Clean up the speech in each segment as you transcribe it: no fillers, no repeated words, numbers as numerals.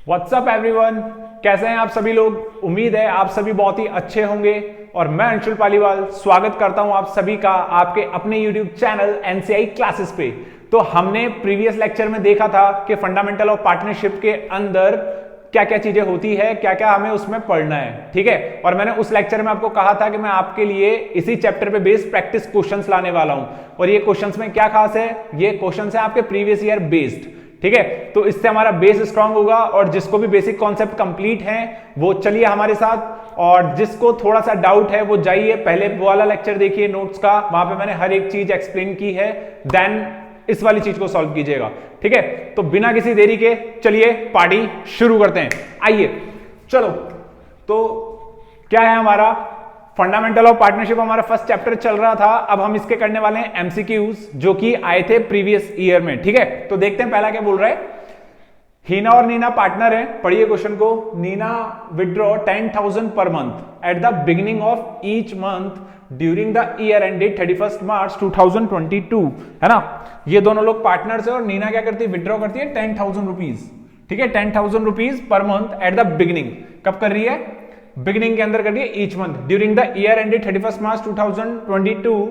WhatsApp everyone, कैसे हैं आप सभी लोग। उम्मीद है आप सभी बहुत ही अच्छे होंगे और मैं अंशुल पालीवाल स्वागत करता हूं आप सभी का आपके अपने YouTube चैनल एनसीआई क्लासेस पे। तो हमने प्रीवियस लेक्चर में देखा था कि फंडामेंटल ऑफ पार्टनरशिप के अंदर क्या क्या चीजें होती है, क्या क्या हमें उसमें पढ़ना है, ठीक है। और मैंने उस लेक्चर में आपको कहा था कि मैं आपके लिए इसी चैप्टर पे बेस्ड प्रैक्टिस क्वेश्चंस लाने वाला हूं। और ये क्वेश्चंस में क्या खास है, ये क्वेश्चंस है आपके प्रीवियस ईयर बेस्ड, ठीक है। तो इससे हमारा बेस स्ट्रांग होगा और जिसको भी बेसिक कॉन्सेप्ट कंप्लीट है वो चलिए हमारे साथ, और जिसको थोड़ा सा डाउट है वो जाइए पहले वाला लेक्चर देखिए नोट्स का, वहां पे मैंने हर एक चीज एक्सप्लेन की है, देन इस वाली चीज को सॉल्व कीजिएगा, ठीक है। तो बिना किसी देरी के चलिए पार्टी शुरू करते हैं। आइए चलो, तो क्या है हमारा फंडामेंटल ऑफ पार्टनरशिप, हमारा फर्स्ट चैप्टर चल रहा था। अब हम इसके करने वाले हैं एमसीक्यूज जो कि आए थे प्रीवियस ईयर में, ठीक है। तो देखते हैं पहला क्या बोल रहा है। हीना और नीना पार्टनर है, पढ़िए क्वेश्चन को। Neena withdraw 10,000 per month at the beginning of each month during the year ended 31 March 2022, है ना। ये दोनों लोग पार्टनर्स है और नीना क्या करती है, विड्रॉ करती है 10,000 रुपीज, ठीक है। 10,000 rupees per month at the beginning, कब कर रही है, बिगिनिंग के अंदर कर रही है each month during the year ended 31 March 2022।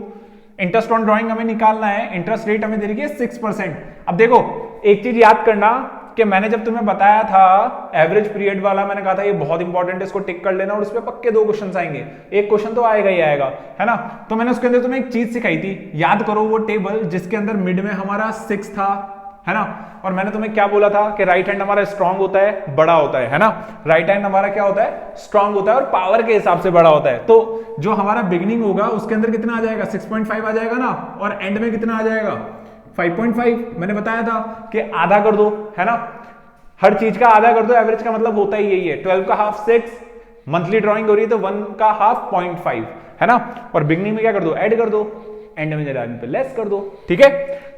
Interest on drawing हमें निकालना है, इंटरेस्ट रेट हमें दे रही है 6%। अब देखो एक चीज याद करना कि मैंने जब तुम्हें बताया था एवरेज पीरियड वाला, मैंने कहा था ये बहुत इंपॉर्टेंट है, इसको टिक कर लेना और उस पर पक्के 2 क्वेश्चन आएंगे, एक क्वेश्चन तो आएगा ही आएगा, है ना। तो मैंने उसके अंदर तुम्हें एक चीज सिखाई थी, याद करो वो टेबल जिसके अंदर मिड में हमारा 6 था, है ना। और मैंने तुम्हें क्या बोला था कि राइट हैंड हमारा स्ट्रांग होता है, बड़ा होता है ना। राइट हैंड हमारा क्या होता है, स्ट्रांग होता है और पावर के हिसाब से बड़ा होता है। तो जो हमारा बिगिनिंग होगा उसके अंदर कितना आ जाएगा, 6.5 आ जाएगा ना, और एंड में कितना आ जाएगा 5.5। मैंने बताया था कि आधा कर दो, है ना, हर चीज का आधा कर दो, एवरेज का मतलब होता ही यही है। 12 का हाफ 6, मंथली ड्रॉइंग हो रही है तो 1 का हाफ 0.5, है ना। और बिगनिंग में क्या कर दो, ऐड कर दो, एंड में जाने पे लेस कर दो, ठीक है।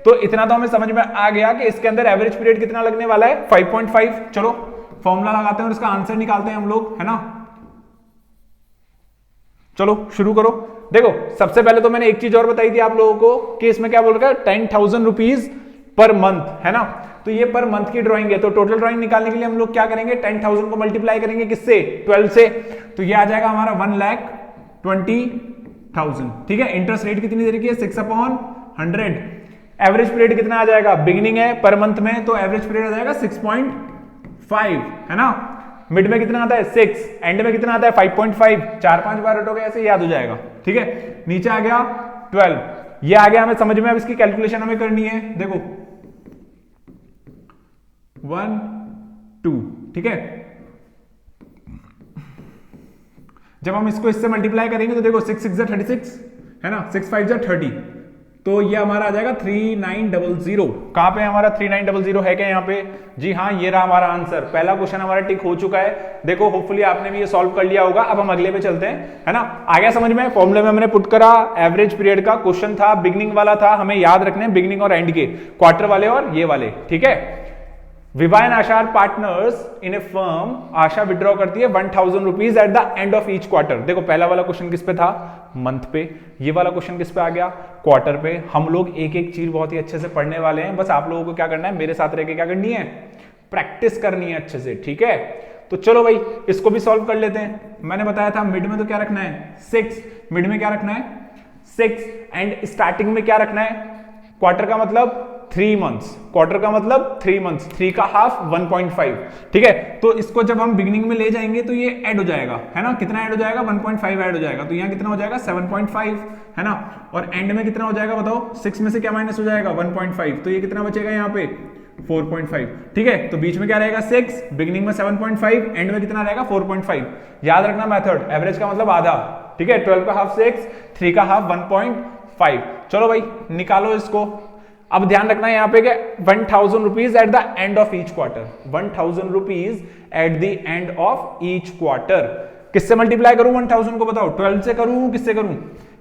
तो इतना तो हमें समझ में आ गया कि इसके अंदर एवरेज पीरियड कितना लगने वाला है, 5.5। चलो फॉर्मूला लगाते हैं और इसका आंसर निकालते हैं हम लोग, है ना। चलो शुरू करो। देखो सबसे पहले तो मैंने एक चीज और बताई थी आप लोगों को कि इसमें क्या बोल रखा है, 10,000 रुपीज पर मंथ, है ना। तो ये पर मंथ की ड्राइंग है, तो टोटल ड्राइंग निकालने के लिए हम लोग क्या करेंगे, 10,000 को मल्टीप्लाई करेंगे किससे, 12 से। तो ये आ जाएगा हमारा 1,20,000, ठीक है। इंटरेस्ट रेट कितनी दे रखी है, 6/100। एवरेज पीरियड कितना आ जाएगा, बिगिनिंग है पर मंथ में, तो एवरेज पीरियड आ जाएगा 6.5, है ना। मिड में कितना आता है 6, एंड में कितना आता है 5.5, 4-5 बार रटोगे ऐसे याद हो जाएगा, ठीक है। नीचे आ गया 12, ये आ गया हमें समझ में। अब इसकी कैलकुलेशन हमें करनी है, देखो 1 2, ठीक है। जब हम इसको इससे मल्टीप्लाई करेंगे तो देखो 6 6 36, है ना, 6 5 30, तो ये हमारा आ जाएगा 3900। कहां पे हमारा 3900 है क्या यहाँ पे, जी हाँ ये रहा हमारा आंसर। पहला क्वेश्चन हमारा टिक हो चुका है, देखो होपफुली आपने भी ये सॉल्व कर लिया होगा। अब हम अगले पे चलते हैं, है ना। आ गया समझ में, फॉर्मूले में हमने पुट करा, एवरेज पीरियड का क्वेश्चन था, बिगिनिंग वाला था, हमें याद रखने बिगिनिंग और एंड के, क्वार्टर वाले और ये वाले, ठीक है। Vibha and Asha are partners in a firm. Asha withdraw करती है 1,000 rupees at the end of each quarter. देखो पहला वाला क्वेश्चन किस पे था, मंथ पे। ये वाला क्वेश्चन किस पे आ गया, क्वार्टर पे। हम लोग एक एक चीज बहुत ही अच्छे से पढ़ने वाले हैं, बस आप लोगों को क्या करना है, मेरे साथ रह के क्या करनी है, प्रैक्टिस करनी है अच्छे से, ठीक है। तो चलो भाई इसको भी सॉल्व कर लेते हैं। मैंने बताया था मिड में तो क्या रखना है 6, मिड में क्या रखना है 6, एंड स्टार्टिंग में क्या रखना है, क्वार्टर का मतलब 3 मंथ्स, क्वार्टर का मतलब 3 मंथ्स, 3 का हाफ 1.5, ठीक है। तो इसको जब हम बिगिनिंग में ले जाएंगे तो ये ऐड हो जाएगा, है ना। कितना ऐड हो जाएगा, 1.5 ऐड हो जाएगा, तो यहाँ कितना हो जाएगा 7.5, है ना। और एंड में कितना हो जाएगा बताओ, 6 में से क्या माइनस हो जाएगा 1.5, तो ये कितना बचेगा यहाँ पे 4.5, ठीक है। तो बीच में क्या रहेगा 6, बिगिनिंग में 7.5, एंड में कितना रहेगा 4.5। याद रखना मेथड, एवरेज का मतलब आधा, ठीक है। 12 का हाफ 6, 3 का हाफ 1.5। चलो भाई निकालो इसको। अब ध्यान रखना है यहाँ पे कि 1,000 rupees at the end of each quarter, 1,000 rupees at the end of each quarter. किससे मल्टीप्लाई करूं 1,000 को, बताओ 12 से करूं किससे करूं,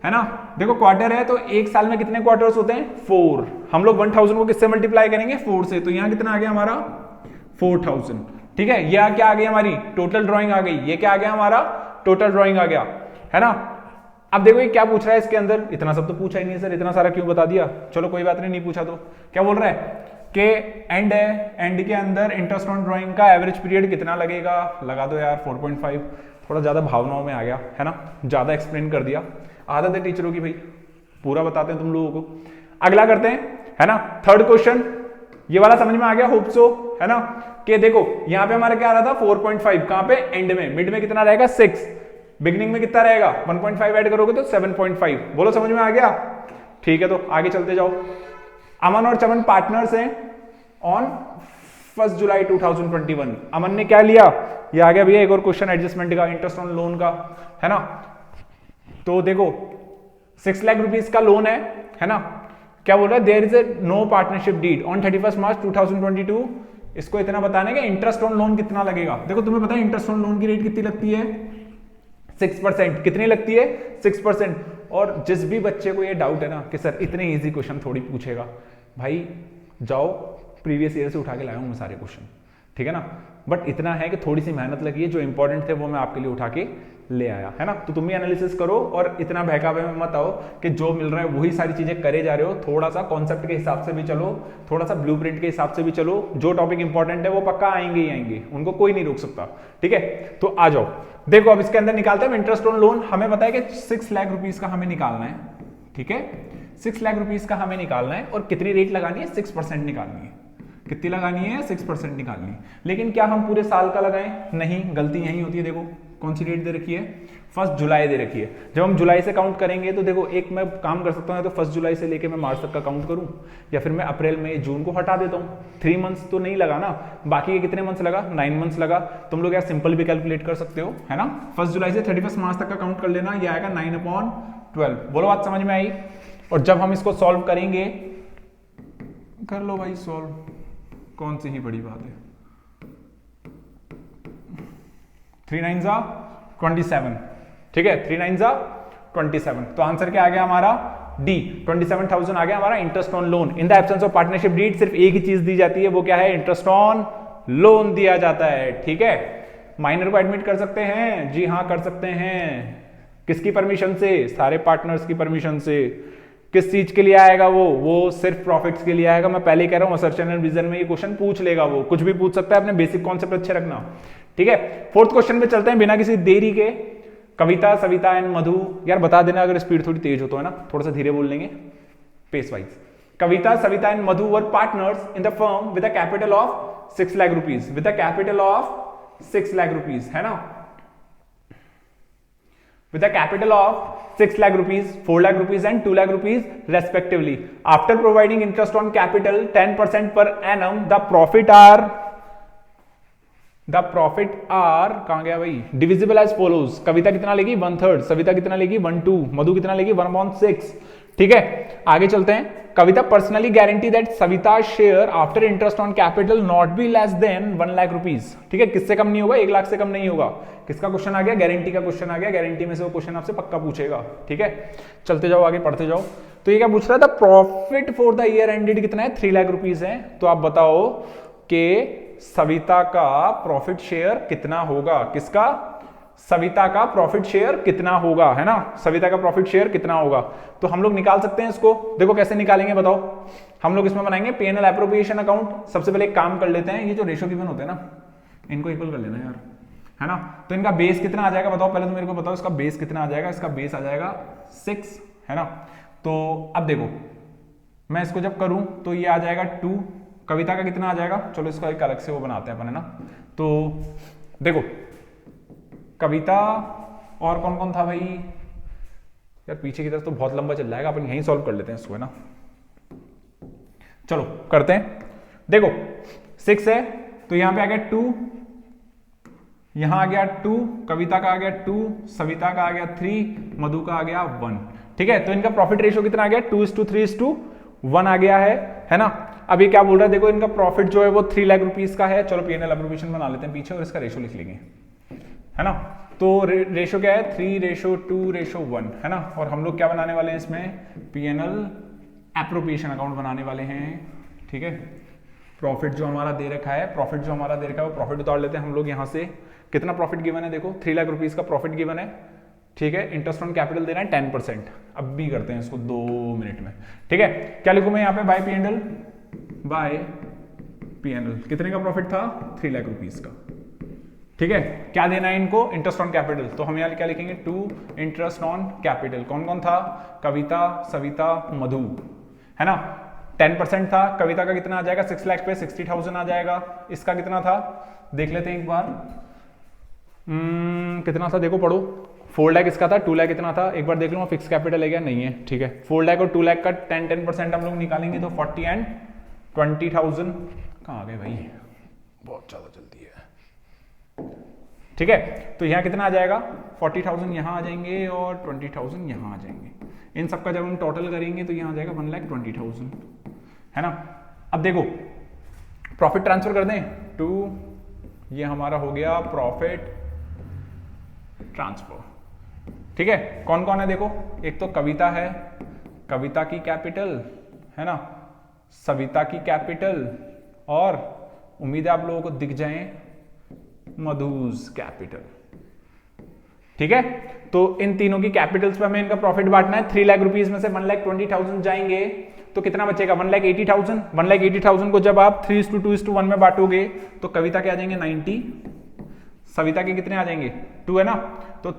है ना। देखो क्वार्टर है तो एक साल में कितने क्वार्टर्स होते हैं 4। हम लोग 1,000 को किससे मल्टीप्लाई करेंगे 4 से, तो यहाँ कितना आ गया हमारा 4,000, ठीक है। यह क्या आ गई हमारी टोटल ड्रॉइंग आ गई, ये क्या आ गया हमारा टोटल ड्रॉइंग आ गया, है ना। अब देखो ये क्या पूछ रहा है इसके अंदर, इतना सब तो पूछा ही नहीं है सर, इतना सारा क्यों बता दिया। चलो कोई बात नहीं, नहीं पूछा तो क्या बोल रहा है, कि एंड है, एंड के अंदर इंटरेस्ट ऑन ड्राइंग का एवरेज पीरियड कितना लगेगा, लगा दो यार 4.5। थोड़ा ज्यादा भावनाओं में आ गया है ना, ज्यादा एक्सप्लेन कर दिया, आदत है टीचरों की भाई, पूरा बताते हैं तुम लोगों को। अगला करते हैं है ना, थर्ड क्वेश्चन, ये वाला समझ में आ गया होप सो, है ना, कि देखो यहां पे हमारा क्या आ रहा था 4.5, कहां पे, एंड में, मिड में कितना रहेगा 6, बिगिनिंग में कितना रहेगा 1.5 ऐड करोगे तो 7.5। बोलो समझ में आ गया, ठीक है। तो आगे चलते जाओ। अमन और चमन पार्टनर्स हैं ऑन 1 जुलाई 2021। अमन ने क्या लिया, ये आ गया भैया एक और क्वेश्चन एडजस्टमेंट का, इंटरेस्ट ऑन लोन का, है ना। तो देखो 6 लाख रुपीज का लोन है ना, क्या बोल रहा है, there is a no partnership deed on 31 March 2022। इसको इतना बताने का इंटरेस्ट ऑन लोन कितना लगेगा। देखो तुम्हें पता है इंटरेस्ट ऑन लोन की रेट कितनी लगती है, 6%। कितनी लगती है, 6%। और जिस भी बच्चे को ये डाउट है ना कि सर इतने इजी क्वेश्चन थोड़ी पूछेगा, भाई जाओ प्रीवियस ईयर से उठा के लाया हूं मैं सारे क्वेश्चन, ठीक है ना। बट इतना है कि थोड़ी सी मेहनत लगी है, जो इंपॉर्टेंट थे वो मैं आपके लिए उठा के ले आया, है ना। तो तुम भी एनालिसिस करो और इतना बहकावे में मत आओ कि जो मिल रहा है वही सारी चीजें करे जा रहे हो। थोड़ा सा कॉन्सेप्ट के हिसाब से भी चलो, थोड़ा सा ब्लूप्रिंट के हिसाब से भी चलो। जो टॉपिक इंपॉर्टेंट है वो पक्का आएंगे ही आएंगे, उनको कोई नहीं रोक सकता, ठीक है। तो आ जाओ, देखो अब इसके अंदर निकालते हैं इंटरेस्ट ऑन लोन। हमें पता है कि 6 लाख रुपीज का हमें निकालना है, ठीक है, 6 लाख रुपीज का हमें निकालना है और कितनी रेट लगानी है, 6% निकालनी है। कितनी लगानी है, 6% निकालनी है। लेकिन क्या हम पूरे साल का लगाएं, नहीं, गलती यही होती है। देखो कौन सी डेट दे रखी है, 1 जुलाई दे रखी है। जब हम जुलाई से काउंट करेंगे तो देखो एक मैं काम कर सकता हूं, तो 1 जुलाई से लेके मैं मार्च तक का काउंट करूं, या फिर मैं अप्रैल मई जून को हटा देता हूं। 3 मंथ्स तो नहीं लगा ना, बाकी के कितने मंथ्स लगा, 9 मंथ्स लगा। तुम लोग यार सिंपल भी कैलकुलेट कर सकते हो, है ना। 1 जुलाई से 31 मार्च तक का काउंट कर लेना, ये आएगा 9/12। बोलो बात समझ में आई। और जब हम इसको सॉल्व करेंगे, कर लो भाई सॉल्व, कौन सी ही बड़ी बात है। 3 9 जा 27, ठीक है, 3 9 जा 27। तो आंसर क्या आ गया हमारा, डी, 27,000 आ गया हमारा interest on loan. In the absence of partnership deed सिर्फ एक ही चीज दी जाती है, वो क्या है, इंटरेस्ट ऑन लोन दिया जाता है, ठीक है। माइनर को एडमिट कर सकते हैं, जी हाँ कर सकते हैं। किसकी परमिशन से, सारे पार्टनर्स की परमिशन से। किस चीज के लिए आएगा वो सिर्फ प्रॉफिट्स के लिए आएगा। मैं पहले कह रहा हूं असर्शन एंड विजन में ये क्वेश्चन पूछ लेगा, वो कुछ भी पूछ सकता है, अपने बेसिक कॉन्सेप्ट अच्छे रखना, ठीक है। 4th क्वेश्चन पे चलते हैं बिना किसी देरी के। कविता, सविता एंड मधु, यार बता देना अगर स्पीड थोड़ी तेज हो तो, है ना, थोड़ा सा धीरे बोल लेंगे pace wise. Kavita, Savita and Madhu were partners in the firm with a capital of 6 lakh rupees, with a capital of 6 lakh rupees, है ना, with a capital of 6 lakh rupees, 4 lakh rupees and 2 lakh rupees respectively. After providing interest on capital 10% per annum, the profit are कहां गया भाई, divisible as follows. कविता कितना लेगी 1/3, सविता कितना लेगी 1/2, मधु कितना लेगी 1/6, ठीक है। आगे चलते हैं। Kavita personally guarantee that Savita share after interest on capital not be less than 1 lakh rupees, ठीक है, किससे कम नहीं होगा, 1 लाख से कम नहीं होगा। किसका क्वेश्चन आ गया, गारंटी का क्वेश्चन आ गया। गारंटी में से वो क्वेश्चन आपसे पक्का पूछेगा, ठीक है। चलते जाओ आगे, पढ़ते जाओ। तो ये क्या पूछ रहा था, profit for the year ended कितना है, 3 लाख रुपीज है। तो आप बताओ कि सविता का प्रॉफिट शेयर कितना होगा, किसका, सविता का प्रॉफिट शेयर कितना होगा, है ना, सविता का प्रॉफिट शेयर कितना होगा। तो हम लोग निकाल सकते हैं इसको। देखो कैसे निकालेंगे बताओ। हम लोग इसमें बनाएंगे P&L एप्रोप्रिएशन अकाउंट। सबसे पहले एक काम कर लेते हैं, ये जो रेशो गिवन होते हैं ना, इनको इक्वल कर लेना यार, है ना। तो इनका बेस कितना आ जाएगा बताओ, पहले तो मेरे को बताओ इसका बेस कितना आ जाएगा। इसका बेस आ जाएगा 6, है ना। तो अब देखो मैं इसको जब करूं तो ये आ जाएगा 2। कविता का कितना आ जाएगा, चलो इसको एक अलग से वो बनाते हैं अपन, है ना। तो देखो कविता और कौन कौन था भाई, यार पीछे की तरफ तो बहुत लंबा चल जाएगा, अपन यहीं सॉल्व कर लेते हैं इसको, है ना। चलो करते हैं। देखो 6 है तो यहां पे आ गया 2, यहां आ गया 2, कविता का आ गया 2, सविता का आ गया 3, मधु का आ गया 1, ठीक है। तो इनका प्रॉफिट रेशियो कितना आ गया, 2:3:1 आ गया है ना। अभी क्या बोल रहा है, देखो इनका प्रॉफिट जो है वो 3 लाख रुपीज का है। चलो P&L एप्रोप्रिएशन बना लेते हैं पीछे और इसका रेशियो लिख लेंगे, है ना। तो रेशो क्या है, 3:2:1, है ना। और हम लोग क्या बनाने वाले हैं इसमें, P&L एप्रोप्रिएशन अकाउंट बनाने वाले हैं, ठीक है। प्रॉफिट जो हमारा दे रखा है, प्रॉफिट जो हमारा दे रखा है वो प्रॉफिट उतार लेते हैं हम लोग। यहां से कितना प्रॉफिट गिवन है, देखो 3 लाख रुपीज का प्रॉफिट गिवन है, ठीक है। इंटरेस्ट ऑन कैपिटल देना है 10%। अब भी करते हैं इसको 2 मिनट में, ठीक है। क्या लिखूं मैं यहाँ पे, बाय P&L बाय P&L। कितने का प्रॉफिट था? 3 लाख रुपीस का। ठीक है, क्या देना है इनको? Interest on capital. तो हम यहाँ क्या लिखेंगे? To interest on capital. कौन कौन था? कविता, सविता, मधु, है ना। 10% था। कविता का कितना आ जाएगा? 6 लाख पे 60,000 आ जाएगा। इसका कितना था देख लेते हैं एक बार। कितना था देखो, पढ़ो। 4 लाख इसका था, 2 लाख कितना था एक बार देख लो। फिक्स कैपिटल है क्या? नहीं है। ठीक है, 4 लाख और 2 लाख का 10% हम लोग निकालेंगे तो 40 एंड 20,000 कहाँ आ गए भाई, बहुत ज्यादा जल्दी है। ठीक है, तो यहाँ कितना आ जाएगा? 40,000 यहाँ आ जाएंगे और 20,000 यहाँ आ जाएंगे। इन सबका जब हम टोटल करेंगे तो यहाँ आ जाएगा 1,20,000, है ना। अब देखो प्रॉफिट ट्रांसफर कर दें टू, ये हमारा हो गया प्रॉफिट ट्रांसफर। ठीक है, कौन कौन है देखो, एक तो कविता है, कविता की कैपिटल, है ना, सविता की कैपिटल, और उम्मीद है आप लोगों को दिख जाए मधुज कैपिटल। ठीक है, तो इन तीनों की कैपिटल्स पे हमें इनका प्रॉफिट बांटना है। 3 लाख रुपीस में से 1,20,000 जाएंगे तो कितना बचेगा? 1,80,000। 1,80,000 को जब आप 3:2:1 में बांटोगे तो कविता के आ जाएंगे 90, सविता के कितने आ जाएंगे? 2, है ना। तो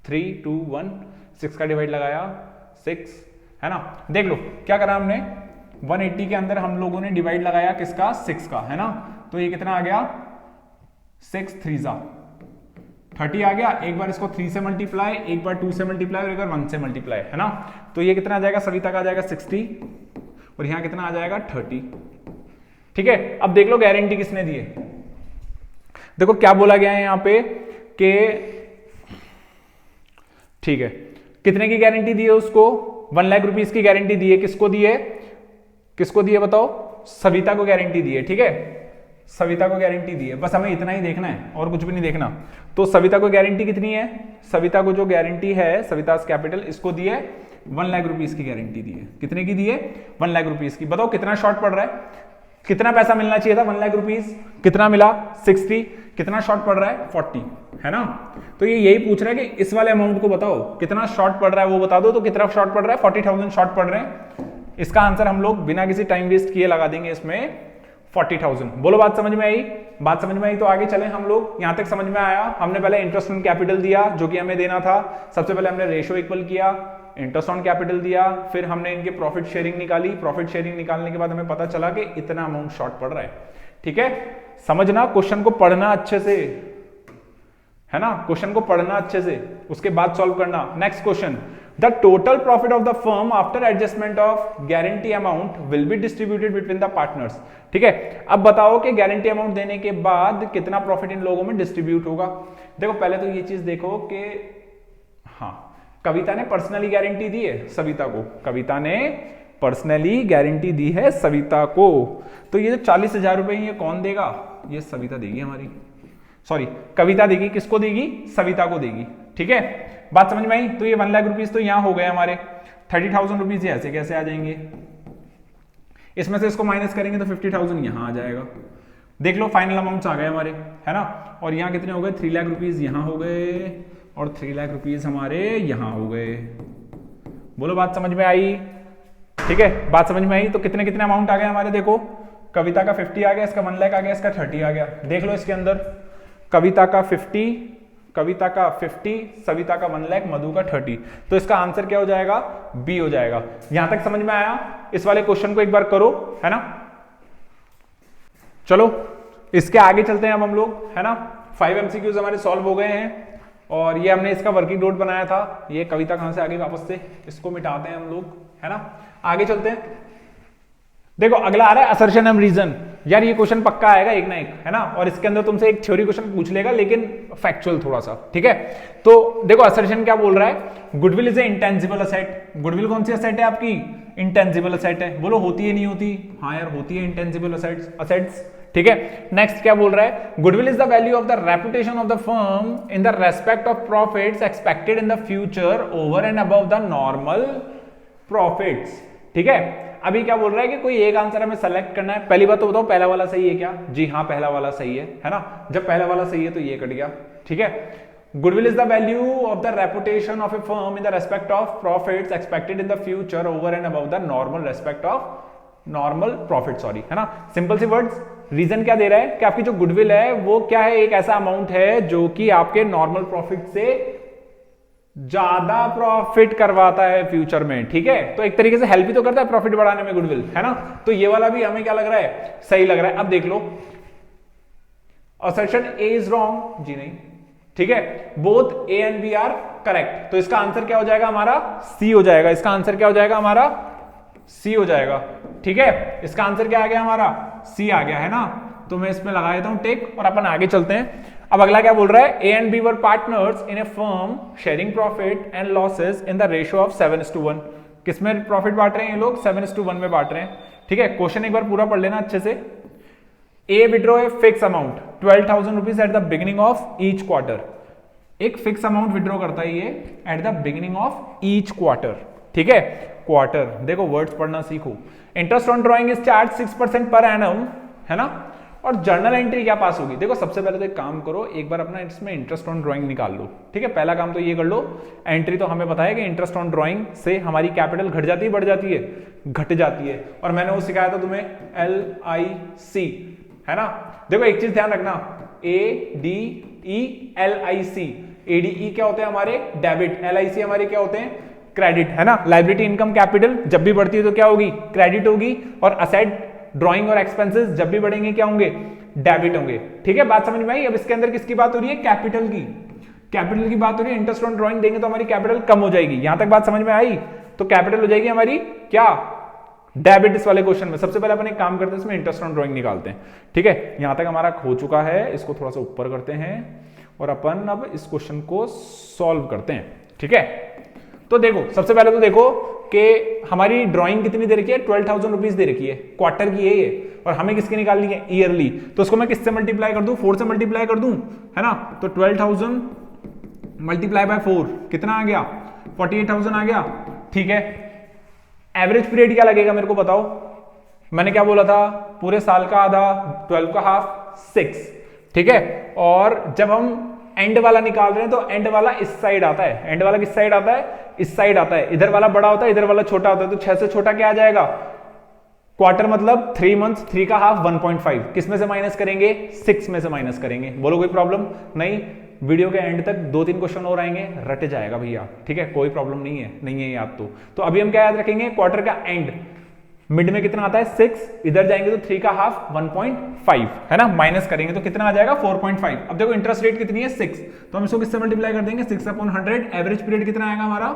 3, 2, 1, 6 का डिवाइड लगाया 6, है ना। देख लो क्या करा हमने, 180 के अंदर हम लोगों ने डिवाइड लगाया किसका? 6 का, है ना। तो ये कितना आ गया? 6 3 30 आ गया। एक बार इसको 3 से मल्टीप्लाई, एक बार 2 से मल्टीप्लाई और एक बार 1 से मल्टीप्लाई, है ना। तो ये कितना आ जाएगा? सविता का आ जाएगा 60 और यहां कितना आ जाएगा? 30। ठीक है, अब देख लो गारंटी किसने दी है। देखो क्या बोला गया है यहां पे कि ठीक है, कितने की गारंटी दी है उसको? 1 लाख रुपीस की गारंटी दी है। किसको दी है? किसको दी है बताओ? सविता को गारंटी दी है। ठीक है, सविता को गारंटी दी है। बस हमें इतना ही देखना है और कुछ भी नहीं देखना। तो सविता को गारंटी कितनी है? सविता को जो गारंटी है, सविता कैपिटल, इसको दी है 1 लाख रुपीस की गारंटी दी है। कितने की दी है? 1 लाख रुपीस की। बताओ कितना शॉर्ट पड़ रहा है? कितना पैसा मिलना चाहिए था? 1 लाख रुपीस। कितना मिला? 60। कितना शॉर्ट पड़ रहा है? 40, है ना। तो ये यही पूछ रहा है कि इस वाले अमाउंट को बताओ कितना शॉर्ट पड़ रहा है, वो बता दो। तो कितना शॉर्ट पड़ रहा है? 40,000 शॉर्ट पड़ रहे हैं। इसका आंसर हम लोग बिना किसी टाइम वेस्ट किए लगा देंगे इसमें 40,000। बोलो बात समझ में आई? बात समझ में आई तो आगे चलें हम लोग। यहां तक समझ में आया? हमने पहले इंटरेस्ट ऑन कैपिटल दिया जो कि हमें देना था। सबसे पहले हमने रेशियो इक्वल किया, इंटरेस्ट ऑन कैपिटल दिया, फिर हमने इनके प्रॉफिट शेयरिंग निकाली। प्रॉफिट शेयरिंग निकालने के बाद हमें पता चला कि इतना अमाउंट शॉर्ट पड़ रहा है। ठीक है, समझना, क्वेश्चन को पढ़ना अच्छे से, है ना। क्वेश्चन को पढ़ना अच्छे से, उसके बाद सॉल्व करना। Next question, the total profit of the firm after adjustment of guarantee amount will be distributed between the partners. ठीक है, अब बताओ कि गारंटी अमाउंट देने के बाद कितना प्रॉफिट इन लोगों में डिस्ट्रीब्यूट होगा। देखो पहले तो ये चीज देखो कि हाँ, कविता ने पर्सनली गारंटी दी है सविता को। कविता ने पर्सनली गारंटी दी है सविता को। तो ये जो 40,000 रुपए ये कौन देगा? ये सविता देगी हमारी, सॉरी कविता देगी। किसको देगी? सविता को देगी। ठीक है, बात समझ में आई? तो ये 1 लाख रुपीस तो यहां हो गए हमारे। 30,000 रुपीज ऐसे कैसे आ जाएंगे? इसमें से इसको माइनस करेंगे तो 50,000 यहां आ जाएगा। देख लो फाइनल अमाउंट्स आ गए हमारे, है ना। और यहां कितने हो गए? 3 लाख रुपीज यहां हो गए और 3 लाख रुपीज हमारे यहां हो गए। बोलो बात समझ में आई? ठीक है, बात समझ में आई? तो कितने कितने अमाउंट आ गए हमारे? देखो कविता का 50 आ गया, इसका 1 लाख आ गया, इसका 30 आ गया। देख लो इसके अंदर कविता का 50, कविता का 50, सविता का 1 लाख, मधु का 30। तो इसका आंसर क्या हो जाएगा? बी हो जाएगा। यहां तक समझ में आया? इस वाले क्वेश्चन को एक बार करो, है ना। चलो इसके आगे चलते हैं अब हम लोग, है ना। 5 MCQs हमारे सॉल्व हो गए हैं और ये हमने इसका वर्किंग नोट बनाया था। ये कविता कहां से आ गई वापस से, इसको मिटाते हैं हम लोग, है ना। आगे चलते हैं। देखो अगला आ रहा है असर्शन एंड रीजन। यार ये क्वेश्चन पक्का आएगा एक ना एक, है ना। और इसके अंदर तुमसे एक थ्योरी क्वेश्चन पूछ लेगा लेकिन फैक्चुअल थोड़ा सा। ठीक है, तो देखो असर्शन क्या बोल रहा है? Goodwill is a intangible asset. Goodwill कौन सी असेट है आपकी? इंटेंजिबल असेट है। बोलो होती है नहीं होती? हाँ यार होती है इंटेंजिबल असेट्स। ठीक है, नेक्स्ट क्या बोल रहा है? Goodwill is the value of the reputation of the firm in the respect of profits expected in the future over and above the normal profits. ठीक है, अभी क्या बोल रहा है कि कोई एक आंसर हमें सेलेक्ट करना है। पहली बात तो बताओ पहला वाला सही है क्या? जी हाँ पहला वाला सही है ना। जब पहला वाला सही है तो ये कट गया। ठीक है, goodwill is the value of the reputation of A firm in the respect of profits expected in the future over and above the normal respect of normal profit, sorry, है ना, सिंपल सी words. Reason क्या दे रहा है कि आपकी जो goodwill है वो क्या है, एक ऐसा अमाउंट है जो कि आपके नॉर्मल प्रॉफिट से ज्यादा प्रॉफिट करवाता है फ्यूचर में, ठीक है। तो एक तरीके से हेल्प ही तो करता है प्रॉफिट बढ़ाने में गुडविल, है ना। तो ये वाला भी हमें क्या लग रहा है, सही लग रहा है। अब देख लो, असर्शन ए इज रॉन्ग, जी नहीं, ठीक है, both A and B are correct. तो इसका आंसर क्या हो जाएगा हमारा, सी हो जाएगा। इसका आंसर क्या हो जाएगा हमारा, सी हो जाएगा, ठीक है। इसका आंसर क्या आ गया हमारा, सी आ गया, है ना। तो मैं इसमें लगा देता हूं टिक और अपन आगे चलते हैं। अब अगला क्या बोल रहा है, A and B were partners in a firm sharing profit and losses in the ratio of 7:1। किसमें प्रॉफिट बांट रहे हैं ये लोग, 7:1 में बांट रहे हैं, ठीक है। क्वेश्चन एक बार पूरा पढ़ लेना अच्छे से। A withdraw a fix amount 12,000 rupees at the beginning of each quarter. एक फिक्स अमाउंट विड्रॉ करता है ये at the beginning of each quarter, ठीक है। क्वार्टर, देखो वर्ड्स पढ़ना सीखो। Interest on drawing is charge 6% per annum, है ना। और जर्नल एंट्री क्या पास होगी, देखो सबसे पहले तो एक काम करो, एक बार अपना इसमें इंटरेस्ट ऑन ड्राइंग निकाल लो, ठीक है। पहला काम तो ये कर लो, एंट्री तो हमें पता है कि इंटरेस्ट ऑन ड्राइंग से हमारी कैपिटल घट जाती है, बढ़ जाती है, घट जाती है। और मैंने वो सिखाया था तुम्हें, LIC, है ना। देखो एक चीज ध्यान रखना, ADELIC, ADE क्या होते हैं हमारे डेबिट, LIC हमारे क्या होते हैं क्रेडिट, है ना। लायबिलिटी इनकम कैपिटल जब भी बढ़ती है तो क्या होगी, क्रेडिट होगी। और असेट ड्राइंग और एक्सपेंसेस जब भी बढ़ेंगे क्या होंगे, डेबिट होंगे, ठीक है। बात समझ में आई। अब इसके अंदर किसकी बात हो रही है, कैपिटल की, कैपिटल की बात हो रही है। इंटरेस्ट ऑन ड्राइंग देंगे तो हमारी कैपिटल कम हो जाएगी, यहां तक बात समझ में आई। तो कैपिटल हो जाएगी हमारी क्या, डेबिट। इस वाले क्वेश्चन में सबसे पहले अपन एक काम करते हैं, इसमें इंटरेस्ट ऑन ड्राइंग निकालते हैं, ठीक है। यहां तक हमारा हो चुका है, इसको थोड़ा सा ऊपर करते हैं और अपन अब इस क्वेश्चन को सॉल्व करते हैं, ठीक है। तो देखो सबसे पहले तो देखो कि हमारी ड्राइंग कितनी दे रखी है, 12,000 रुपीज दे रखी है, क्वार्टर की है ये, और हमें किसकी निकालनी है, ईयरली। तो इसको मैं किससे मल्टीप्लाई कर दूं, 4 से मल्टीप्लाई कर दूं, है ना। तो 12,000 मल्टीप्लाई बाय 4 कितना आ गया, 48,000 आ गया, ठीक है। एवरेज पीरियड क्या लगेगा मेरे को बताओ, मैंने क्या बोला था, पूरे साल का आधा, 12 का हाफ 6, ठीक है। और जब हम एंड वाला निकाल रहे हैं तो एंड वाला इस साइड आता है, एंड वाला किस साइड आता है, इस साइड आता है। इधर वाला बड़ा होता है, इधर वाला छोटा होता है। तो 6 से छोटा क्या आ जाएगा, क्वार्टर मतलब 3 मंथ्स, 3 का हाफ 1.5। किस में से माइनस करेंगे, 6 में से माइनस करेंगे। बोलो कोई प्रॉब्लम नहीं, वीडियो के एंड तक 2-3 क्वेश्चन और आएंगे, रट जाएगा भैया, ठीक है, कोई प्रॉब्लम नहीं है, नहीं है याद तो अभी हम क्या याद रखेंगे, क्वार्टर का एंड, मिड में कितना आता है 6, इधर जाएंगे तो 3 का हाफ 1.5, है ना, माइनस करेंगे तो कितना आ जाएगा 4.5। अब देखो इंटरेस्ट रेट कितनी है 6, तो हम इसको किससे मल्टीप्लाई कर देंगे, 6/100। एवरेज पीरियड कितना आएगा हमारा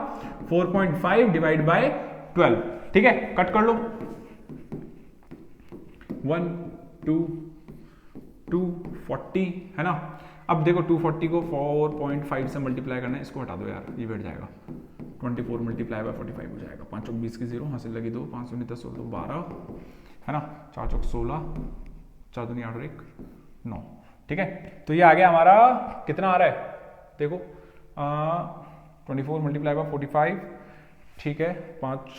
4.5 डिवाइड बाय 12, ठीक है। कट कर लो, 1 2 240, है ना। अब देखो 240 को 4.5 से मल्टीप्लाई करना है, इसको हटा दो यार, ये बैठ जाएगा, 24 मल्टीप्लाई बाय 45 हो जाएगा। 5 चौक 20 की 0, हासिल लगी 2, 5 दूनी 10, 16 12, है ना, 4 चौक 16, 4 दूनी 8 और 1 9, ठीक है। तो ये आ गया हमारा, कितना आ रहा है देखो, 24 मल्टीप्लाई बाय 45, ठीक है। 5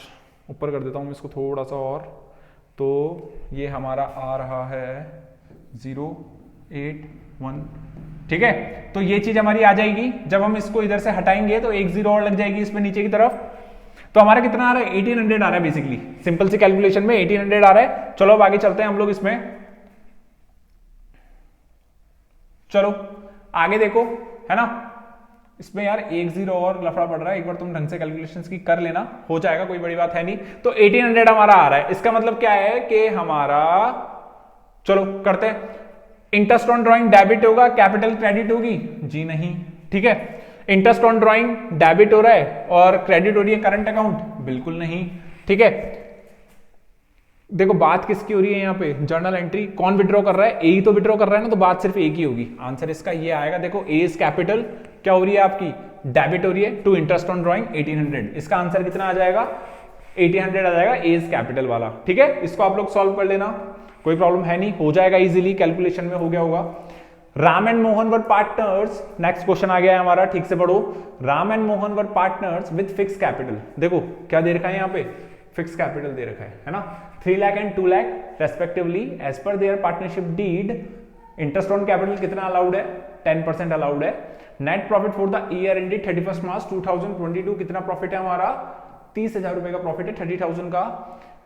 ऊपर कर देता हूँ इसको थोड़ा सा और, तो ये हमारा आ रहा है 081, ठीक है। तो ये चीज हमारी आ जाएगी। जब हम इसको इधर से हटाएंगे तो एक 0 और लग जाएगी इसमें नीचे की तरफ। तो हमारा कितना आ रहा है 1800 आ रहा है बेसिकली, सिंपल सी कैलकुलेशन में 1800 आ रहा है। चलो अब आगे चलते हैं हम लोग इसमें, चलो आगे देखो, है ना। इसमें यार 1 0 और लफड़ा पड़ रहा है, एक बार तुम ढंग से कैलकुलेशंस की कर लेना, हो जाएगा, कोई बड़ी बात है नहीं। तो 1800 हमारा आ रहा है, इसका मतलब क्या है कि हमारा, चलो करते हैं, इंटरेस्ट ऑन ड्राइंग डेबिट होगा, कैपिटल क्रेडिट होगी, जी नहीं, ठीक है। इंटरेस्ट ऑन ड्राइंग डेबिट हो रहा है और क्रेडिट हो रही है करंट अकाउंट, बिल्कुल नहीं, ठीक है। देखो बात किसकी हो रही है यहाँ पे, जर्नल एंट्री, कौन विड्रॉ कर रहा है, ए ही तो विड्रॉ कर रहा है ना, तो बात सिर्फ एक ही होगी। आंसर इसका ये आएगा, देखो ए इज कैपिटल, क्या हो रही है आपकी, डेबिट हो रही है टू इंटरेस्ट ऑन ड्राइंग 1800। इसका आंसर कितना आ जाएगा 1800 आ जाएगा, ए इज कैपिटल वाला, ठीक है। इसको आप लोग सॉल्व कर लेना, कोई प्रॉब्लम है नहीं, हो जाएगा इजीली, कैलकुलेशन में हो गया होगा। Ram and Mohan were partners, next question आ गया है हमारा, ठीक से पढ़ो। Ram and Mohan were partners with fix capital, देखो क्या दे रखा है यहाँ पे, फिक्स कैपिटल दे रखा है ना, 3 lakh and 2 lakh respectively as per their partnership deed. Interest on capital कितना अलाउड है, 10% अलाउड है। Net profit for the year ended 31 March 2022, कितना प्रॉफिट है हमारा, 30,000 रुपए का प्रॉफिट है, 30,000 का।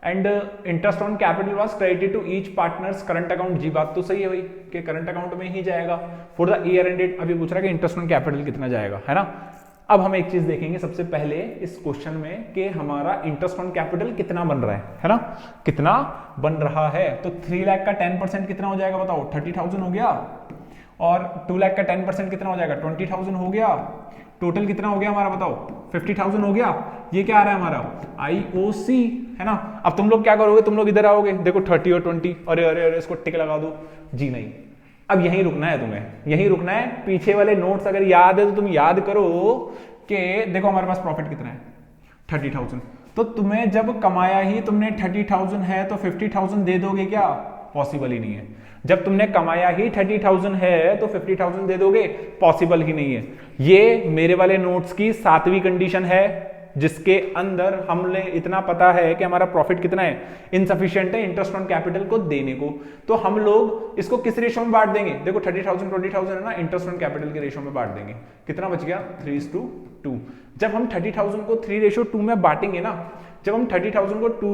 And interest on capital was credited to each partners current account. जी बात तो सही है भाई कि करंट अकाउंट में ही जाएगा फॉर द ईयर एंडेड। अभी पूछ रहा है कि इंटरेस्ट ऑन कैपिटल कितना जाएगा, है ना। अब हम एक चीज देखेंगे सबसे पहले इस क्वेश्चन में कि हमारा इंटरेस्ट ऑन कैपिटल कितना बन रहा है ना, कितना बन रहा है। तो 3 लाख का 10% कितना हो जाएगा बताओ, 30,000 हो गया। और 2 लाख का 10% कितना हो जाएगा, 20,000 हो गया। टोटल कितना हो गया हमारा बताओ, 50,000 हो गया। ये क्या आ रहा है हमारा IOC, है ना। अब तुम लोग क्या करोगे, तुम लोग इधर आओगे, देखो 30 और 20, अरे अरे अरे इसको टिक लगा दो। जी नहीं, अब यहीं रुकना है तुम्हें, यहीं रुकना है। पीछे वाले नोट्स अगर याद है तो तुम याद करो कि देखो हमारे पास प्रॉफिट कितना है, 30,000। तो तुम्हें जब कमाया ही तुमने 30,000 है तो 50,000 दे दोगे क्या, पॉसिबल ही नहीं है। जब तुमने कमाया ही 30,000 है तो 50,000 दे दोगे, पॉसिबल ही नहीं है। ये मेरे वाले नोट्स की 7वीं कंडीशन है जिसके अंदर हमने इतना पता है कि हमारा प्रॉफिट कितना है, इनसफिशिएंट है इंटरेस्ट ऑन कैपिटल को देने को। तो हम लोग इसको किस रेशो में बांट देंगे, देखो 30,000 20,000 है ना, इंटरेस्ट ऑन कैपिटल के रेशो में बांट देंगे। कितना बच गया, 3:2। जब हम 30,000 को 3:2 में बांटेंगे ना, जब हम 30,000 को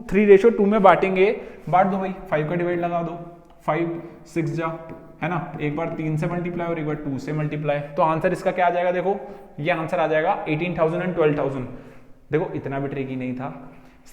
3:2 में बांटेंगे, बांट दो भाई, 5 का डिवाइड लगा दो, 5 6 जा, है ना। एक बार 3 से मल्टीप्लाई और एक बार 2 से मल्टीप्लाई। तो आंसर इसका क्या आ जाएगा, देखो ये आंसर आ जाएगा 18,000 एंड 12,000। देखो इतना भी ट्रिकी नहीं था,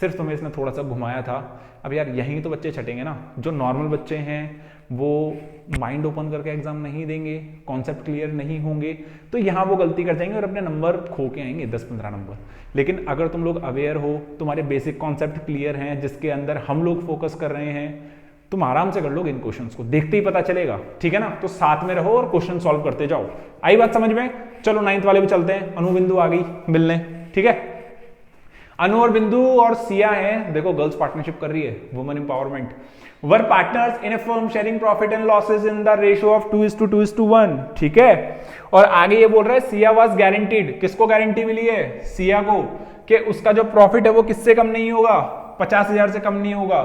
सिर्फ तुम्हें इसने थोड़ा सा घुमाया था। अब यार यहीं तो बच्चे छटेंगे ना, जो नॉर्मल बच्चे हैं वो माइंड ओपन करके एग्जाम नहीं देंगे, कॉन्सेप्ट क्लियर नहीं होंगे, तो यहाँ वो गलती कर जाएंगे और अपने नंबर खो के आएंगे 10-15 नंबर। लेकिन अगर तुम लोग अवेयर हो, तुम्हारे बेसिक कॉन्सेप्ट क्लियर हैं जिसके अंदर हम लोग फोकस कर रहे हैं, तुम आराम से कर लोगे इन क्वेश्चंस को, देखते ही पता चलेगा, ठीक है ना। तो साथ में रहो और क्वेश्चन सॉल्व करते जाओ। आई बात समझ में। चलो 9th वाले भी चलते हैं। अनु बिंदु आ गई मिलने, ठीक है। अनु और बिंदु और सिया हैं, देखो गर्ल्स पार्टनरशिप कर रही है, women empowerment. Were partners in a firm sharing profit and losses in the ratio of 2:2:1, ठीक है। और आगे ये बोल रहा है सिया वाज गारंटीड, किसको गारंटी मिली है, सिया को, कि उसका जो प्रॉफिट है वो किससे कम नहीं होगा, 50,000 से कम नहीं होगा।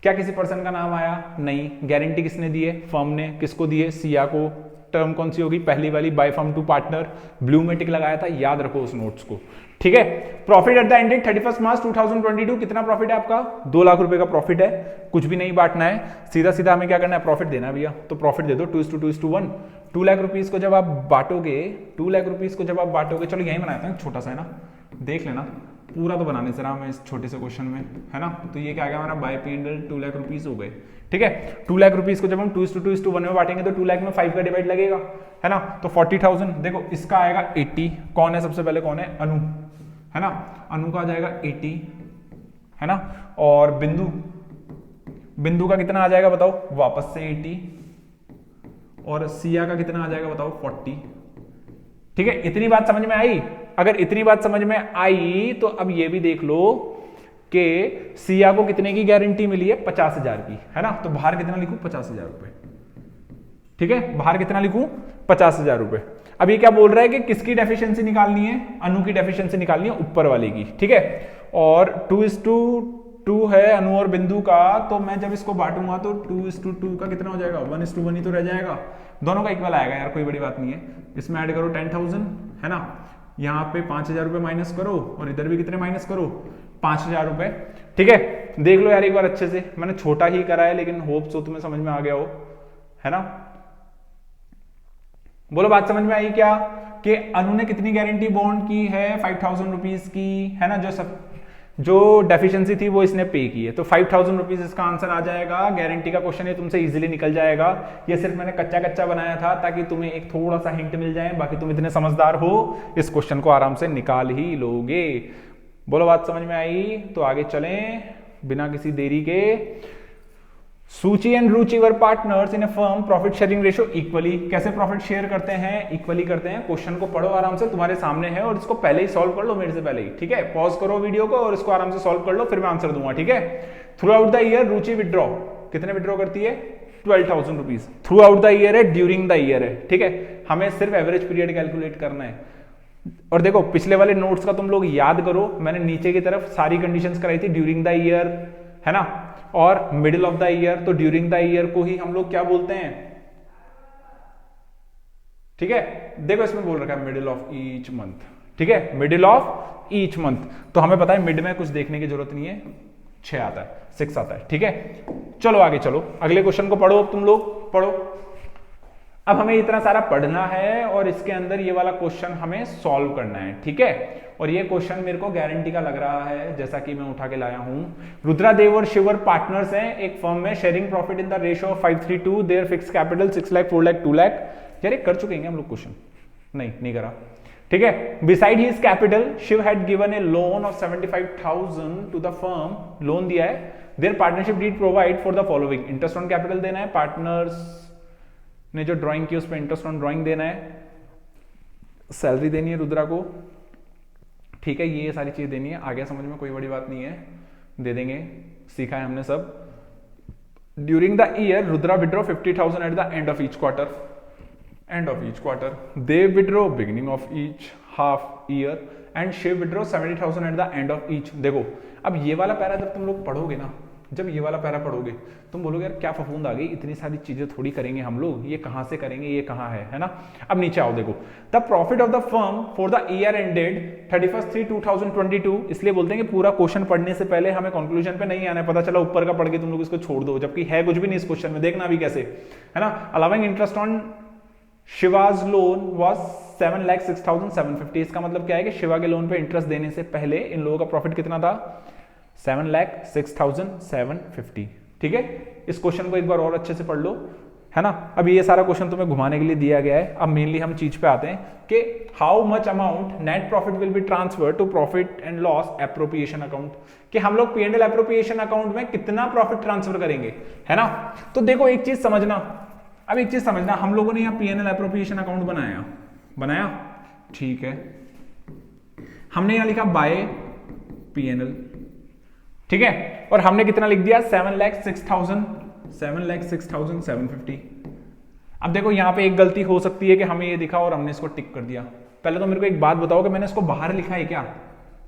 क्या किसी पर्सन का नाम आया, नहीं। गारंटी किसने दी है, फर्म ने। किसको दी है, सिया को। टर्म कौन सी होगी, पहली वाली, by firm to partner, blue में टिक लगाया था, याद रखो उस नोट्स को, ठीक है। Profit eight the and 31 March 2022, कितना प्रॉफिट है आपका, 2 लाख रुपए का प्रॉफिट है। कुछ भी नहीं बांटना है, सीधा सीधा हमें क्या करना है, प्रॉफिट देना भैया। तो प्रॉफिट दे दो 2:2:1। 2 लाख रुपीज को जब आप बांटोगे, 2 लाख रुपीज को जब आप बांटोगे, चलो यही बनाता हूँ छोटा सा, है ना, देख लेना, पूरा तो बनाने जरा मैं इस छोटे से क्वेश्चन में, है ना। तो ये क्या आ गया हमारा, बाय P&L 2 लाख रुपीज हो गए, ठीक है। 2 लाख रुपीज को जब हम 2:2:1 में बांटेंगे तो 2 लाख में 5 का डिवाइड लगेगा, है ना। तो 40,000, देखो इसका आएगा 80। कौन है सबसे पहले, कौन है, अनु, है ना। अनु का आ जाएगा 80, है ना। और बिंदु का कितना आ जाएगा बताओ, वापस से 80। और सिया का कितना आ जाएगा बताओ, 40, ठीक है। इतनी बात समझ में आई। अगर इतनी बात समझ में आई तो अब ये भी देख लो कि सिया को कितने की गारंटी मिली है, 50,000 की, है ना। तो बाहर कितना लिखूं, 50,000 रुपए, ठीक है। बाहर कितना लिखूं, 50,000 रुपए। अब ये क्या बोल रहा है कि किसकी डेफिशिएंसी निकालनी है, अनु की डेफिशिएंसी निकालनी है, ऊपर वाले की, ठीक है। और 2:2 है अनु और बिंदु का, तो मैं जब इसको बांटूंगा तो 2:2 का कितना हो जाएगा, 1:1 ही तो रह जाएगा। दोनों का इक्वल आएगा यार, कोई बड़ी बात नहीं है। इसमें ऐड करो 10,000, है ना। यहाँ पे 5,000 रुपए माइनस करो और इधर भी कितने माइनस करो, 5,000 रुपए, ठीक है। देख लो यार एक बार अच्छे से, मैंने छोटा ही करा है लेकिन होप सो तुम्हें समझ में आ गया हो, है ना। बोलो बात समझ में आई क्या, कि अनु ने कितनी गारंटी बॉन्ड की है, 5,000 रुपीज की, है ना। जो डेफिशिएंसी थी वो इसने पे की है, तो 5,000 रुपीज इसका आंसर आ जाएगा। गारंटी का क्वेश्चन ये तुमसे इजीली निकल जाएगा। ये सिर्फ मैंने कच्चा कच्चा बनाया था ताकि तुम्हें एक थोड़ा सा हिंट मिल जाए, बाकी तुम इतने समझदार हो, इस क्वेश्चन को आराम से निकाल ही लोगे। बोलो बात समझ में आई, तो आगे चलें बिना किसी देरी के। सूची and Ruchi were partners in a firm, profit sharing ratio equally. कैसे प्रॉफिट शेयर करते हैं, इक्वली करते हैं। क्वेश्चन को पढ़ो आराम से, तुम्हारे सामने है, और इसको पहले ही सॉल्व कर लो मेरे से पहले ही, ठीक है। पॉज करो वीडियो को और इसको आराम से सॉल्व कर लो, फिर मैं आंसर दूंगा, ठीक है। Through out the year Ruchi withdraw, कितने विड्रॉ करती है, 12,000 rupees. Through out the year है, ड्यूरिंग द ईयर है, ठीक है। हमें सिर्फ एवरेज पीरियड कैलकुलेट करना है। और देखो पिछले वाले नोट्स का तुम लोग याद करो, मैंने नीचे की तरफ सारी कंडीशंस कराई थी, ड्यूरिंग द ईयर, है ना, और मिडिल ऑफ द ईयर। तो ड्यूरिंग द ईयर को ही हम लोग क्या बोलते हैं, ठीक है। देखो इसमें बोल रखा है मिडिल ऑफ ईच मंथ, ठीक है, मिडिल ऑफ ईच मंथ। तो हमें पता है मिड में कुछ देखने की जरूरत नहीं है, 6 आता है, 6 आता है। ठीक है, चलो आगे चलो, अगले क्वेश्चन को पढ़ो, तुम लोग पढ़ो। अब हमें इतना सारा पढ़ना है और इसके अंदर ये वाला क्वेश्चन हमें सॉल्व करना है। ठीक है, और ये क्वेश्चन मेरे को गारंटी का लग रहा है, जैसा कि मैं उठा के लाया हूं। रुद्रा देव और शिवर पार्टनर्स हैं एक फर्म में, sharing profit in the ratio of 5:3, their fixed capital 6 lakh, 4 lakh, 2 lakh. यार कर चुके हैं हम लोग क्वेश्चन, नहीं करा। ठीक है, beside his capital Shiv had given a loan of 75,000 to the firm, loan दिया है। Their partnership deed provide for the following, interest on capital देना है, पार्टनर्स ने जो ड्राइंग की उस पर इंटरेस्ट ऑन ड्राइंग देना है, सैलरी देनी है रुद्रा को। ठीक है, ये सारी चीज देनी है, आगे समझ में कोई बड़ी बात नहीं है, दे देंगे, सीखा है हमने सब। During the year Rudra withdraw 50,000 at the end of each quarter, they withdraw beginning of each half year and Shiv withdraw 70,000 at the end of each. देखो अब ये वाला पैरा जब तुम लोग पढ़ोगे ना, जब ये वाला पैरा पढ़ोगे तुम बोलोगे यार क्या फफूंद आ गई, इतनी सारी चीजें थोड़ी करेंगे हम लोग, ये कहां से करेंगे, ये कहां है ना। अब नीचे आओ, देखो the profit of the firm for the year ended 31/3/2022, इसलिए बोलते हैं कि पूरा क्वेश्चन पढ़ने से पहले हमें कंक्लूजन पे नहीं आना है। पता चला ऊपर का पढ़ के तुम लोग इसको छोड़ दो, जबकि है कुछ भी नहीं इस क्वेश्चन में, देखना भी कैसे है ना। Allowing interest on Shiva's loan was 7,06,750, इसका मतलब क्या है कि शिवा के लोन पे इंटरेस्ट देने से पहले इन लोगों का प्रॉफिट कितना था, 7,06,750। ठीक है, इस क्वेश्चन को एक बार और अच्छे से पढ़ लो, है ना। अब ये सारा क्वेश्चन तुम्हें घुमाने के लिए दिया गया है। अब मेनली हम चीज पे आते हैं कि how much amount net profit will be transfer to profit and loss appropriation account, कि हम लोग P&L एप्रोप्रिएशन अकाउंट में कितना प्रॉफिट ट्रांसफर करेंगे, है ना। तो देखो एक चीज समझना, अब एक चीज समझना, हम लोगों ने यहाँ P&L एप्रोप्रिएशन अकाउंट बनाया, ठीक है, हमने यहां लिखा बाय P&L, ठीक है, और हमने कितना लिख दिया 7,06,750। अब देखो यहां पे एक गलती हो सकती है कि हमें ये दिखा और हमने इसको टिक कर दिया। पहले तो मेरे को एक बात बताओ कि मैंने इसको बाहर लिखा है क्या,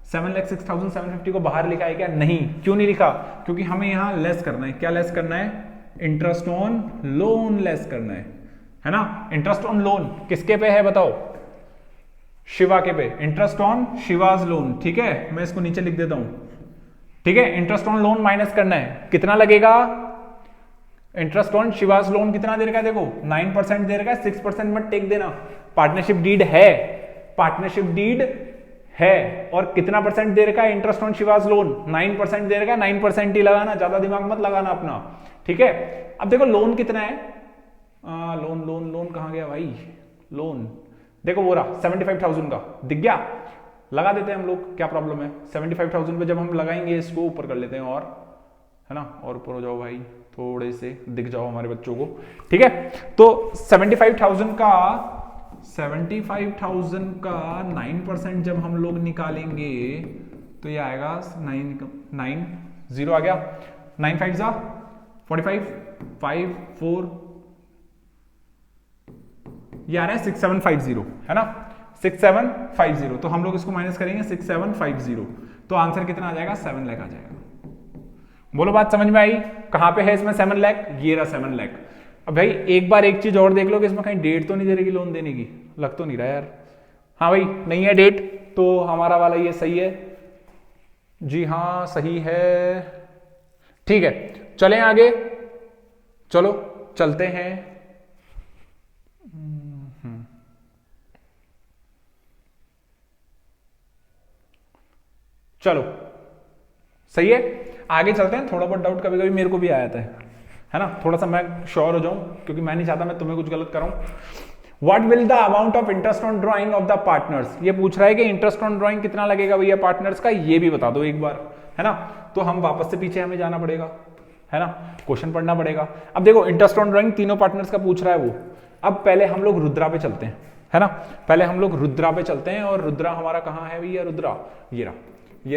7,06,750 को बाहर लिखा है क्या, नहीं। क्यों नहीं लिखा, क्योंकि हमें यहां लेस करना है। क्या लेस करना है, इंटरेस्ट ऑन लोन लेस करना है ना। इंटरेस्ट ऑन लोन किसके पे है बताओ, शिवा के पे, इंटरेस्ट ऑन शिवाज लोन। ठीक है, मैं इसको नीचे लिख देता हूं, ठीक है, इंटरेस्ट ऑन लोन माइनस करना है, कितना लगेगा, इंटरेस्ट ऑन शिवाज लोन कितना दे रखा है, देखो 9% दे रखा है, 6% मत टेक देना, पार्टनरशिप डीड है, और कितना परसेंट दे रखा है इंटरेस्ट ऑन शिवाज लोन, 9% दे रखा है, 9% ही लगाना, ज्यादा दिमाग मत लगाना अपना। ठीक है, अब देखो लोन कितना है, लोन कहां गया भाई, लोन देखो वो रहा 75,000 का, दिख गया, लगा देते हैं हम लोग, क्या प्रॉब्लम है। 75,000 पे जब हम लगाएंगे इसको ऊपर कर लेते हैं, और है ना, और ऊपर हो जाओ भाई, थोड़े से दिख जाओ हमारे बच्चों को। ठीक है, तो 75,000 का 9% जब हम लोग निकालेंगे तो ये आएगा 9 आ गया, 9 5 जा 45, 5 4, ये आ रहा है 6750, है ना, 6750। तो हम लोग इसको माइनस करेंगे 6750, तो आंसर कितना आ जाएगा, 7 लाख आ जाएगा। बोलो बात समझ में आई, कहां पे है इसमें 7 लाख, ये रहा 7 लाख। अब भाई एक बार एक चीज और देख लो कि इसमें कहीं डेट तो नहीं दे रही लोन देने की, लग तो नहीं रहा यार। हाँ भाई नहीं है डेट, तो हमारा वाला ये सही है, जी हाँ सही है। ठीक है, चलें आगे, चलो चलते हैं। चलो सही है, आगे चलते हैं। थोड़ा बहुत डाउट कभी कभी मेरे को भी आया था, है ना, थोड़ा सा मैं श्योर हो जाऊं, क्योंकि मैं नहीं चाहता मैं तुम्हें कुछ गलत कराऊं। What will the amount of interest on drawing of the partners, ये पूछ रहा है कि इंटरेस्ट ऑन ड्राइंग कितना लगेगा भैया पार्टनर्स का, ये भी बता दो एक बार, है ना। तो हम वापस से पीछे हमें जाना पड़ेगा, है ना, क्वेश्चन पढ़ना पड़ेगा। अब देखो इंटरेस्ट ऑन ड्राइंग तीनों पार्टनर्स का पूछ रहा है वो। अब पहले हम लोग रुद्रा पे चलते हैं, है ना, पहले हम लोग रुद्रा पे चलते हैं। और रुद्रा हमारा कहाँ है भैया, रुद्रा ये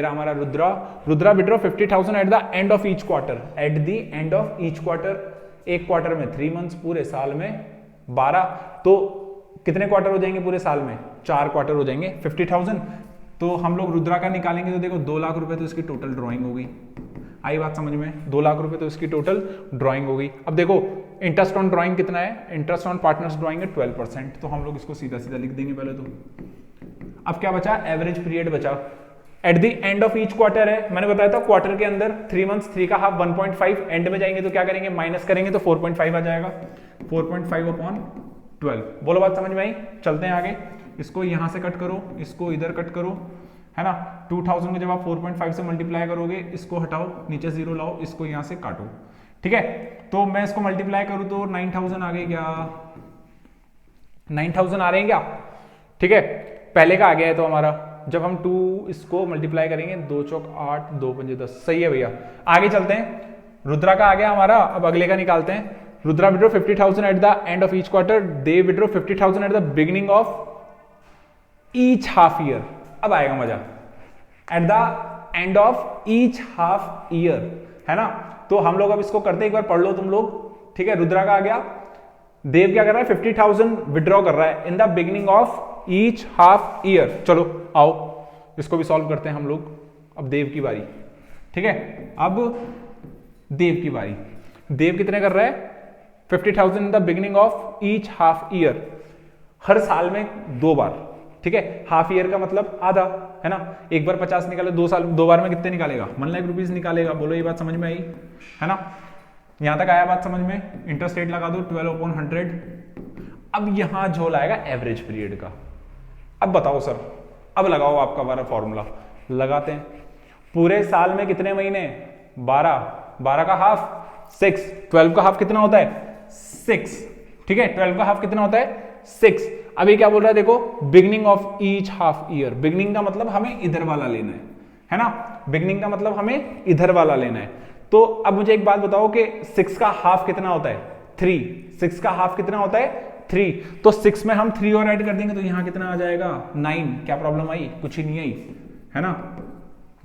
रहा हमारा Rudra withdraw 50,000 at the end of each quarter, eight the end of each quarter, एक क्वार्टर में 3 मंथ्स, पूरे साल में 12, तो कितने क्वार्टर हो जाएंगे पूरे साल में, 4 क्वार्टर हो जाएंगे। 50,000 तो हम लोग रुद्रा का निकालेंगे तो देखो 2 लाख रुपए तो इसकी टोटल ड्राइंग होगी, आई बात समझ में, 2 लाख रुपए तो इसकी टोटल ड्राइंग होगी। अब देखो इंटरेस्ट ऑन ड्राइंग कितना है, इंटरेस्ट ऑन पार्टनर्स ड्राइंग है 12%, तो हम लोग इसको सीधा सीधा लिख देंगे पहले तो, अब क्या बचा, एवरेज पीरियड बचा। Eight the end of each quarter है, मैंने बताया था क्वार्टर के अंदर 3 मंथ्स, 3 का हाफ 1.5, एंड में जाएंगे तो क्या करेंगे, माइनस करेंगे तो 4.5 आ जाएगा, 4.5 अपॉन 12। बोलो बात समझ में आई। चलते हैं आगे, इसको यहां से कट करो, इसको इधर कट करो, है ना। 2000 को जब आप 4.5 से मल्टीप्लाई करोगे, इसको हटाओ, नीचे जीरो लाओ, इसको यहां से काटो, ठीक है। तो मैं इसको मल्टीप्लाई करूं तो 9000 आ गए क्या, 9000 आ रहे हैं क्या, ठीक है। पहले का आ गया है तो हमारा, जब हम 2 इसको मल्टीप्लाई करेंगे, 2 चौक 8, 2 पंजे 10, सही है भैया। आगे चलते हैं, रुद्रा का आ गया हमारा, अब अगले का निकालते हैं। Rudra withdraw 50,000 at the end of each quarter, they withdraw 50,000 at the beginning of each half year. अब आएगा मजा, eight the end of each half year, है ना। तो हम लोग अब इसको करते, एक बार पढ़ लो तुम लोग, ठीक है। रुद्रा का आ गया, देव क्या कर रहा है, 50,000 विड्रॉ कर रहा है इन the beginning of each half year. चलो आओ इसको भी सॉल्व करते हैं हम लोग। अब देव की बारी, ठीक है। अब देव की बारी, देव कितने कर रहा है, 50,000 in the beginning of each half year, हर साल में 2 बार, ठीक है। हाफ ईयर का मतलब आधा, है ना। एक बार 50 निकाले, 2 बार में कितने निकालेगा, 1 लाख रुपीज निकालेगा। बोलो ये बात समझ में आई, है ना। यहां तक आया बात समझ में। इंटरेस्ट रेट लगा दो 12/100। अब यहां झोल आएगा एवरेज पीरियड का। अब बताओ सर, अब लगाओ आपका हमारा फॉर्मूला, लगाते हैं। पूरे साल में कितने महीने, 12, 12 का हाफ 6, 12 का हाफ कितना होता है 6, ठीक है। 12 का हाफ कितना होता है 6। अभी क्या बोल रहा है देखो, beginning of each half year, beginning का मतलब हमें इधर वाला लेना है ना। बिगिनिंग का मतलब हमें इधर वाला लेना है। तो अब मुझे एक बात बताओ कि 6 का हाफ कितना होता है 3, 6 का हाफ कितना होता है 3, तो 6 में हम 3 और ऐड कर देंगे तो यहां कितना आ जाएगा 9। क्या प्रॉब्लम आई, कुछ ही नहीं आई, है ना।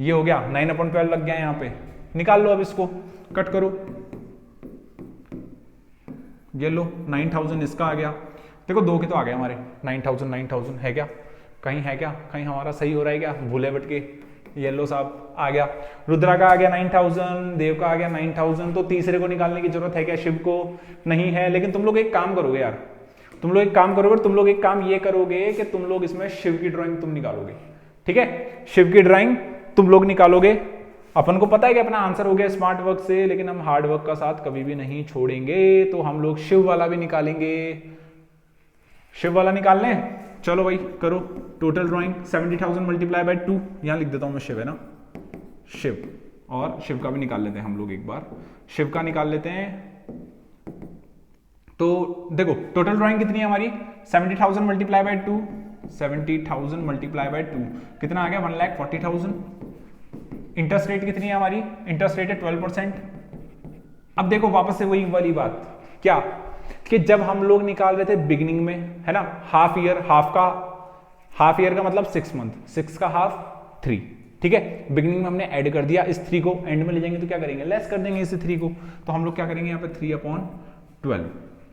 ये हो गया 9/12 लग गया यहां पे। निकाल लो अब इसको, कट करो, ये लो 9000 इसका आ गया। देखो 2 के तो आ गए हमारे, 9000 9000 है क्या, कहीं है क्या, कहीं हमारा सही हो रहा है क्या, भूले भटके। येलो साहब आ गया, रुद्रा का आ गया 9000, देव का आ गया 9000। तो तीसरे को निकालने की जरूरत है क्या, शिव को नहीं है। लेकिन तुम लोग एक काम करोगे यार, तुम लोग एक काम करोगे, तुम लोग एक काम ये करोगे कि तुम लोग इसमें शिव की ड्राइंग तुम निकालोगे, ठीक है। शिव की ड्राइंग तुम लोग निकालोगे। अपन को पता है कि अपना आंसर हो गया स्मार्ट वर्क से, लेकिन हम हार्ड वर्क का साथ कभी भी नहीं छोड़ेंगे। तो हम लोग शिव वाला भी निकालेंगे, शिव वाला निकाल लें। चलो भाई करो टोटल ड्राइंग। 70,000 मल्टीप्लाई बाय 2, यहां लिख देता हूं मैं शिव, है ना, शिव। और शिव का भी निकाल लेते हैं हम लोग, एक बार शिव का निकाल लेते हैं। तो देखो टोटल ड्राइंग कितनी है हमारी, 70,000 मल्टीप्लाई बाय 2, 70,000 मल्टीप्लाई बाय 2 कितना आ गया 1,40,000। इंटरेस्ट रेट कितनी है हमारी, इंटरेस्ट रेट है 12%। अब देखो वापस से वही वाली बात, क्या कि जब हम लोग निकाल रहे थे बिगिनिंग में, है ना, हाफ ईयर, हाफ ईयर का मतलब 6 मंथ, 6 का हाफ 3, ठीक है। बिगिनिंग में हमने ऐड कर दिया, इस 3 को एंड में ले जाएंगे तो क्या करेंगे, लेस कर देंगे इस 3 को। तो हम लोग क्या करेंगे यहाँ पे 3/12,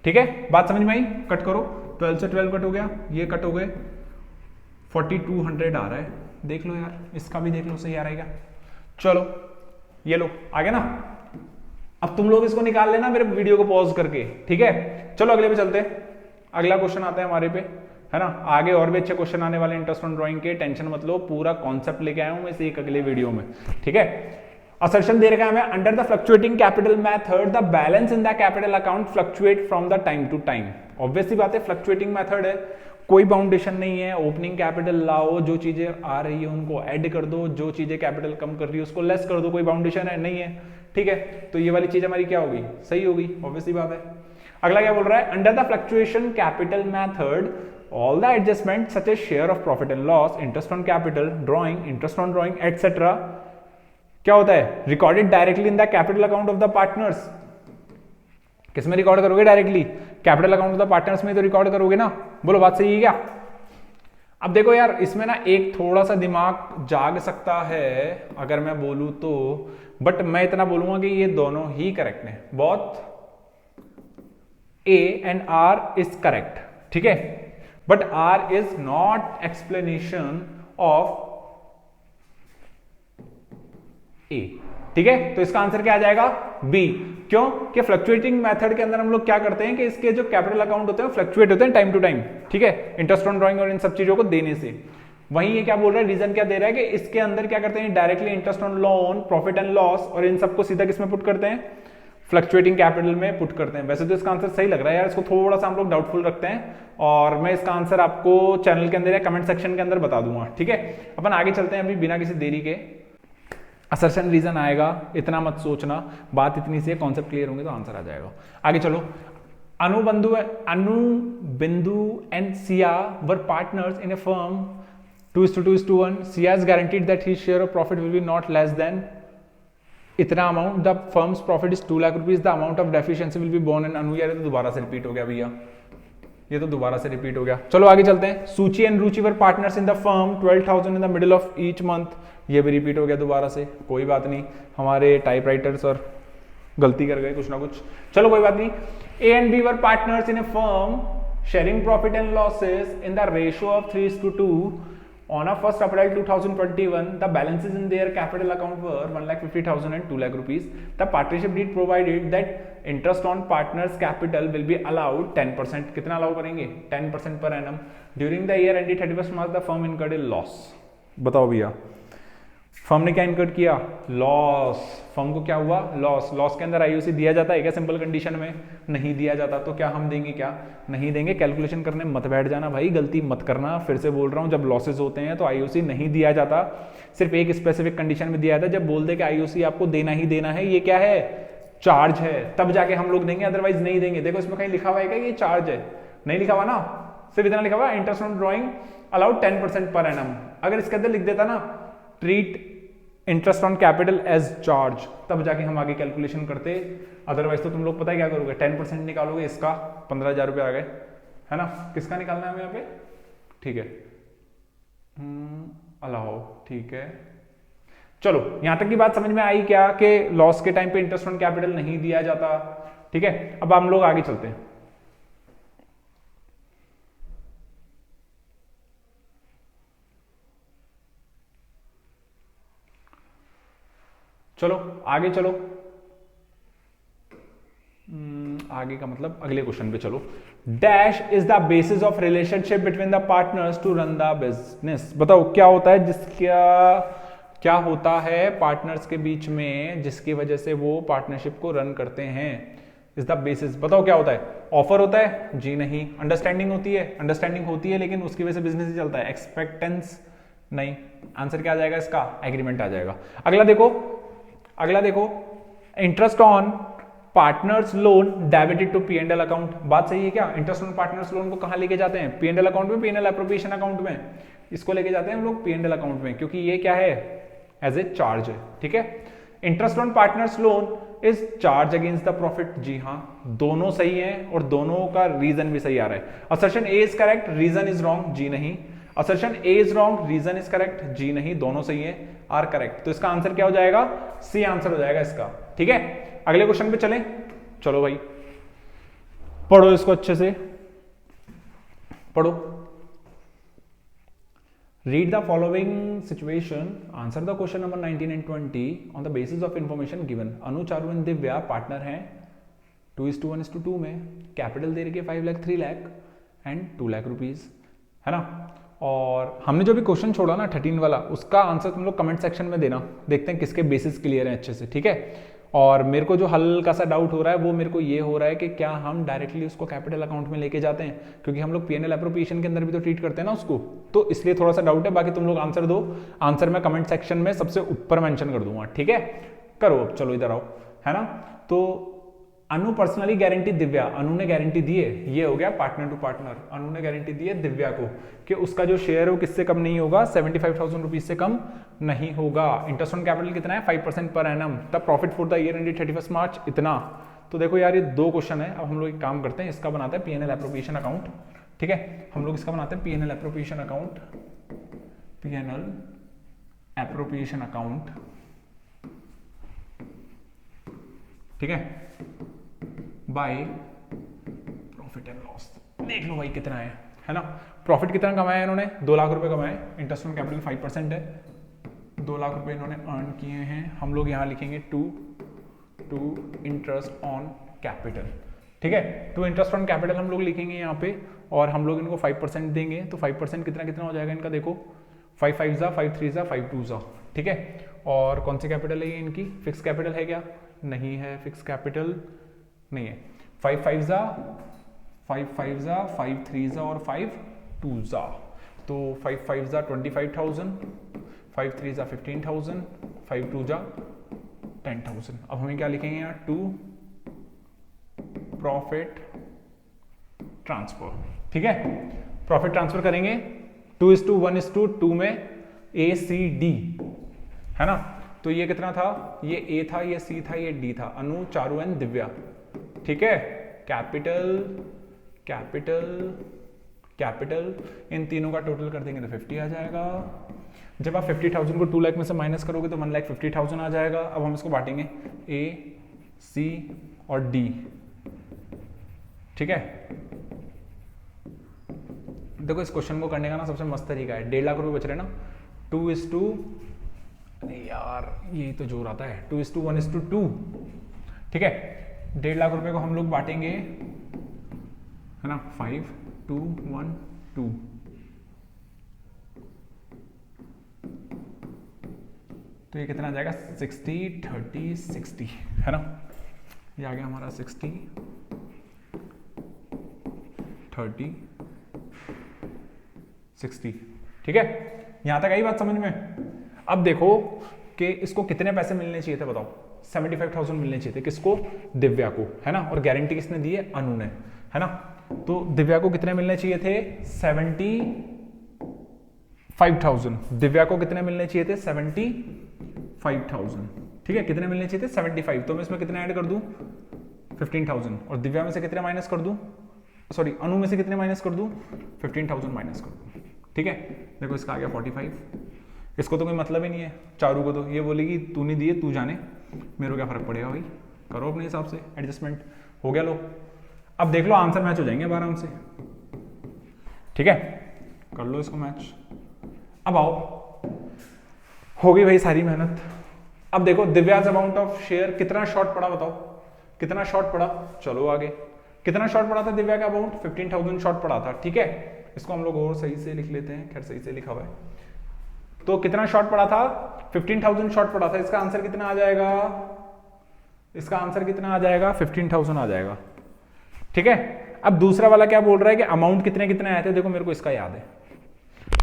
ठीक है। बात समझ में आई, कट करो, 12 से 12 कट हो गया, ये कट हो गए, 4200 आ रहा है। देख लो यार, इसका भी देख लो सही आ रहेगा। चलो ये लो आ गया ना। अब तुम लोग इसको निकाल लेना मेरे वीडियो को पॉज करके, ठीक है। चलो अगले पे चलते हैं, अगला क्वेश्चन आता है हमारे पे, है ना। आगे और भी अच्छे क्वेश्चन आने वाले इंटरेस्ट ऑन ड्राइंग के, टेंशन मत लो, पूरा कॉन्सेप्ट लेके आया हूं मैं एक अगले वीडियो में, ठीक है। असर्शन दे रखा है हमें, under the fluctuating capital method the balance in the capital account fluctuate from the time to time. Obviously बात है, फ्लक्चुएटिंग मेथड है, कोई बाउंडेशन नहीं है। ओपनिंग कैपिटल लाओ, जो चीजें आ रही है उनको ऐड कर दो, जो चीजें कैपिटल कम कर रही है उसको लेस कर दो, कोई बाउंडेशन है नहीं है, ठीक है। तो ये वाली चीज हमारी क्या होगी, सही होगी, ऑब्वियसली बात है। अगला क्या बोल रहा है, under the fluctuation capital method all the adjustment such as share of profit and loss, interest on capital, drawing, interest on drawing etcetera, क्या होता है, recorded directly in the capital account of the partners. किसमें record करोगे, directly capital account of the partners में तो record करोगे ना। बोलो बात सही है क्या। अब देखो यार, इसमें ना एक थोड़ा सा दिमाग जाग सकता है अगर मैं बोलूं तो, बट मैं इतना बोलूंगा कि ये दोनों ही करेक्ट है, both A and R is correct, ठीक है। But R is not explanation of A, ठीक है। तो इसका आंसर क्या आ जाएगा, बी। क्यों कि फ्लक्चुएटिंग मेथड के अंदर हम लोग क्या करते हैं कि इसके जो कैपिटल अकाउंट होते हैं फ्लक्चुएट होते हैं टाइम टू टाइम, ठीक है, इंटरेस्ट ऑन ड्राइंग और इन सब चीजों को देने से। वहीं ये क्या बोल रहा है, रीजन क्या दे रहा है कि इसके अंदर क्या करते हैं, directly interest on loan, profit and loss, और इन सबको सीधा किसमें पुट करते हैं, फ्लक्चुएटिंग कैपिटल में पुट करते हैं। वैसे तो इसका आंसर सही लग रहा है यार, इसको थोड़ा सा हम लोग डाउटफुल रखते हैं और मैं इसका आंसर आपको चैनल के अंदर या कमेंट सेक्शन के अंदर बता दूंगा। ठीक है, अपन आगे चलते हैं अभी बिना किसी देरी के। असर्शन रीजन आएगा, इतना मत सोचना, बात इतनी सी है, कॉन्सेप्ट क्लियर होंगे तो आंसर आ जाएगा। आगे चलो। Anubindu and Sia were partners in a firm 2:2:1. Sia has guaranteed that his share of profit will be not less than इतना amount, the firm's profit is 2 lakh rupees, the amount of deficiency will be borne in Anu. यार ये तो दोबारा से repeat हो गया भैया, ये तो दोबारा से रिपीट हो गया। चलो आगे चलते हैं। सूची and Ruchi were partners in the firm 12,000 in the middle of each month, ये भी रिपीट हो गया दोबारा से, कोई बात नहीं, हमारे टाइपराइटर्स और गलती कर गए कुछ ना कुछ, चलो कोई बात नहीं। A and B were partners in a firm sharing profit and losses in the ratio of 3:2. On a 1st April 2021, the balances in their capital account were 1,50,000 and 2 lakh rupees. The partnership deed provided that interest on partners' capital will be allowed 10%. कितना allow करेंगे, 10% per annum. During the year ended 31st March, the firm incurred a loss. बताओ भैया, firm ने क्या incurred किया, loss. Firm को क्या हुआ, लॉस। लॉस के अंदर आईओसी दिया जाता है क्या सिंपल कंडीशन में, नहीं दिया जाता, तो क्या हम देंगे, क्या नहीं देंगे। कैलकुलेशन करने मत बैठ जाना भाई, गलती मत करना, फिर से बोल रहा हूं, जब लॉसेस होते हैं तो आईओसी नहीं दिया जाता, सिर्फ एक स्पेसिफिक कंडीशन में दिया जाता है, जब बोल दे कि आईओसी आपको देना ही देना है, ये क्या है, चार्ज है, तब जाके हम लोग देंगे, अदरवाइज नहीं देंगे। देखो इसमें कहीं लिखा हुआ है क्या ये चार्ज है, नहीं लिखा हुआ ना, सिर्फ इतना लिखा हुआ interest on drawing allowed 10% per annum. अगर इसके अंदर लिख देता ना treat interest on capital as charge, तब जाके हम आगे कैलकुलेशन करते, अदरवाइज तो तुम लोग पता है क्या करोगे, 10% निकालोगे, इसका 15,000 रुपये आ गए, है ना। किसका निकालना है हमें यहाँ पे, ठीक है, अलाउ, ठीक है। चलो यहां तक की बात समझ में आई क्या, कि लॉस के टाइम पे इंटरेस्ट ऑन कैपिटल नहीं दिया जाता, ठीक है। अब हम लोग आगे चलते हैं। चलो आगे चलो, आगे का मतलब अगले क्वेश्चन पे चलो। Dash is the basis of relationship between the partners to run the business. बताओ क्या होता है, जिसका क्या होता है पार्टनर्स के बीच में, जिसकी वजह से वो पार्टनरशिप को रन करते हैं, इज द बेसिस। बताओ क्या होता है, ऑफर होता है, जी नहीं। अंडरस्टैंडिंग होती है, अंडरस्टैंडिंग होती है, लेकिन उसकी वजह से बिजनेस ही चलता है। एक्सपेक्टेंस, नहीं। आंसर क्या आ जाएगा इसका, एग्रीमेंट आ जाएगा। अगला देखो, अगला देखो, interest on partners loan debited to P&L account. बात सही है क्या, इंटरेस्ट ऑन पार्टनर्स लोन को कहां लेके जाते हैं, P&L अकाउंट में, P&L एप्रोप्रिएशन अकाउंट में, इसको लेके जाते हैं हम लोग P&L अकाउंट में, क्योंकि ये क्या है, एज ए चार्ज है, ठीक है। Interest on partners loan is charge against the profit, जी हाँ, दोनों सही है और दोनों का रीजन भी सही आ रहा है। Assertion A is correct, reason is wrong, जी नहीं। Assertion A is wrong, reason is correct, जी नहीं, दोनों सही है, आर करेक्ट। तो इसका आंसर क्या हो जाएगा, सी आंसर हो जाएगा इसका, ठीक है। अगले क्वेश्चन पे चलें, चलो भाई पढ़ो इसको अच्छे से, पढ़ो। Read the following situation, answer the question number 19 and 20 on the basis of information given. Anu, Charu and Divya partner हैं 2:1:2 में, कैपिटल दे रही है 5 लाख, 3 लाख एंड 2 लाख रुपीज, है ना। और हमने जो भी क्वेश्चन छोड़ा ना 13 वाला, उसका आंसर तुम लोग कमेंट सेक्शन में देना, देखते हैं किसके बेसिस क्लियर हैं अच्छे से, ठीक है। और मेरे को जो हल्का सा डाउट हो रहा है वो मेरे को ये हो रहा है कि क्या हम डायरेक्टली उसको कैपिटल अकाउंट में लेके जाते हैं, क्योंकि हम लोग P&L एप्रोप्रिएशन के अंदर भी तो ट्रीट करते हैं ना उसको, तो इसलिए थोड़ा सा डाउट है। बाकी तुम लोग आंसर दो, आंसर मैं कमेंट सेक्शन में सबसे ऊपर मेंशन कर दूंगा, ठीक है। करो अब, चलो इधर आओ, है ना। तो अनु पर्सनली गारंटी दिव्या, अनु ने गारंटी दी है, ये हो गया पार्टनर टू पार्टनर, अनु ने गारंटी दी है दिव्या को कि उसका जो शेयर है वो किससे कम नहीं होगा, 75,000 रुपीज से कम नहीं होगा। इंटरेस्ट ऑन कैपिटल कितना है, 5% per annum. The profit for the year ended 31 मार्च इतना। तो देखो यार ये दो क्वेश्चन है, अब हम लोग एक काम करते हैं, इसका बनाते हैं P&L एप्रोप्रिएशन अकाउंट, ठीक है। हम लोग इसका बनाते हैं P&L appropriation account, P&L appropriation account, ठीक है, बाय प्रॉफिट एंड लॉस। देख लो भाई कितना है ना। प्रॉफिट कितना कमाया इन्होंने, 2 लाख रुपए कमाए, इंटरेस्ट ऑन कैपिटल 5% है, 2 लाख रुपए इन्होंने अर्न किए हैं। हम लोग यहाँ लिखेंगे टू इंटरेस्ट ऑन कैपिटल, ठीक है। टू इंटरेस्ट ऑन कैपिटल हम लोग लिखेंगे यहाँ पे, और हम लोग इनको 5% देंगे, तो 5% कितना कितना हो जाएगा इनका, देखो 5 5 जा 5 3 जा 5 2 जा, ठीक है। और कौन सी कैपिटल है ये इनकी? फिक्स कैपिटल है क्या? नहीं है, फिक्स कैपिटल नहीं है। 5 5 जा 5 5 जा 5 3 जा और 5 2 जा, तो 5 5 जा 25,000, 5 3 जा 15,000, 5 2 जा 10,000। अब हमें क्या लिखेंगे यहाँ? टू प्रॉफिट ट्रांसफर, ठीक है। प्रॉफिट ट्रांसफर करेंगे 2:1:2 में ACD, है ना। तो ये कितना था? ये A था, ये C था, ये D था। अनु, चारू एंड दिव्या, ठीक है। कैपिटल कैपिटल कैपिटल इन तीनों का टोटल कर देंगे तो 50 आ जाएगा। जब आप 50,000 को 2 लाख में से माइनस करोगे तो 1,50,000 आ जाएगा। अब हम इसको बांटेंगे A, C और D, ठीक है। देखो इस क्वेश्चन को करने का ना सबसे मस्त तरीका है, 1.5 लाख रुपए बच रहे ना, 2:, अरे यार यही तो जोर आता है, 2:1:2, ठीक है। 1.5 लाख रुपए को हम लोग बांटेंगे, है ना, 5 2 1 2, तो ये कितना आ जाएगा? 60 30 60, है ना। ये आ गया हमारा 60 30 60, ठीक है। यहां तक आई बात समझ में? अब देखो कि इसको कितने पैसे मिलने चाहिए थे बताओ? 75,000 मिलने चाहिए थे। किसको? दिव्या को, है ना। और गारंटी किसने दी है? अनु ने, है ना। तो दिव्या को कितने मिलने चाहिए थे? 75,000। दिव्या को कितने मिलने चाहिए थे? 75,000, ठीक है। कितने मिलने चाहिए थे? 75। तो मैं इसमें कितने ऐड कर दूं? 15,000। और दिव्या में से कितने माइनस कर दूं? सॉरी, अनु में से कितने माइनस कर दूं? 15,000 माइनस कर दूं, ठीक है। देखो इसका आ गया 45। इसको तो कोई मतलब ही नहीं है, चारू को तो ये बोलेगी तू नहीं दिए तू जाने, मेरे को क्या फर्क पड़ेगा भाई, करो अपने हिसाब से एडजस्टमेंट। हो गया लो। अब देख लो आंसर मैच हो जाएंगे अब आराम से, ठीक है। कर लो इसको मैच। अब आओ, हो गई भाई सारी मेहनत। अब देखो दिव्याज अमाउंट ऑफ शेयर कितना शॉर्ट पड़ा बताओ? कितना शॉर्ट पड़ा? चलो आगे। कितना शॉर्ट पड़ा था दिव्या का अमाउंट? 15,000 शॉर्ट पड़ा था, ठीक है। इसको हम लोग और सही से लिख लेते हैं, खैर सही से लिखा हुआ है। तो कितना शॉर्ट पड़ा था? 15,000 शॉर्ट पड़ा था। इसका आंसर कितना आ जाएगा? इसका आंसर कितना आ जाएगा? 15,000 आ जाएगा, ठीक है। अब दूसरा वाला क्या बोल रहा है कि अमाउंट कितने कितने आए थे? देखो मेरे को इसका याद है,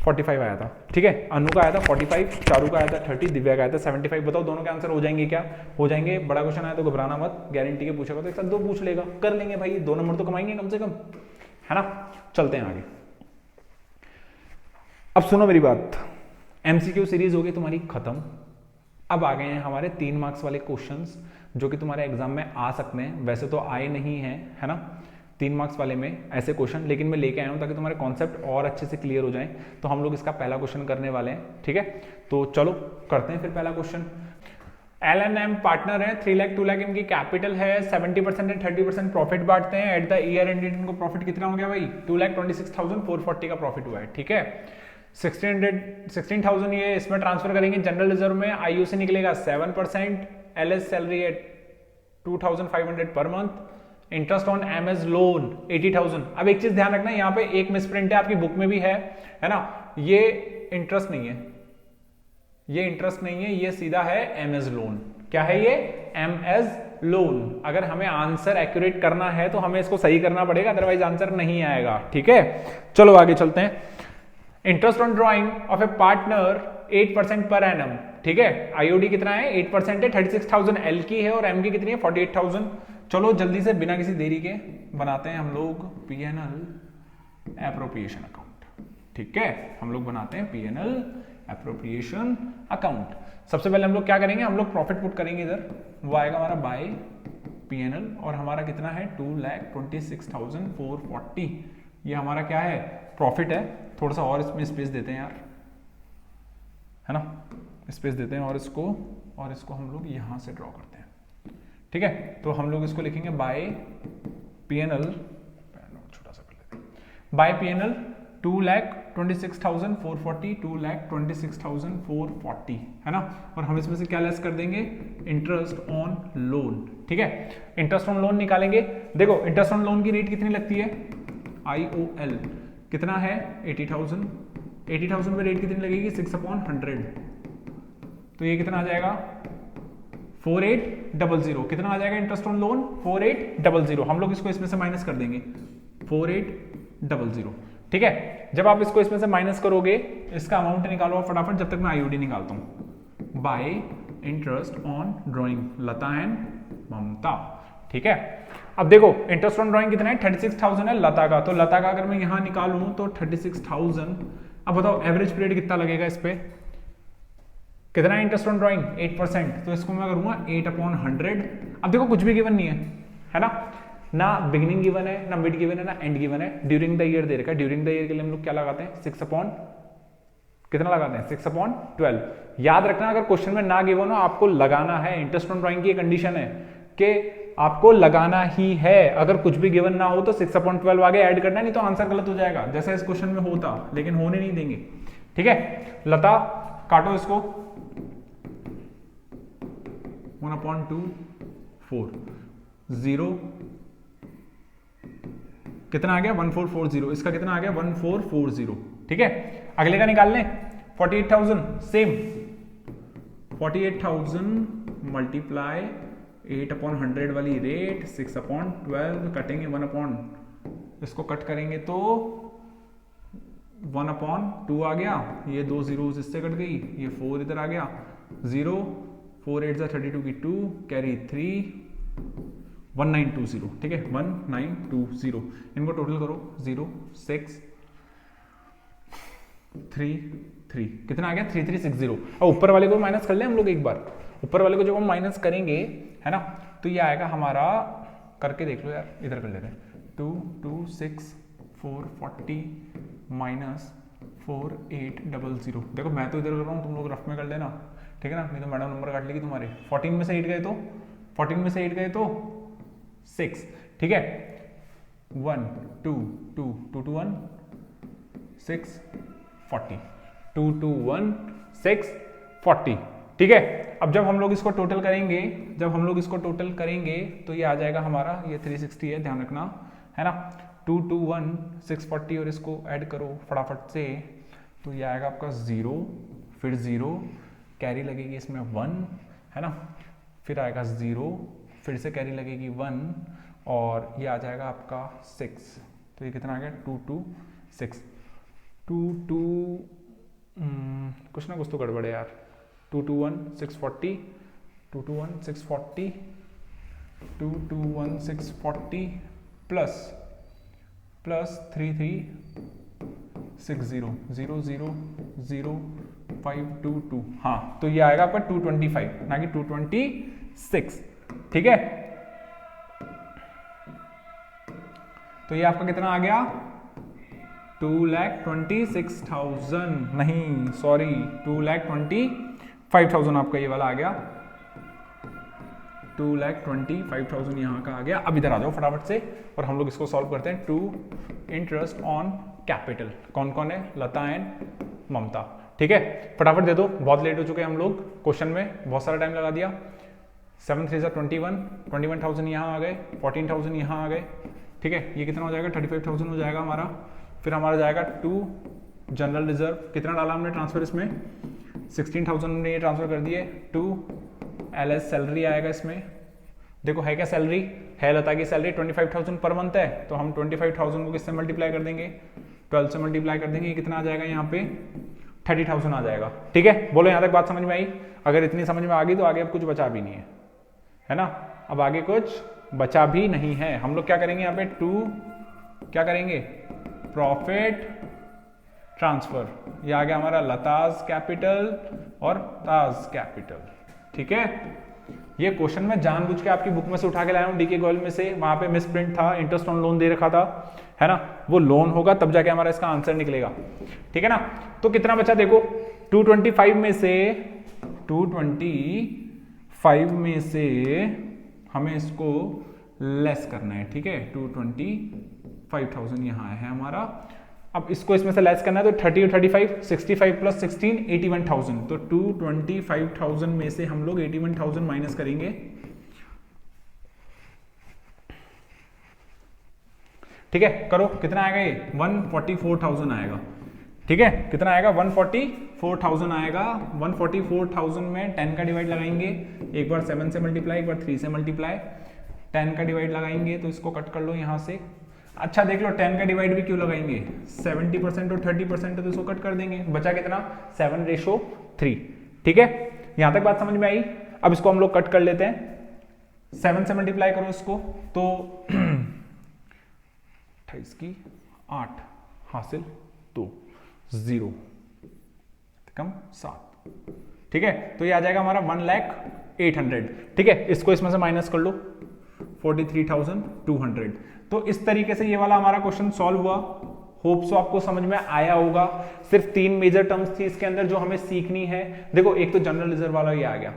45 आया था, ठीक है। अनु का आया था 45, चारू का आया था 30, दिव्या का आया था 75। बताओ दोनों के आंसर हो जाएंगे क्या? हो जाएंगे। बड़ा क्वेश्चन आया तो घबराना मत, गारंटी के पूछेगा तो एक साथ 2 पूछ लेगा, कर लेंगे भाई, 2 नंबर तो कमाएंगे कम से कम, है ना। चलते हैं आगे। अब सुनो मेरी बात, एमसीक्यू सीरीज हो गई तुम्हारी खत्म। अब आ गए हैं हमारे 3 मार्क्स वाले क्वेश्चंस जो कि तुम्हारे एग्जाम में आ सकते हैं। वैसे तो आए नहीं हैं, है ना, 3 मार्क्स वाले में ऐसे क्वेश्चन, लेकिन मैं लेके आया हूं ताकि तुम्हारे कॉन्सेप्ट और अच्छे से क्लियर हो जाएं। तो हम लोग इसका पहला क्वेश्चन करने वाले हैं, ठीक है। तो चलो करते हैं फिर पहला क्वेश्चन। L&M पार्टनर है, 3 लाख 2 लाख इनकी कैपिटल है, 70% एंड 30% प्रॉफिट बांटते हैं। एट द ईयर एंड इनको प्रॉफिट कितना हो गया भाई? 2,26,440 का प्रॉफिट हुआ है, ठीक है। 16,000 ये इसमें ट्रांसफर करेंगे जनरल रिजर्व में। IUC निकलेगा 7%, LS सैलरी है 2,500 per month, interest on MS loan 80,000। अब एक चीज ध्यान रखना, यहाँ पे एक मिसप्रिंट है, आपकी बुक में भी है ना। ये इंटरेस्ट नहीं है, ये इंटरेस्ट नहीं है, ये सीधा है MS लोन। क्या है ये? MS loan. अगर हमें आंसर एक्यूरेट करना है तो हमें इसको सही करना पड़ेगा, अदरवाइज आंसर नहीं आएगा, ठीक है। चलो आगे चलते हैं। Interest on drawing of A partner 8% per annum, ठीक है। IOD कितना है? 8% है, 36,000 L की है और M की कितनी है? 48,000। चलो जल्दी से बिना किसी देरी के बनाते हैं हम लोग P&L एप्रोप्रिएशन अकाउंट, ठीक है। हम लोग बनाते हैं P&L एप्रोप्रिएशन अकाउंट। सबसे पहले हम लोग क्या करेंगे? हम लोग प्रॉफिट पुट करेंगे इधर, वो आएगा हमारा बाय P&L और हमारा कितना है? 2,26,440। ये हमारा क्या है? प्रॉफिट है। थोड़ा सा और इसमें स्पेस देते हैं यार, है ना, स्पेस देते हैं और इसको हम लोग यहां से ड्रॉ करते हैं, ठीक है। तो हम लोग इसको लिखेंगे बाय P&L, छोटा सा कर लेते हैं, बाय P&L 2,26,440, 2,26,440, है ना। और हम इसमें से क्या लेस कर देंगे? इंटरेस्ट ऑन लोन, ठीक है। इंटरेस्ट ऑन लोन निकालेंगे। देखो इंटरेस्ट ऑन लोन की रेट कितनी लगती है? IOL कितना है? 80,000 80,000 पे रेट कितनी लगेगी 6/100, तो ये कितना आ जाएगा 4800। कितना आ जाएगा इंटरेस्ट ऑन लोन 4800। हम लोग इसको इसमें से माइनस कर देंगे 4800। ठीक है, जब आप इसको इसमें से माइनस करोगे इसका अमाउंट निकालो फटाफट, जब तक मैं आईओडी निकालता हूं। By interest on drawing Lata and Mamta. ठीक है, अब देखो इंटरेस्ट ऑन ड्रॉइंग कितना है 36,000 है लता का, तो लता का अगर मैं यहां निकालूं तो 36,000। अब बताओ एवरेज पीरियड कितना लगेगा इस पे, कितना है इंटरेस्ट ऑन ड्रॉइंग 8%, तो इसको मैं करूंगा 8/100। अब देखो कुछ भी गिवन नहीं है ना बिगिनिंग गिवन है, ना मिड गिवन है, ना एंड गिवन है, ड्यूरिंग द ईयर दे रखा है। ड्यूरिंग द ईयर के लिए हम लोग क्या लगाते हैं 6 कितना लगाते हैं 6/12। याद रखना अगर क्वेश्चन में ना गिवन हो आपको लगाना है, इंटरेस्ट ऑन ड्रॉइंग की कंडीशन है कि आपको लगाना ही है। अगर कुछ भी गिवन ना हो तो 6/12 आगे ऐड करना, नहीं तो आंसर गलत हो जाएगा, जैसा इस क्वेश्चन में होता, लेकिन होने नहीं देंगे। ठीक है, लता काटो इसको 1/2 4 0 कितना आ गया 1440, इसका कितना आ गया 1440। ठीक है, अगले का निकाल लें 48,000, सेम 48,000 मल्टीप्लाई 8/100 वाली रेट 6/12 कटेंगे 1 इसको कट करेंगे तो 1/2 आ गया, ये 2 जीरोस इससे कट गई, ये 4 इधर आ गया 0 4 8 32 की 2 कैरी 3 1920। ठीक है 1920, इनको टोटल करो 0 6 3 3 कितना आ गया 3360। अब ऊपर वाले को माइनस कर ले हम लोग एक बार, ऊपर वाले को जब हम माइनस करेंगे है ना तो ये आएगा हमारा, करके देख लो यार, इधर कर लेते हैं 2 2 6 440 माइनस 4800। देखो मैं तो इधर कर रहा हूँ, तुम लोग रफ में कर लेना, ठीक है ना, नहीं तो मैडम नंबर काट लेगी तुम्हारे। 14 में से 8 गए तो 14 में से 8 गए तो 6। ठीक है 1 2 2 2 2 1 6 40 2 2 1 6 40। ठीक है, अब जब हम लोग इसको टोटल करेंगे, तो ये आ जाएगा हमारा, ये 360 है ध्यान रखना, है ना। 2 2 1 640 और इसको ऐड करो फटाफट से, तो ये आएगा आपका 0 फिर 0 कैरी लगेगी इसमें 1 है ना, फिर आएगा 0 फिर से कैरी लगेगी 1 और ये आ जाएगा आपका 6। तो ये कितना आ गया 2 2 6 2 2 कुछ ना कुछ तो गड़बड़ है यार। 2 2 1 640 2 2 1 640 2 2 1 640 प्लस 3 3 6 0 0 0 0 5 2 2। हाँ तो ये आएगा आपका 225 ना कि 226। ठीक है, तो ये आपका कितना आ गया 2,26,000, नहीं सॉरी 2,25,000 आपका ये वाला आ गया, 2,25,000 यहाँ का आ गया। अब इधर आ जाओ फटाफट से और हम लोग इसको सॉल्व करते हैं। टू इंटरेस्ट ऑन कैपिटल कौन कौन है, लता एंड ममता। ठीक है फटाफट दे दो, बहुत लेट हो चुके हैं हम लोग, क्वेश्चन में बहुत सारा टाइम लगा दिया। 7 3 21 21,000 यहाँ आ गए, 14,000 यहाँ आ गए। ठीक है, ये कितना हो जाएगा 35,000 हो जाएगा हमारा। फिर हमारा जाएगा 2 जनरल रिजर्व, कितना डाला हमने ट्रांसफर इसमें 16,000 हमने ये ट्रांसफर कर दिए। 2 LS सैलरी आएगा इसमें, देखो है क्या सैलरी, है लता की सैलरी 25,000 पर मंथ है, तो हम 25,000 को किससे मल्टीप्लाई कर देंगे 12 से मल्टीप्लाई कर देंगे, कितना आ जाएगा यहाँ पे 30,000 आ जाएगा। ठीक है, बोलो यहाँ तक बात समझ में आई? अगर इतनी समझ में आ गई तो आगे अब कुछ बचा भी नहीं है ना, अब आगे कुछ बचा भी नहीं है। हम लोग क्या करेंगे यहाँ पे 2 क्या करेंगे प्रॉफिट ट्रांसफर, ये आ गया हमारा लताज कैपिटल और ताज कैपिटल। ठीक है, ये क्वेश्चन मैं जानबूझ के आपकी बुक में से उठा के लाया हूँ, डीके गोयल में से, वहां पे मिस प्रिंट था, इंटरेस्ट ऑन लोन दे रखा था, है ना, वो लोन होगा तब जाके हमारा इसका आंसर निकलेगा। ठीक है ना, तो कितना बचा देखो 225 में से हमें इसको लेस करना है। ठीक है 225,000 यहाँ है हमारा, अब इसको इसमें से लेस करना है तो 30 और 35 65 प्लस 16 81,000, तो 225,000 में से हम लोग 81,000 माइनस करेंगे। ठीक है करो, कितना आएगा ये 144,000 आएगा। ठीक है, कितना आएगा 144,000 आएगा। 144,000 में 10 का डिवाइड लगाएंगे, एक बार 7 से मल्टीप्लाई, एक बार 3 से मल्टीप्लाई, 10 का डिवाइड लगाएंगे तो इसको कट कर लो यहाँ से। अच्छा देख लो 10 का डिवाइड भी क्यों लगाएंगे, 70% और 30% तो इसको कट कर देंगे, बचा कितना 7:3। ठीक है, यहां तक बात समझ में आई। अब इसको हम लोग कट कर लेते हैं, 7 से मल्टीप्लाई करो इसको तो 28 की 8 हासिल 2 0 कम 7। ठीक है, तो ये आ जाएगा हमारा 1,08,000। ठीक है, इसको इसमें से माइनस कर लो 43,200। तो इस तरीके से ये वाला हमारा क्वेश्चन सॉल्व हुआ। होप सो आपको समझ में आया होगा। सिर्फ 3 मेजर टर्म्स थी इसके अंदर जो हमें सीखनी है। देखो एक तो जनरल रिजर्व वाला ये आ गया,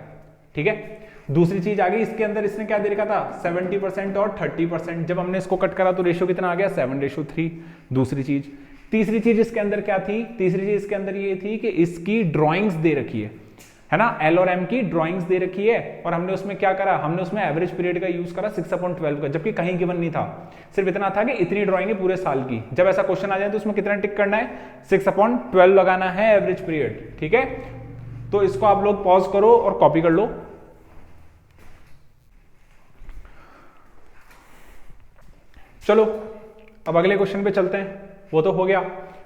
ठीक है। दूसरी चीज आ गई इसके अंदर, इसने क्या दे रखा था 70% और 30%। जब हमने इसको कट करा तो रेशियो कितना आ गया 7:3। दूसरी चीज, तीसरी चीज इसके अंदर क्या थी, तीसरी चीज इसके अंदर ये थी कि इसकी ड्रॉइंग्स दे रखी है ना, एल और एम की ड्राइंग्स दे रखी है और हमने उसमें क्या करा, हमने उसमें एवरेज पीरियड का यूज करा 6/12 का, जबकि कहीं गिवन नहीं था, सिर्फ इतना था कि इतनी ड्राइंग है पूरे साल की। जब ऐसा क्वेश्चन आ जाए तो उसमें कितना टिक करना है 6/12 लगाना है एवरेज पीरियड। ठीक है, तो इसको आप लोग पॉज करो और कॉपी कर लो। चलो अब अगले क्वेश्चन पे चलते हैं, वो तो हो गया।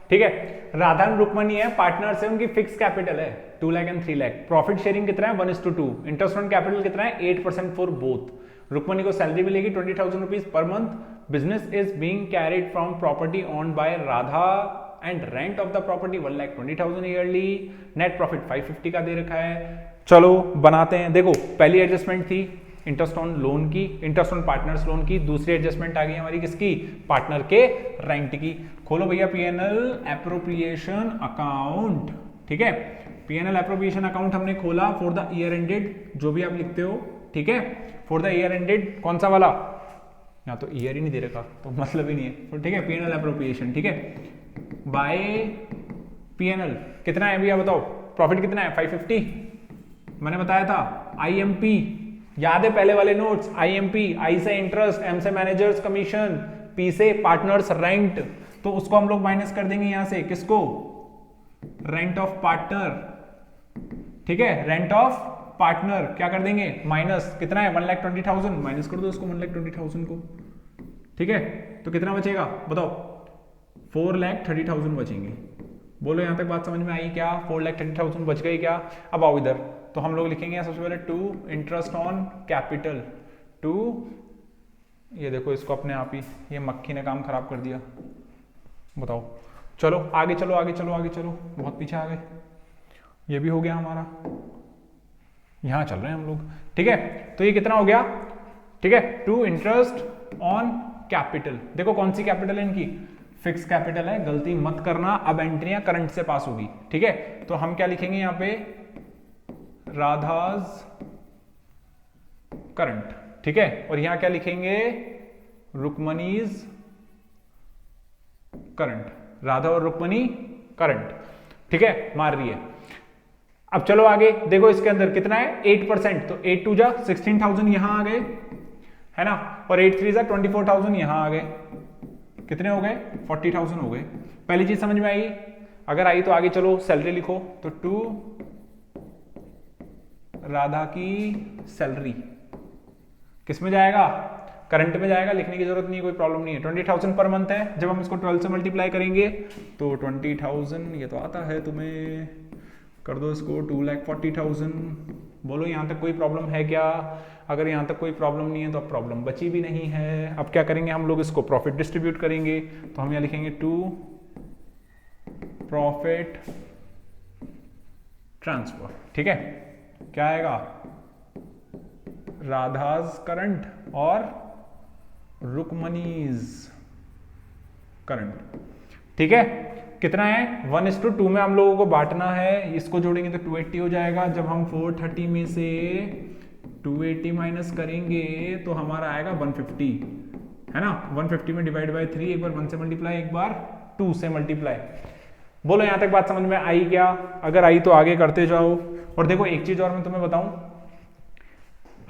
ठीक है, राधा एंड रुक्मणी है, पार्टनर्स है, उनकी फिक्स कैपिटल है 2 lakh and 3 lakh. Profit sharing कितना है 1:2। इंटरेस्ट ऑन कैपिटल कितना है 8% फॉर बोथ। रुक्मणी को सैलरी मिलेगी 20,000 rupees per month. Business is being carried from property owned by Radha and rent of the property 1,20,000 yearly. Net profit 550 का दे रखा है। चलो बनाते हैं। देखो पहली एडजस्टमेंट थी इंटरेस्ट ऑन लोन की, इंटरेस्ट ऑन पार्टनर्स लोन की। दूसरी एडजस्टमेंट आ गई हमारी किसकी, पार्टनर के रेंट की। खोलो भैया पीएनएल एप्रोप्रिएशन अकाउंट। ठीक है, पीएनएल एप्रोप्रिएशन अकाउंट हमने खोला फॉर द ईयर एंडेड, जो भी आप लिखते हो। ठीक है, फॉर द ईयर एंडेड कौन सा वाला, यहाँ तो ईयर ही नहीं दे रखा तो मतलब ही नहीं है। ठीक है, पीएनएल एप्रोप्रिएशन। ठीक है, बाय पीएनएल कितना है भैया बताओ, प्रॉफिट कितना है 550 मैंने बताया था। आईएमपी याद है पहले वाले नोट्स, आईएमपी, आई से इंटरेस्ट, एम से मैनेजर्स कमीशन, पी से पार्टनर्स रेंट। तो उसको हम लोग माइनस कर देंगे यहां से, किसको, रेंट ऑफ पार्टनर। ठीक है, रेंट ऑफ पार्टनर क्या कर देंगे माइनस, कितना है 1,20,000 माइनस कर दो उसको 1,20,000 को। ठीक है, तो कितना बचेगा बताओ 4,30,000 बचेंगे। बोलो यहां तक बात समझ में आई क्या, 4,30,000 बच गई क्या। अब आओ इधर, तो हम लोग लिखेंगे सबसे पहले 2 इंटरेस्ट ऑन कैपिटल 2। ये देखो इसको अपने आप ही ये मक्खी ने काम खराब कर दिया, बताओ। चलो आगे चलो आगे चलो आगे चलो, बहुत पीछे आ गए। ये भी हो गया हमारा, यहां चल रहे हैं हम लोग। ठीक है, तो ये कितना हो गया, ठीक है 2 इंटरेस्ट ऑन कैपिटल। देखो कौन सी कैपिटल है इनकी, फिक्स कैपिटल है, गलती मत करना। अब एंट्रियां करंट से पास होगी। ठीक है, तो हम क्या लिखेंगे यहां पे, राधाज करंट। ठीक है, और यहां क्या लिखेंगे, रुक्मणीज करंट, राधा और रुक्मणी करंट। ठीक है, मार रही है। अब चलो आगे देखो, इसके अंदर कितना है 8%, तो 8 2 जा 16,000 यहां आ गए, है ना, और 8 3 जा 24,000 यहां आ गए। कितने हो गए 40,000 हो गए। पहली चीज समझ में आई, अगर आई तो आगे चलो सैलरी लिखो, तो 2 राधा की सैलरी किस में जाएगा, करंट में जाएगा, लिखने की जरूरत नहीं है, कोई प्रॉब्लम नहीं है। 20,000 पर मंथ है, जब हम इसको 12 से मल्टीप्लाई करेंगे तो 20,000 ये तो आता है तुम्हें, कर दो इसको 2,40,000। बोलो यहाँ तक कोई प्रॉब्लम है क्या, अगर यहाँ तक कोई प्रॉब्लम नहीं है तो अब प्रॉब्लम बची भी नहीं है। अब क्या करेंगे हम लोग, इसको प्रॉफिट डिस्ट्रीब्यूट करेंगे, तो हम यहाँ लिखेंगे 2 प्रॉफिट ट्रांसफर। ठीक है, क्या आएगा, राधाज करंट और रुक्मणीज करंट। ठीक है, कितना है 1:2 में हम लोगों को बांटना है, इसको जोड़ेंगे तो 280 हो जाएगा। जब हम 430 में से 280 माइनस करेंगे तो हमारा आएगा 150, है ना। 150 में डिवाइड बाय 3, एक बार 1 से मल्टीप्लाई, एक बार 2 से मल्टीप्लाई। बोलो यहां तक बात समझ में आई क्या, अगर आई तो आगे करते जाओ। और देखो एक चीज और मैं तुम्हें बताऊं,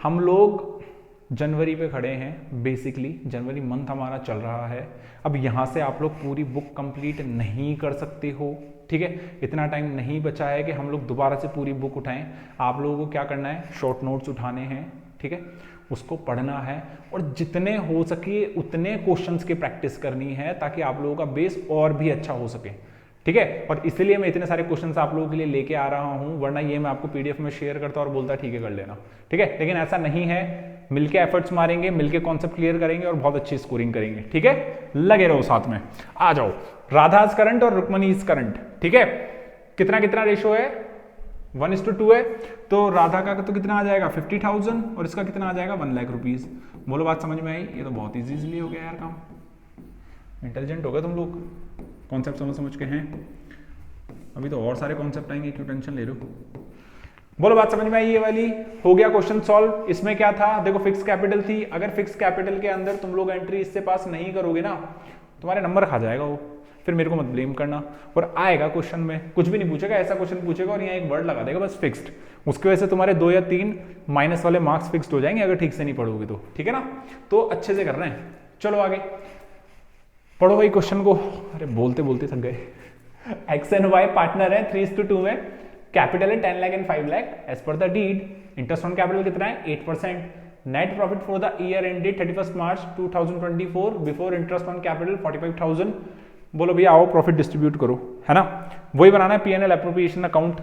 हम लोग जनवरी पे खड़े हैं, बेसिकली जनवरी मंथ हमारा चल रहा है। अब यहां से आप लोग पूरी बुक कंप्लीट नहीं कर सकते हो, ठीक है, इतना टाइम नहीं बचा है कि हम लोग दोबारा से पूरी बुक उठाएं। आप लोगों को क्या करना है, शॉर्ट नोट्स उठाने हैं, ठीक है, उसको पढ़ना है और जितने हो सके उतने क्वेश्चंस की प्रैक्टिस करनी है ताकि आप लोगों का बेस और भी अच्छा हो सके, ठीक है। और इसलिए मैं इतने सारे क्वेश्चंस आप लोगों के लिए लेके आ रहा हूं, वरना ये मैं आपको पीडीएफ में शेयर करता और बोलता ठीक है कर लेना, ठीक है, लेकिन ऐसा नहीं है। मिलके एफर्ट्स मारेंगे, मिलके कॉन्सेप्ट क्लियर करेंगे और बहुत अच्छी स्कोरिंग करेंगे, ठीक है, लगे रहो साथ में। आ जाओ, राधाज करंट और रुक्मणीज करंट, ठीक है, कितना कितना रेशो है, 1:2 है। तो राधा का तो कितना आ जाएगा 50,000 और इसका कितना आ जाएगा 1 लाख रुपीज। बोलो बात समझ में आई? ये तो बहुत इजीली हो गया यार काम, इंटेलिजेंट हो गए तुम लोग, कॉन्सेप्ट समझ के हैं। अभी तो और सारे कॉन्सेप्ट आएंगे, क्यों टेंशन ले रहे हो। बोलो बात समझ में आई? ये वाली हो गया क्वेश्चन सॉल्व। इसमें क्या था, देखो फिक्स कैपिटल थी, अगर फिक्स कैपिटल के अंदर तुम लोग एंट्री इससे पास नहीं करोगे ना, तुम्हारे नंबर खा जाएगा वो, फिर मेरे को मत ब्लेम करना। और आएगा क्वेश्चन में कुछ भी नहीं पूछेगा, ऐसा क्वेश्चन पूछेगा और यहाँ एक वर्ड लगा देगा बस फिक्स्ड, उसकी वजह से तुम्हारे 2 या 3 माइनस वाले मार्क्स फिक्स्ड हो जाएंगे अगर ठीक से नहीं पढ़ोगे तो, ठीक है ना। तो अच्छे से कर रहे हैं, चलो आगे पढ़ो भाई क्वेश्चन को। अरे बोलते बोलते थक गए। एक्स एंड वाई पार्टनर है 3:2 में, कैपिटल है 10 lakh and 5 lakh as per the deed, interest on capital कितना है 8%, net profit for the year ended 31 March 2024 before interest on capital 45,000। बोलो भैया आओ प्रॉफिट डिस्ट्रीब्यूट करो, है ना, वही बनाना है पीएनएल एप्रोप्रिएशन अकाउंट।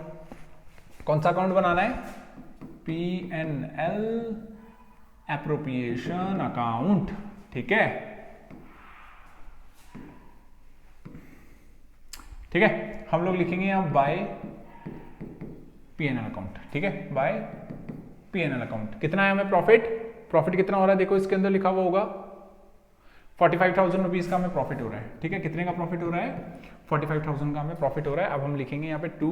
कौन सा अकाउंट बनाना है, पीएनएल एप्रोप्रिएशन अकाउंट, ठीक है, ठीक है। हम लोग लिखेंगे यहां बाय पीएनएल अकाउंट, ठीक है, बाय पीएनएल अकाउंट। कितना है हमें प्रॉफिट, प्रॉफिट कितना हो रहा है देखो इसके अंदर लिखा हुआ होगा 45,000 रुपीज का हमें प्रॉफिट हो रहा है, ठीक है, कितने का प्रॉफिट हो रहा है 45,000 का हमें प्रॉफिट हो रहा है। अब हम लिखेंगे यहाँ पे टू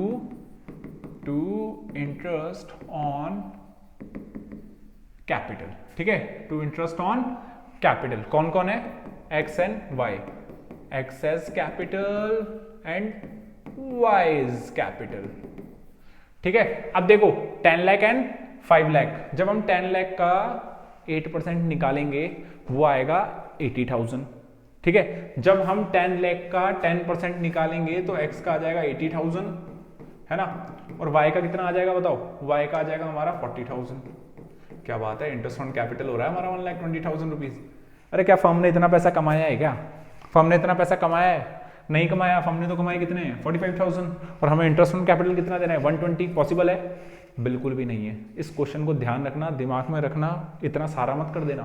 इंटरेस्ट ऑन कैपिटल, ठीक है, टू इंटरेस्ट ऑन कैपिटल। कौन कौन है, X and Y, X as capital and Y is capital, ठीक है। अब देखो 10 लाख एंड 5 लाख, जब हम 10 लाख का 8% निकालेंगे वो आएगा 80,000, ठीक है। जब हम 10 लाख का 10% निकालेंगे तो x का आ जाएगा 80,000, है ना, और y का कितना आ जाएगा बताओ, y का आ जाएगा हमारा 40,000। क्या बात है, इंटरेस्ट ऑन कैपिटल हो रहा है हमारा 1,20,000 रुपीज। अरे क्या फर्म ने इतना पैसा कमाया है, क्या फर्म ने इतना पैसा कमाया है, नहीं कमाया, फर्म ने तो कमाए कितने हैं 45,000 और हमें इंटरेस्ट ऑन कैपिटल कितना देना है 120। पॉसिबल है, बिल्कुल भी नहीं है। इस क्वेश्चन को ध्यान रखना, दिमाग में रखना, इतना सारा मत कर देना,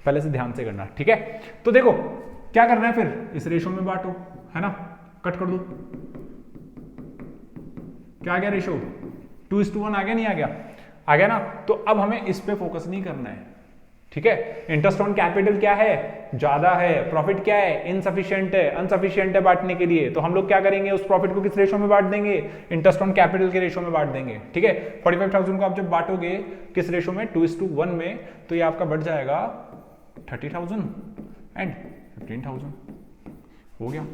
पहले से ध्यान से करना, ठीक है। तो देखो क्या करना है, फिर इस रेशो में बांटो, है ना, कट कर दो। क्या आ गया रेशो 2:1 आ गया, नहीं आ गया, आ गया ना। तो अब हमें इस पे फोकस नहीं करना है, ठीक है। इंटरेस्ट ऑन कैपिटल क्या है, ज्यादा है, प्रॉफिट क्या है इनसफिशिएंट है, अनसफिशिएंट है बांटने के लिए, तो हम लोग क्या करेंगे उस प्रॉफिट को किस रेशो में बांट देंगे, इंटरेस्ट ऑन कैपिटल के रेशो में बांट देंगे, ठीक है। 45,000 को आप जब बांटोगे किस रेशो में 2:1 में, तो ये आपका बढ़ जाएगा 30,000 एंड 15,000, हो गया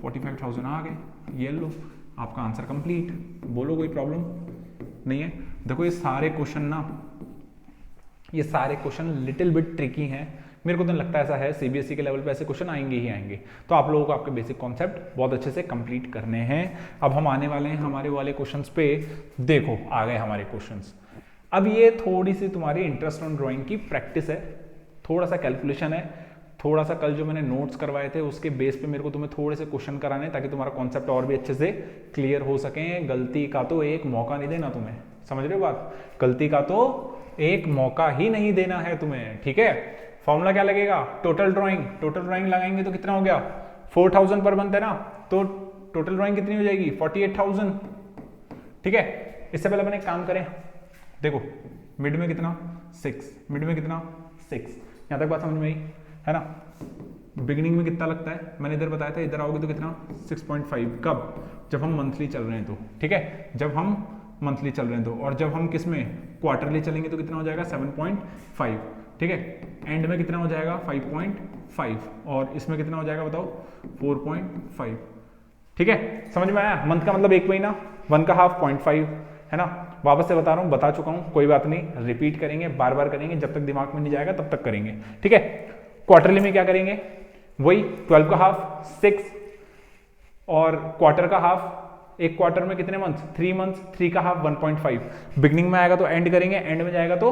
45,000 आ गए। ये लो आपका आंसर कंप्लीट। बोलो कोई प्रॉब्लम नहीं है। देखो ये सारे क्वेश्चन ना, ये सारे क्वेश्चन लिटिल बिट ट्रिकी हैं, मेरे को तो लगता है ऐसा है सीबीएसई के लेवल पे ऐसे क्वेश्चन आएंगे ही आएंगे। तो आप लोगों को आपके बेसिक कॉन्सेप्ट बहुत अच्छे से कंप्लीट करने हैं। अब हम आने वाले हैं हमारे वाले क्वेश्चंस पे। देखो आ गए हमारे क्वेश्चंस। अब ये थोड़ी सी तुम्हारी इंटरेस्ट ऑन ड्राइंग की प्रैक्टिस है, थोड़ा सा कैलकुलेशन है, थोड़ा सा कल जो मैंने नोट्स करवाए थे उसके बेस पे मेरे को तुम्हें थोड़े से क्वेश्चन कराने ताकि तुम्हारा कॉन्सेप्ट और भी अच्छे से क्लियर हो सके। गलती का तो एक मौका नहीं देना तुम्हें, समझ रहे हो बात, गलती का तो एक मौका ही नहीं देना है तुम्हें, ठीक है। फॉर्मूला क्या लगेगा, टोटल ड्राइंग लगाएंगे तो कितना हो गया 4,000 पर मंथ है ना, तो टोटल ड्राइंग कितनी हो जाएगी 48,000, ठीक है। इससे पहले मैंने एक काम करें, देखो मिड में कितना 6, मिड में कितना 6, यहां तक बात समझ में आई है ना। बिगिनिंग में कितना लगता है मैंने इधर बताया था, इधर आओगे तो कितना 6.5, कब, जब हम मंथली चल रहे हैं तो, ठीक है, जब हम मंथली चल रहे हैं तो, और जब हम किस में क्वार्टरली चलेंगे तो कितना हो जाएगा 7.5, ठीक है। एंड में कितना हो जाएगा 5.5 और इसमें कितना हो जाएगा बताओ 4.5, ठीक है। समझ में आया, मंथ का मतलब 1 महीना, 1 का हाफ 0.5 है ना। वापस से बता रहा हूं, बता चुका हूं, कोई बात नहीं, रिपीट करेंगे, बार बार करेंगे, जब तक दिमाग में नहीं जाएगा तब तक करेंगे, ठीक है। क्वार्टरली में क्या करेंगे, वही 12 का हाफ 6 और क्वार्टर का हाफ एक क्वार्टर में कितने मंथ्स, 3 मंथ्स, 3 का हाफ 1.5, बिगिनिंग में आएगा तो एंड करेंगे, एंड में जाएगा तो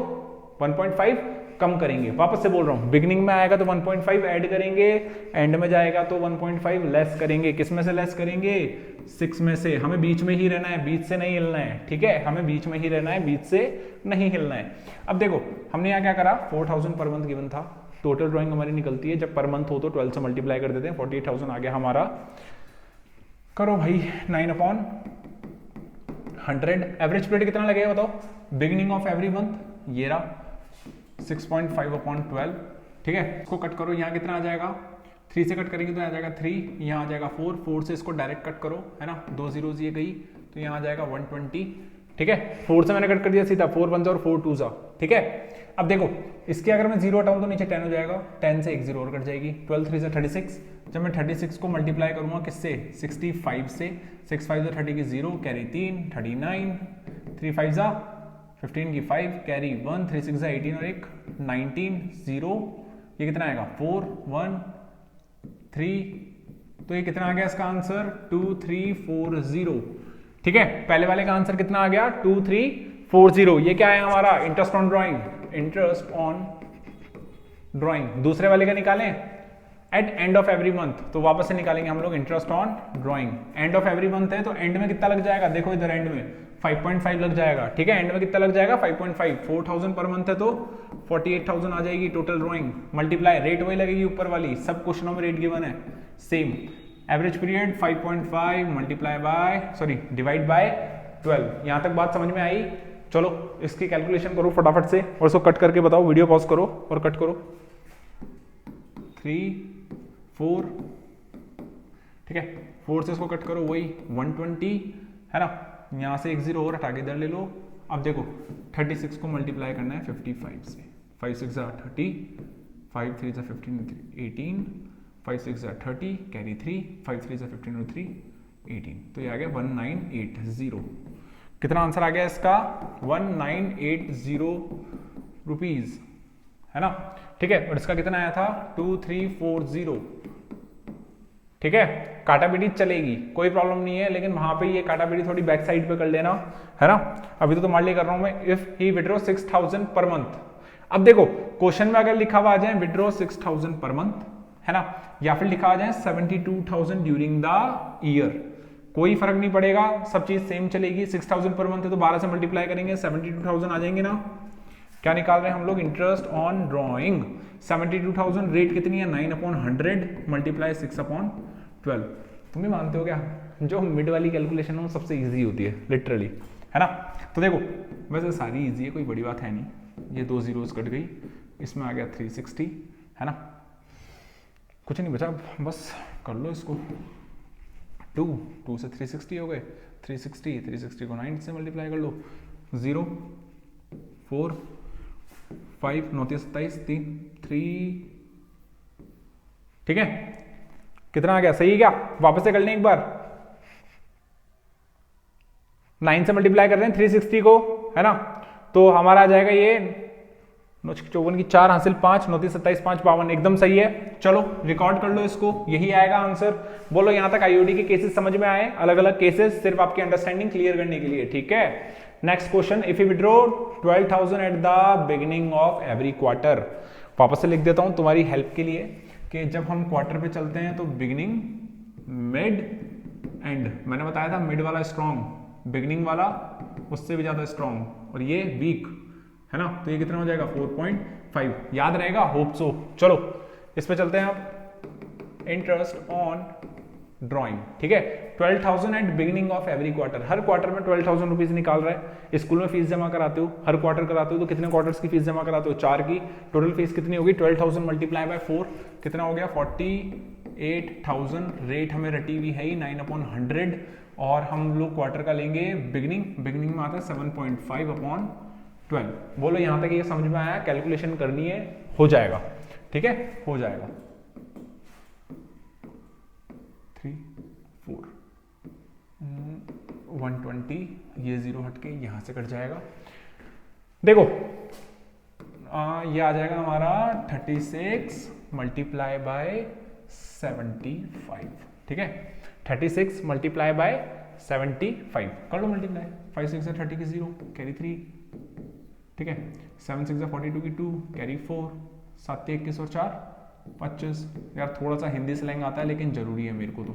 1.5 कम करेंगे। वापस से बोल रहा हूं, बिगिनिंग में आएगा तो 1.5 ऐड करेंगे, एंड में जाएगा तो 1.5 लेस करेंगे। किस में से लेस करेंगे, 6 में से। हमें बीच में ही रहना है, बीच से नहीं हिलना है, ठीक है, हमें बीच में ही रहना है, बीच से नहीं हिलना है। अब देखो हमने यहाँ क्या करा, 4000 पर मंथ गिवन था, टोटल ड्राइंग हमारी निकलती है जब पर मंथ हो तो 12 से मल्टीप्लाई कर देते हैं, 48,000 आ गया हमारा। करो भाई 9/100। एवरेज पीरियड कितना लगेगा बताओ, बिगिनिंग ऑफ एवरी मंथ ये रहा 6.5/12, ठीक है। इसको कट करो, यहाँ कितना आ जाएगा, 3 से कट करेंगे तो आ जाएगा 3, यहाँ आ जाएगा 4, 4 से इसको डायरेक्ट कट करो, है ना, 2 zeros ये गई तो यहाँ आ जाएगा 120, ठीक है। 4 से मैंने कट कर दिया सीधा, 4 1 और 4 2 जा, ठीक है। अब देखो इसके अगर मैं 0 हटाऊं तो नीचे 10 हो जाएगा, 10 से एक 0 और कट जाएगी, 12 3 से 36। जब मैं 36 को मल्टीप्लाई करूंगा किससे, 65 से, 6 5 से 30 की 0, कैरी 3, 39, 3 5 जा 15 की 5, कैरी 1, 3 6 जा 18 और एक 19, 0, ये कितना आएगा 4 1 3, तो ये कितना आ गया इसका आंसर 2340, ठीक है। पहले वाले का आंसर कितना आ गया 2340, ये क्या है हमारा interest on drawing, interest on drawing. दूसरे वाले का निकालें at end of every month, तो वापस से निकालेंगे हम लोग interest on drawing. End of every month है तो एंड में कितना लग जाएगा, देखो इधर एंड में 5.5 लग जाएगा, ठीक है। एंड में कितना लग जाएगा 5.5, 4000 पर मंथ है तो 48,000 आ जाएगी टोटल ड्राइंग। मल्टीप्लाई, रेट वही लगेगी ऊपर वाली, सब क्वेश्चनों में रेट गिवन है same. Average period 5.5 multiply by divide by 12। यहां तक बात समझ में आई। चलो इसकी कैलकुलेशन करो फटाफट से और इसको कट करके बताओ, वीडियो पॉज करो और कट करो। 3 4, ठीक है, 4 से इसको कट करो वही 120, है ना, यहां से एक 0 और हटा के इधर ले लो। अब देखो 36 को मल्टीप्लाई करना है 55 से, 5 6 30, 5 3 15 18, 5 6 30, कैरी 3, 5 3 15 और 3 18, तो ये आ गया 1980। कितना आंसर आ गया इसका 1980 रुपीज, है ना, ठीक है। और इसका कितना आया था 2340, ठीक है। काटा पीटी चलेगी, कोई प्रॉब्लम नहीं है, लेकिन वहां पे ये काटा पीटी थोड़ी बैक साइड पे कर लेना, है ना। अभी तो तुम्हारे लिए कर रहा हूं मैं, if he withdraw 6000 per month. अब देखो क्वेश्चन में अगर लिखा हुआ आ जाए विड्रॉ 6000 पर मंथ, है ना, या फिर लिखा आ जाए 72,000 ड्यूरिंग द ईयर, कोई फर्क नहीं पड़ेगा, सब चीज सेम चलेगी। 6000 पर मंथ है तो 12 से मल्टीप्लाई करेंगे 72,000 आ जाएंगे ना। क्या निकाल रहे हैं हम लोग, इंटरेस्ट ऑन ड्रॉइंग। 72,000 रेट कितनी है 9/100 मल्टीप्लाई 6/12। तुम भी मानते हो क्या, जो मिड वाली कैलकुलेशन है सबसे इजी होती है लिटरली, है ना। तो देखो वैसे सारी इजी है, कोई बड़ी बात है नहीं। ये 2 zeros कट गई, इसमें आ गया 360, है ना, कुछ नहीं बचा, बस कर लो इसको। 2 से 360 हो गए, 360 को 9 से मल्टीप्लाई कर लो, 0 4 5 9 27 3 3, ठीक है। कितना आ गया, सही है क्या, वापस से कर लें एक बार। 9 से मल्टीप्लाई कर रहे हैं 360 को, है ना, तो हमारा आ जाएगा ये 9 54 की 4 हासिल 5 9 27 5 52, एकदम सही है। चलो रिकॉर्ड कर लो इसको, यही आएगा आंसर। बोलो यहां तक आईओडी के केसेस समझ में आए, अलग अलग केसेस, सिर्फ आपकी अंडरस्टैंडिंग क्लियर करने के लिए, ठीक है। Next question, if you withdraw 12,000 eight the beginning of every quarter. वापस से लिख देता हूं तुम्हारी हेल्प के लिए कि जब हम क्वार्टर पे चलते हैं तो बिगिनिंग, मिड, एंड। मैंने बताया था मिड वाला स्ट्रॉन्ग, बिगिनिंग वाला उससे भी ज्यादा स्ट्रॉन्ग, और ये वीक, है ना। तो ये कितना हो जाएगा 4.5, याद रहेगा, होप सो। चलो इस पे चलते हैं आप, इंटरेस्ट ऑन ड्राइंग, ठीक है। 12,000 at beginning of every quarter, her quarter में 12,000 रुपीज निकाल रहा है। स्कूल में फीस जमा कराते हो, हर क्वार्टर कराते हो तो कितने क्वार्टर्स की फीस जमा कराते हो, 4 की। टोटल फीस कितनी होगी 12,000 मल्टीप्लाई बाय 4, कितना हो गया 48,000। रेट हमें रटी हुई है ही 9/100, और हम लोग क्वार्टर का लेंगे बिगिनिंग में आता है 7.5/12। बोलो यहां तक ये समझ में आया, कैलकुलेशन करनी है, हो जाएगा, ठीक है, हो जाएगा। 3 4 120, ये 0 हटके यहां से कट जाएगा। देखो ये आ जाएगा हमारा 36 मल्टीप्लाई बाय 75, ठीक है। 36 मल्टीप्लाई बाय 75 कर लो मल्टीप्लाई, 5 6 30 की 0 कैरी 3, ठीक है, 7 6 42 की 2 कैरी 4, 7 21 और 4 25। यार थोड़ा सा हिंदी स्लैंग आता है लेकिन जरूरी है मेरे को तो,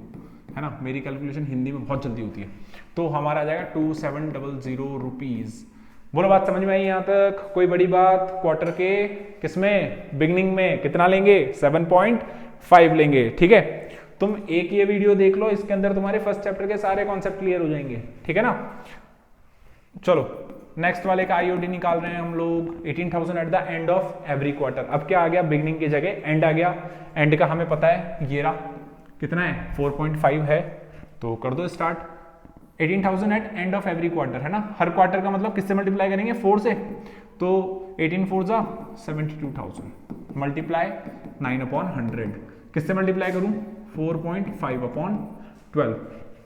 है ना, मेरी कैलकुलेशन हिंदी में बहुत जल्दी होती है। तो हमारा आ जाएगा 2700 रुपीज। बोलो बात समझ में आई यहाँ तक? कोई बड़ी बात? क्वार्टर के किसमें, बिगनिंग में कितना लेंगे, 7.5 लेंगे, ठीक है। तुम एक ये वीडियो देख लो, इसके अंदर तुम्हारे फर्स्ट चैप्टर के सारे कॉन्सेप्ट क्लियर हो जाएंगे, ठीक है ना। चलो नेक्स्ट वाले का आईओडी निकाल रहे हैं हम लोग, 18,000 eight the end of every quarter. अब क्या आ गया, बिगनिंग की जगह एंड आ गया। एंड का हमें पता है ये रहा, कितना है 4.5 है, तो कर दो start. 18,000 at end of every quarter, है ना, हर क्वार्टर का मतलब किससे मल्टीप्लाई करेंगे, 4 से, तो 18 4 जा 72,000 मल्टीप्लाई 9/100, किससे मल्टीप्लाई करूं, 4.5/12।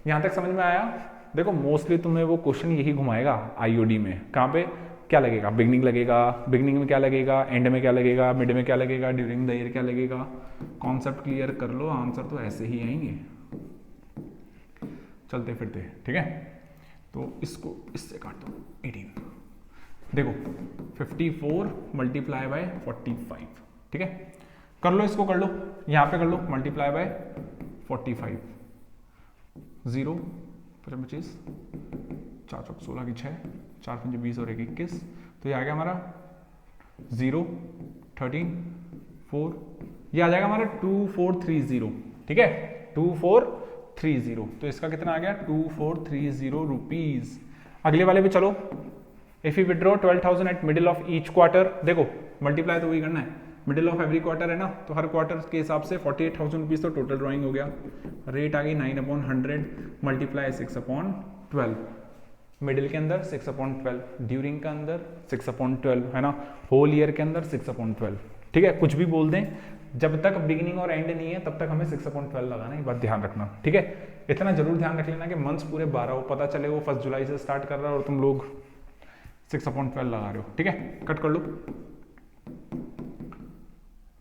यहां तक समझ में आया? देखो मोस्टली तुम्हें वो क्वेश्चन यही घुमाएगा आईओडी में, कहां पे क्या लगेगा, बिगनिंग लगेगा, बिगनिंग में क्या लगेगा, एंड में क्या लगेगा, मिड में क्या लगेगा, ड्यूरिंग द ईयर क्या लगेगा। कॉन्सेप्ट क्लियर कर लो, आंसर तो ऐसे ही आएंगे चलते फिरते, ठीक है। तो इसको इससे काट दो 18, देखो 54 मल्टीप्लाई बाय 45, ठीक है, कर लो इसको, कर लो यहां पे कर लो, मल्टीप्लाई बाय 45, 0 25 4 चौक 16 की 6, 4 5 20 और 1 21, तो ये आ गया हमारा 0 13 4, ये आ जाएगा हमारा 2430, ठीक है, 2430। तो इसका कितना आ गया 2430 रुपीज। अगले वाले पे चलो, if you withdraw 12,000 eight middle of each quarter, देखो मल्टीप्लाई तो वही करना है, मिडिल ऑफ एवरी क्वार्टर है ना, तो हर क्वार्टर के हिसाब से 48,000 रुपीज तो टोटल ड्राइंग हो गया। रेट आ गई 9/100 मल्टीप्लाई 6/12, मिडिल के अंदर 6/12, ड्यूरिंग के अंदर 6/12, है ना, होल ईयर के अंदर 6/12, ठीक है। कुछ भी बोल दें, जब तक बिगिनिंग और एंड नहीं है तब तक हमें 6/12 लगाना, ये बात ध्यान रखना, ठीक है। इतना जरूर ध्यान रख लेना कि मंथ्स पूरे 12 हो, पता चले वो 1 जुलाई से स्टार्ट कर रहा है और तुम लोग 6/12 लगा रहे हो, ठीक है। कट कर लो।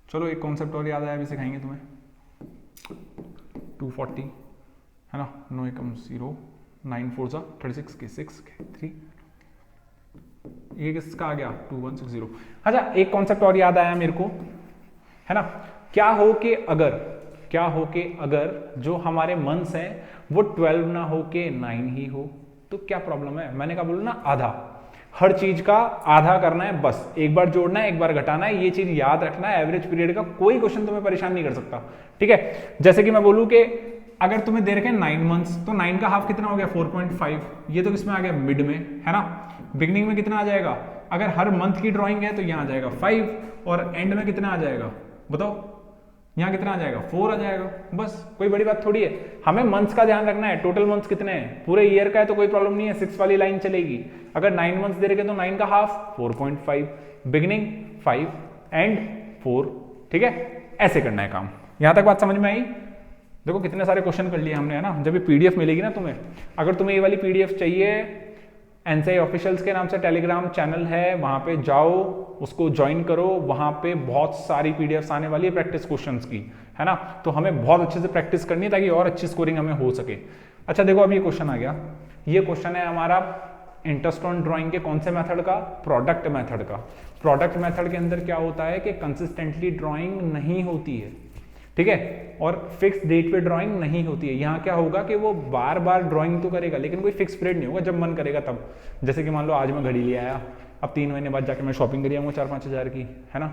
चलो एक कॉन्सेप्ट और याद आया, अभी सिखाएंगे तुम्हें, 240, है ना, 9 एकम 0, 9 4 जा 36 के 6 के 3, ये किसका आ गया 2160। अच्छा एक कॉन्सेप्ट और याद आया मेरे को, है ना, क्या हो कि अगर जो हमारे मंथ्स हैं वो 12 ना हो के 9 ही हो तो क्या प्रॉब्लम है। मैंने कहा बोलो ना, आधा, हर चीज का आधा करना है, बस एक बार जोड़ना है एक बार घटाना है, ये चीज याद रखना है। एवरेज पीरियड का कोई क्वेश्चन तुम्हें परेशान नहीं कर सकता, ठीक है। जैसे कि मैं बोलूं कि अगर तुम्हें दे रखे 9 मंथ्स, तो 9 का हाफ कितना हो गया 4.5, ये तो किसमें आ गया मिड में, है ना। बिगनिंग में कितना आ जाएगा, अगर हर मंथ की ड्राइंग है तो यहाँ आ जाएगा 5, और एंड में कितना आ जाएगा बताओ, यहाँ कितना आ जाएगा 4 आ जाएगा, बस कोई बड़ी बात थोड़ी है। हमें मंथ्स का ध्यान रखना है, टोटल मंथ्स कितने हैं, पूरे ईयर का है तो कोई प्रॉब्लम नहीं है, 6 वाली लाइन चलेगी। अगर 9 मंथ्स दे रखे तो 9 का हाफ 4.5, बिगिनिंग 5 एंड 4, ठीक है, ऐसे करना है काम। यहां तक बात समझ में आई? देखो कितने सारे क्वेश्चन कर लिए हमने, है ना। जब ये पीडीएफ मिलेगी ना तुम्हें, अगर तुम्हें ये वाली पीडीएफ चाहिए, एनसीआई ऑफिशियल्स के नाम से टेलीग्राम चैनल है, वहां पे जाओ, उसको ज्वाइन करो, वहां पे बहुत सारी पीडीएफ्स आने वाली है प्रैक्टिस क्वेश्चंस की, है ना। तो हमें बहुत अच्छे से प्रैक्टिस करनी है ताकि और अच्छी स्कोरिंग हमें हो सके। अच्छा देखो अब ये क्वेश्चन आ गया, ये क्वेश्चन है हमारा इंटरेस्ट ऑन ड्राइंग के कौन से मेथड का, प्रोडक्ट मेथड का। प्रोडक्ट मेथड के अंदर क्या होता है कि कंसिस्टेंटली ड्राइंग नहीं होती है, ठीक है, और फिक्स डेट पे ड्राइंग नहीं होती है। यहाँ क्या होगा कि वो बार बार ड्राइंग तो करेगा लेकिन कोई फिक्स पीरियड नहीं होगा, जब मन करेगा तब। जैसे कि मान लो आज मैं घड़ी ले आया, अब 3 महीने बाद जाके मैं शॉपिंग कर आऊंगा 4-5 हज़ार की, है ना,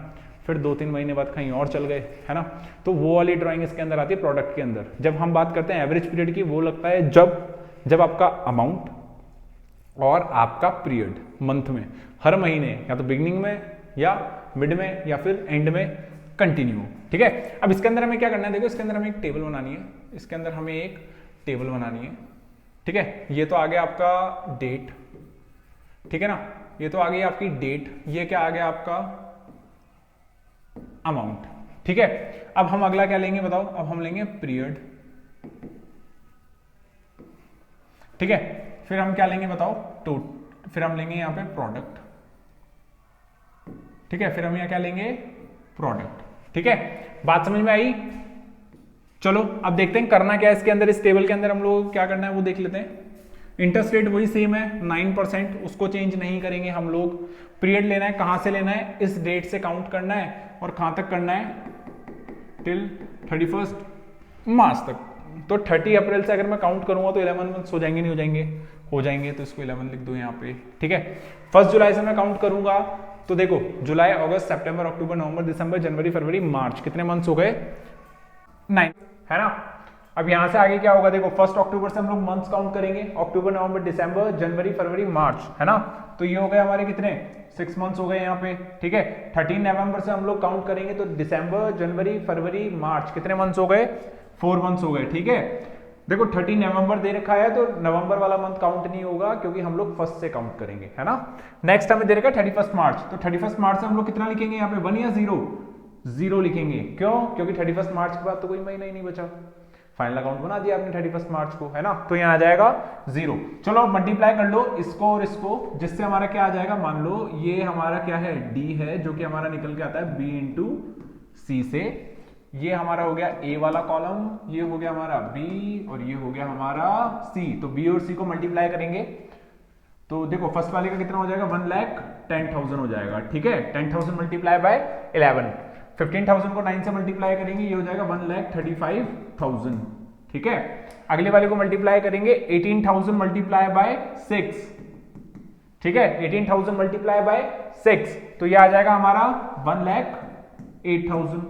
फिर 2-3 महीने बाद कहीं और चल गए, है ना। तो वो वाली ड्राइंग इसके अंदर आती है प्रोडक्ट के अंदर। जब हम बात करते हैं एवरेज पीरियड की, वो लगता है जब आपका अमाउंट और आपका पीरियड मंथ में, हर महीने या तो बिगिनिंग में या मिड में या फिर एंड में कंटिन्यू, ठीक है। अब इसके अंदर हमें क्या करना है, देखो इसके अंदर हमें एक टेबल बनानी है, इसके अंदर हमें एक टेबल बनानी है, ठीक है। ये तो आ गया आपका डेट, ठीक है ना, ये तो आ गई आपकी डेट, ये क्या आ गया आपका अमाउंट, ठीक है। अब हम अगला क्या लेंगे बताओ, अब हम लेंगे पीरियड, ठीक है। फिर हम क्या लेंगे बताओ, फिर हम लेंगे यहां पे प्रोडक्ट, ठीक है। फिर हम यहां क्या लेंगे, प्रोडक्ट, ठीक है। बात समझ में आई? चलो अब देखते हैं करना क्या है इसके अंदर, इस टेबल के अंदर हम लोग क्या करना है वो देख लेते हैं। इंटरेस्ट रेट वही सेम है 9%, उसको चेंज नहीं करेंगे हम लोग। पीरियड लेना है, कहां से लेना है, इस डेट से काउंट करना है और कहां तक करना है, टिल 31 मार्च तक। तो 30 अप्रैल से अगर मैं काउंट करूंगा तो 11 मंथ्स हो जाएंगे, नहीं हो जाएंगे, हो जाएंगे, तो इसको 11 लिख दो यहाँ पे, ठीक है। 1 जुलाई से मैं काउंट करूंगा तो देखो जुलाई, अगस्त, सितंबर, अक्टूबर, नवंबर, दिसंबर, जनवरी, फरवरी, मार्च, कितने मंथ्स हो गए, 9, है ना। अब यहां से आगे क्या होगा, देखो 1 अक्टूबर से हम लोग मंथ्स काउंट करेंगे, अक्टूबर, नवंबर, दिसंबर, जनवरी, फरवरी, मार्च, है ना। तो ये हो गए हमारे कितने, 6 मंथ्स हो गए यहाँ पे, ठीक है। 13 नवंबर से हम लोग काउंट करेंगे तो दिसंबर, जनवरी, फरवरी, मार्च, कितने मंथ्स हो गए, 4 मंथ्स हो गए, ठीक है। देखो 13 नवंबर दे रखा है तो नवंबर वाला मंथ काउंट नहीं होगा क्योंकि हम लोग 1 से काउंट करेंगे, है ना। नेक्स्ट हमें दे रखा है 31 मार्च, तो 31 मार्च से हम लोग कितना लिखेंगे यहाँ पे, 1 या 0, 0 लिखेंगे, क्यों, क्योंकि 31 मार्च के बाद तो कोई महीना ही नहीं बचा। फाइनल अकाउंट बना दिया आपने 31 मार्च को, है ना, तो यहाँ आ जाएगा 0। चलो मल्टीप्लाई कर लो इसको और इसको, जिससे हमारा क्या आ जाएगा, मान लो ये हमारा क्या है, D है, जो कि हमारा निकल के आता है B इंटू C से। ये हमारा हो गया A वाला कॉलम, ये हो गया हमारा B और ये हो गया हमारा C। तो B और C को मल्टीप्लाई करेंगे तो देखो फर्स्ट वाले का कितना हो जाएगा, 1,10,000 हो जाएगा, ठीक है। 10,000 मल्टीप्लाई बाय 11, 15,000 को 9 से मल्टीप्लाई करेंगे, ये हो जाएगा 1,35,000, ठीक है। अगले वाले को मल्टीप्लाई करेंगे 18,000 मल्टीप्लाई बाय 6, ठीक है, 18,000 मल्टीप्लाई बाय 6, तो ये आ जाएगा हमारा 1,08,000,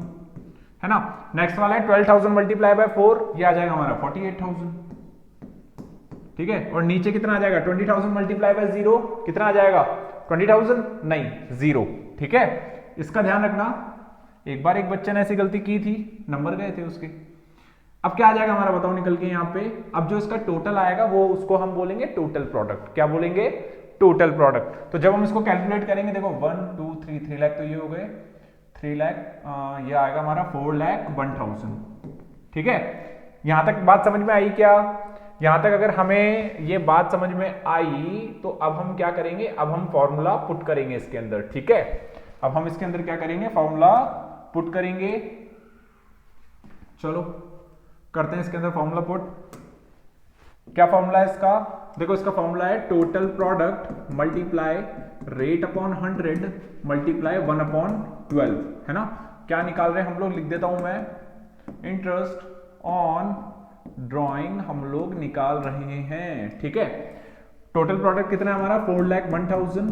है ना। नेक्स्ट वाला है 12,000 मल्टीप्लाई बाय 4, ये आ जाएगा हमारा 48,000, ठीक है। और नीचे कितना आ जाएगा, 20,000 मल्टीप्लाई बाय 0, कितना आ जाएगा, 20,000 नहीं, 0, ठीक है। इसका ध्यान रखना, एक बार एक बच्चे ने ऐसी गलती की थी, नंबर गए थे उसके। अब क्या आ जाएगा हमारा, बताओ निकल के यहाँ पे। अब जो इसका टोटल आएगा वो उसको हम बोलेंगे टोटल प्रोडक्ट, क्या बोलेंगे, टोटल प्रोडक्ट। तो जब हम इसको कैलकुलेट करेंगे, देखो 1 2 3 लाख, तो ये हो गए 3 लाख, ये आएगा हमारा 4,01,000, ठीक है। यहां तक बात समझ में आई क्या, यहां तक अगर हमें ये बात समझ में आई तो अब हम क्या करेंगे, अब हम फॉर्मूला पुट करेंगे इसके अंदर, ठीक है। अब हम इसके अंदर क्या करेंगे, फॉर्मूला पुट करेंगे। चलो करते हैं इसके अंदर फॉर्मूला पुट। क्या फॉर्मूला है इसका, देखो इसका फॉर्मूला है total product multiply rate upon 100 multiply 1/12, है ना। क्या निकाल रहे हैं हम लोग, लिख देता हूं मैं, इंटरेस्ट ऑन ड्राइंग हम लोग निकाल रहे हैं, ठीक है। टोटल प्रोडक्ट कितना है हमारा, 4,01,000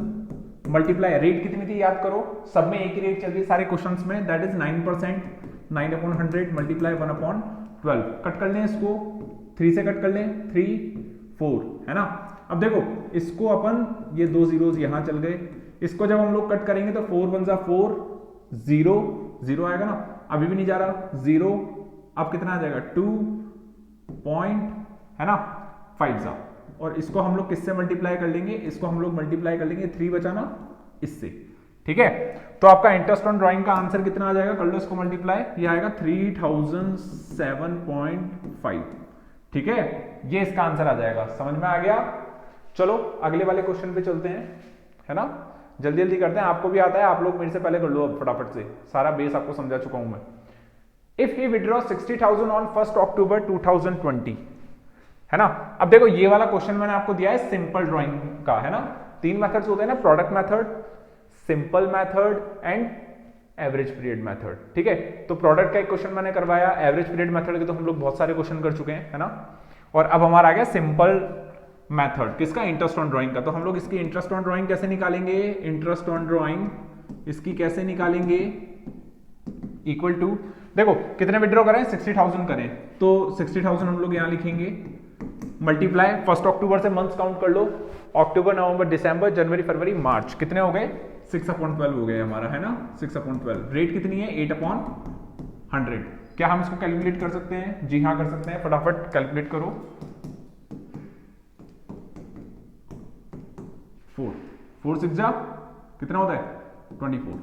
मल्टीप्लाई रेट कितनी थी याद करो, सब में एक ही रेट चल रही है सारे क्वेश्चंस में, दैट इज 9%, 9/100 मल्टीप्लाई 1/12। कट कर लें इसको, 3 से कट कर लें, 3 4, है ना। अब देखो इसको अपन, ये 2 zeros यहां चल गए, इसको जब हम लोग कट करेंगे तो 4 1 4, 0 0 आएगा ना, अभी भी नहीं जा रहा 0, अब कितना आ जाएगा 2 पॉइंट, है ना, 5 सा। और इसको हम लोग किससे मल्टीप्लाई कर लेंगे, इसको हम लोग मल्टीप्लाई कर लेंगे 3 बचा ना इससे, ठीक है। तो आपका इंटरेस्ट ऑन ड्राइंग का आंसर कितना आ जाएगा, कर लो इसको मल्टीप्लाई, ये आएगा 3007.5, ठीक है। ये इसका आंसर आ जाएगा, समझ में आ गया। चलो अगले वाले क्वेश्चन पे चलते हैं, है ना, जल्दी जल्दी करते हैं, आपको भी आता है, आप लोग मेरे से पहले कर लो अब फटाफट से, सारा बेस आपको समझा चुका हूं मैं। इफ ही विड्रॉ 60,000 ऑन 1 अक्टूबर 2020, है ना। अब देखो ये वाला क्वेश्चन मैंने आपको दिया है सिंपल ड्राइंग का, है ना। 3 मेथड्स होते हैं ना, product method, simple method and average period method, ठीक है। तो प्रोडक्ट का एक क्वेश्चन मैंने करवाया, एवरेज पीरियड मेथड के तो हम लोग बहुत सारे क्वेश्चन कर चुके हैं, है ना। और अब हमारा आ गया सिंपल मेथड, किसका, इंटरेस्ट ऑन ड्राइंग का। तो हम लोग इसकी इंटरेस्ट ऑन ड्राइंग कैसे निकालेंगे, इंटरेस्ट ऑन ड्राइंग इसकी कैसे निकालेंगे, इक्वल टू, देखो कितने विड्रॉ करें, 60,000 करें, तो 60,000 हम लोग यहां लिखेंगे, मल्टीप्लाई 1 अक्टूबर से मंथ्स काउंट कर लो, अक्टूबर नवंबर दिसंबर जनवरी फरवरी मार्च, कितने हो गए, 6/12 हो गए हमारा, है ना, 6/12। रेट कितनी है, 8/100। क्या हम इसको कैलकुलेट कर सकते हैं, जी हाँ कर सकते हैं, फटाफट कैलकुलेट करो। 4 6 जा कितना होता है, 24,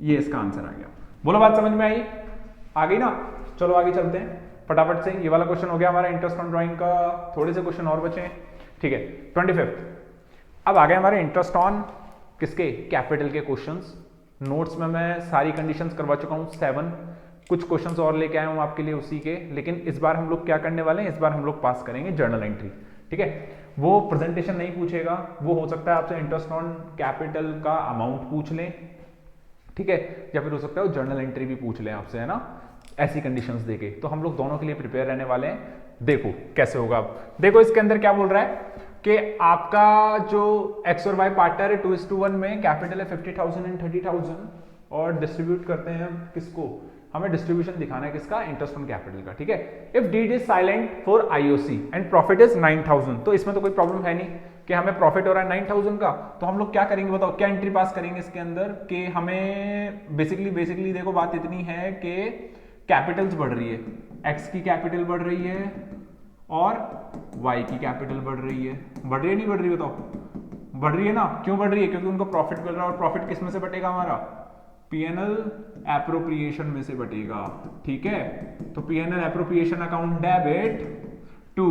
ये इसका आंसर आ गया। बोलो बात समझ में आई, आ गई ना। चलो आगे चलते हैं फटाफट से, ये वाला क्वेश्चन हो गया हमारा इंटरेस्ट ऑन ड्राइंग का, थोड़े से क्वेश्चन और बचे हैं, ठीक है। 25 अब आ गए हमारे इंटरेस्ट ऑन किसके, कैपिटल के क्वेश्चंस। नोट्स में मैं सारी कंडीशंस करवा चुका हूं 7, कुछ क्वेश्चंस और लेके आया हूं आपके लिए उसी के, लेकिन इस बार हम लोग क्या करने वाले हैं, इस बार हम लोग पास करेंगे जर्नल एंट्री, ठीक है। वो प्रेजेंटेशन नहीं पूछेगा, वो हो सकता है आपसे इंटरेस्ट ऑन कैपिटल का अमाउंट पूछ लें, ठीक है, या फिर हो सकता है वो जर्नल एंट्री भी पूछ लें आपसे, है ना, ऐसी कंडीशंस देके। तो हम लोग दोनों के लिए प्रिपेयर रहने वाले हैं। देखो कैसे होगा। अब देखो इसके अंदर क्या बोल रहा है कि आपका जो एक्स और वाई पार्टनर है 2:1 में, कैपिटल है 50,000 एंड 30,000 और डिस्ट्रीब्यूट करते हैं किसको, हमें डिस्ट्रीब्यूशन दिखाना है किसका, इंटरेस्ट ऑन कैपिटल का, ठीक है। If deed is silent for IOC and profit is 9,000, तो इसमें तो कोई प्रॉब्लम है नहीं कि हमें प्रॉफिट हो रहा है 9,000 का, तो हम लोग क्या करेंगे बताओ, क्या एंट्री पास करेंगे इसके अंदर कि हमें बेसिकली देखो बात इतनी है कि कैपिटल्स बढ़ रही है, एक्स की कैपिटल बढ़ रही है और वाई की कैपिटल बढ़ रही है। बढ़ रही है नहीं बढ़ रही बताओ, बढ़ रही है ना। क्यों बढ़ रही है, क्योंकि उनको प्रॉफिट मिल रहा है और प्रॉफिट किस में से बटेगा, हमारा पीएनएल एप्रोप्रिएशन में से बटेगा, ठीक है। तो PNL appropriation account debit to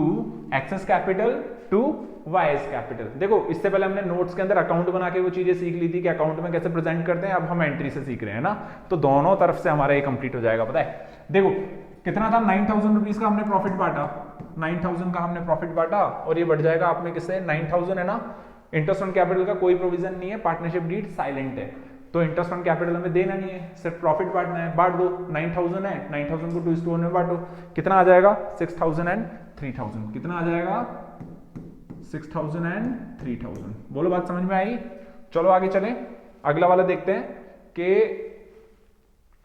X's capital to Y's capital. देखो इससे पहले हमने नोट्स के अंदर अकाउंट बना के वो चीजें सीख ली थी कि अकाउंट में कैसे प्रेजेंट करते हैं, अब हम एंट्री से सीख रहे हैं ना, तो दोनों तरफ से हमारा ये कंप्लीट हो जाएगा। पता है देखो कितना था, 9,000 रुपीज का हमने प्रॉफिट बांटा, 9,000 का हमने प्रॉफिट बांटा और ये बढ़ जाएगा आप में किससे, 9,000 है ना। इंटरेस्ट ऑन कैपिटल का कोई प्रोविजन नहीं है, पार्टनरशिप डीड साइलेंट है, तो इंटरेस्ट ऑन कैपिटल हमें देना नहीं है, सिर्फ प्रॉफिट बांटना है, बांट दो। 9,000 है, 9,000 को 2:1 में बांटो, कितना आ जाएगा 6,000 एंड 3,000, कितना आ जाएगा 6,000 एंड 3,000। बोलो बात समझ में आई। चलो आगे चलें, अगला वाला देखते हैं कि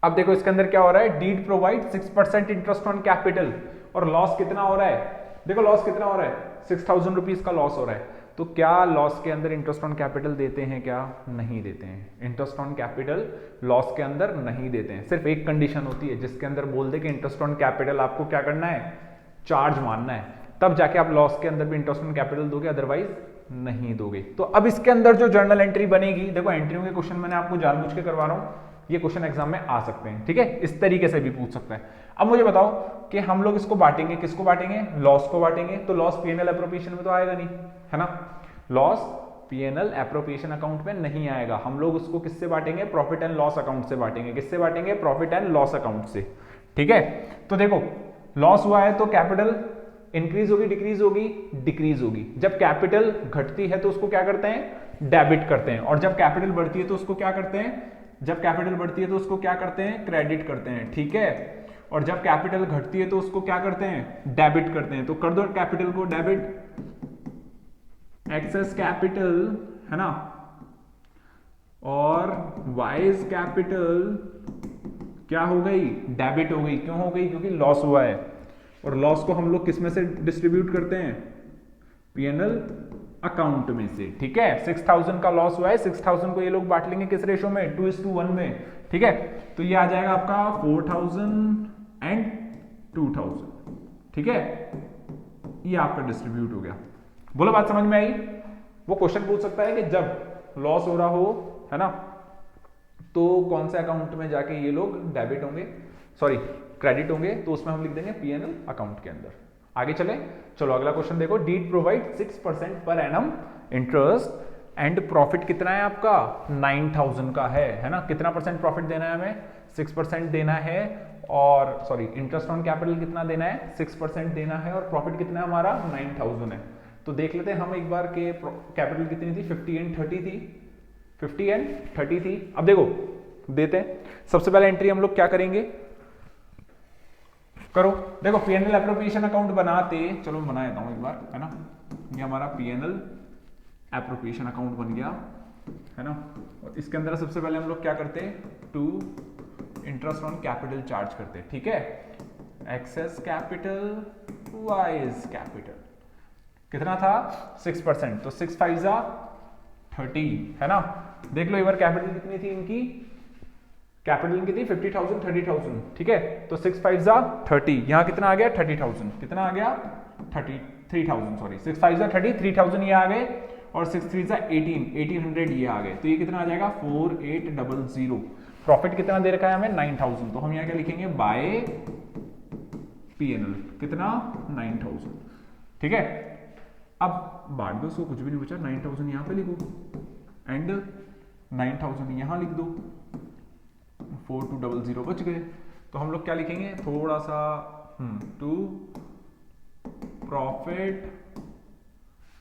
अब देखो इसके अंदर क्या हो रहा है, deed provide 6% interest on capital और लॉस कितना हो रहा है, देखो लॉस कितना हो रहा है, 6,000 रुपीज का लॉस हो रहा है। तो क्या लॉस के अंदर इंटरेस्ट ऑन कैपिटल देते हैं, क्या नहीं देते हैं, इंटरेस्ट ऑन कैपिटल लॉस के अंदर नहीं देते हैं। सिर्फ एक कंडीशन होती है जिसके अंदर बोल दे कि इंटरेस्ट ऑन कैपिटल आपको क्या करना है, चार्ज मानना है, तब जाके आप लॉस के अंदर भी इंटरेस्ट ऑन कैपिटल दोगे, अदरवाइज नहीं दोगे। तो अब इसके अंदर जो जर्नल एंट्री बनेगी, देखो एंट्रियों के क्वेश्चन मैंने आपको जानबूझ के करवा रहा हूं, ये क्वेश्चन एग्जाम में आ सकते हैं, ठीक है, इस तरीके से भी पूछ सकता है। अब मुझे बताओ कि हम लोग इसको बांटेंगे, किसको बांटेंगे, लॉस को बांटेंगे, तो लॉस पीएनएल एप्रोप्रिएशन में तो आएगा नहीं, है ना, लॉस पीएनएल एप्रोप्रिएशन अकाउंट में नहीं आएगा। हम लोग उसको किससे बांटेंगे, प्रॉफिट एंड लॉस अकाउंट से बांटेंगे। किससे बांटेंगे, प्रॉफिट एंड लॉस अकाउंट से, ठीक है। तो देखो लॉस हुआ है तो कैपिटल इंक्रीज होगी डिक्रीज होगी, डिक्रीज होगी। जब कैपिटल घटती है तो उसको क्या करते हैं, डेबिट करते हैं, और जब कैपिटल बढ़ती है तो उसको क्या करते हैं, जब कैपिटल बढ़ती है तो उसको क्या करते हैं, क्रेडिट करते हैं, ठीक है। और जब कैपिटल घटती है तो उसको क्या करते हैं, डेबिट करते हैं। तो कर दो कैपिटल को डेबिट, एक्सेस कैपिटल, है ना, और वाइज कैपिटल क्या हो गई, डेबिट हो गई। क्यों हो गई, क्योंकि लॉस हुआ है, और लॉस को हम लोग किस में से डिस्ट्रीब्यूट करते हैं, पीएनएल अकाउंट में से, ठीक है। 6,000 का लॉस हुआ है, 6,000 को ये लोग बांट लेंगे किस रेशो में, 2:1 में, ठीक है। तो ये आ जाएगा आपका 4,000 एंड 2,000, ठीक है, ये आपका डिस्ट्रीब्यूट हो गया। बोलो बात समझ में आई। वो क्वेश्चन पूछ सकता है कि जब लॉस हो रहा हो, है ना, तो कौन से अकाउंट में जाके ये लोग डेबिट होंगे, सॉरी क्रेडिट होंगे, तो उसमें हम लिख देंगे पीएनएल अकाउंट के अंदर। आगे चले, चलो अगला क्वेश्चन देखो, deed provide 6% per annum interest and profit कितना है आपका, 9,000 का है ना। कितना परसेंट प्रॉफिट देना है हमें, 6% देना है, और सॉरी इंटरेस्ट ऑन कैपिटल कितना देना है, 6% देना है, और प्रॉफिट कितना है हमारा 9,000 है। तो देख लेते हैं हम एक बार के कैपिटल कितनी थी, 50 एंड 30 थी, 50 एंड 30 थी। अब देखो देते हैं, सबसे पहले एंट्री हम लोग क्या करेंगे, करो देखो पीएनएल एप्रोप्रिएशन अकाउंट बनाते, चलो मैं बना देता हूं एक बार, है ना, ये हमारा पीएनएल एप्रोप्रिएशन अकाउंट बन गया, है ना। और इसके अंदर सबसे पहले हम लोग क्या करते हैं, to interest on capital charge करते हैं, ठीक है। एक्सेस कैपिटल वाइज कैपिटल कितना था 6%, तो 6 5 जा 30, है ना। देख लो एक बार कैपिटल कितनी थी इनकी, कैपिटल इनकी थी 50,000 30,000, ठीक है। तो 6 5 जा 30, यहां कितना आ गया 30,000, कितना आ गया 33,000, सॉरी 6 5 जा 30, 3,000 ये आ गए, और 6 3 जा 1800 ये आ गए। तो ये कितना आ जाएगा 4800। प्रॉफिट कितना दे रखा है हमें 9,000, तो हम यहाँ क्या लिखेंगे, बाय पीएनएल कितना 9,000, ठीक है। अब बांट दो, सो कुछ भी नहीं बचा, 9,000 यहाँ पे लिखो एंड 9,000 यहाँ लिख दो, 4200 बच गए। तो हम लोग क्या लिखेंगे, थोड़ा सा टू प्रॉफिट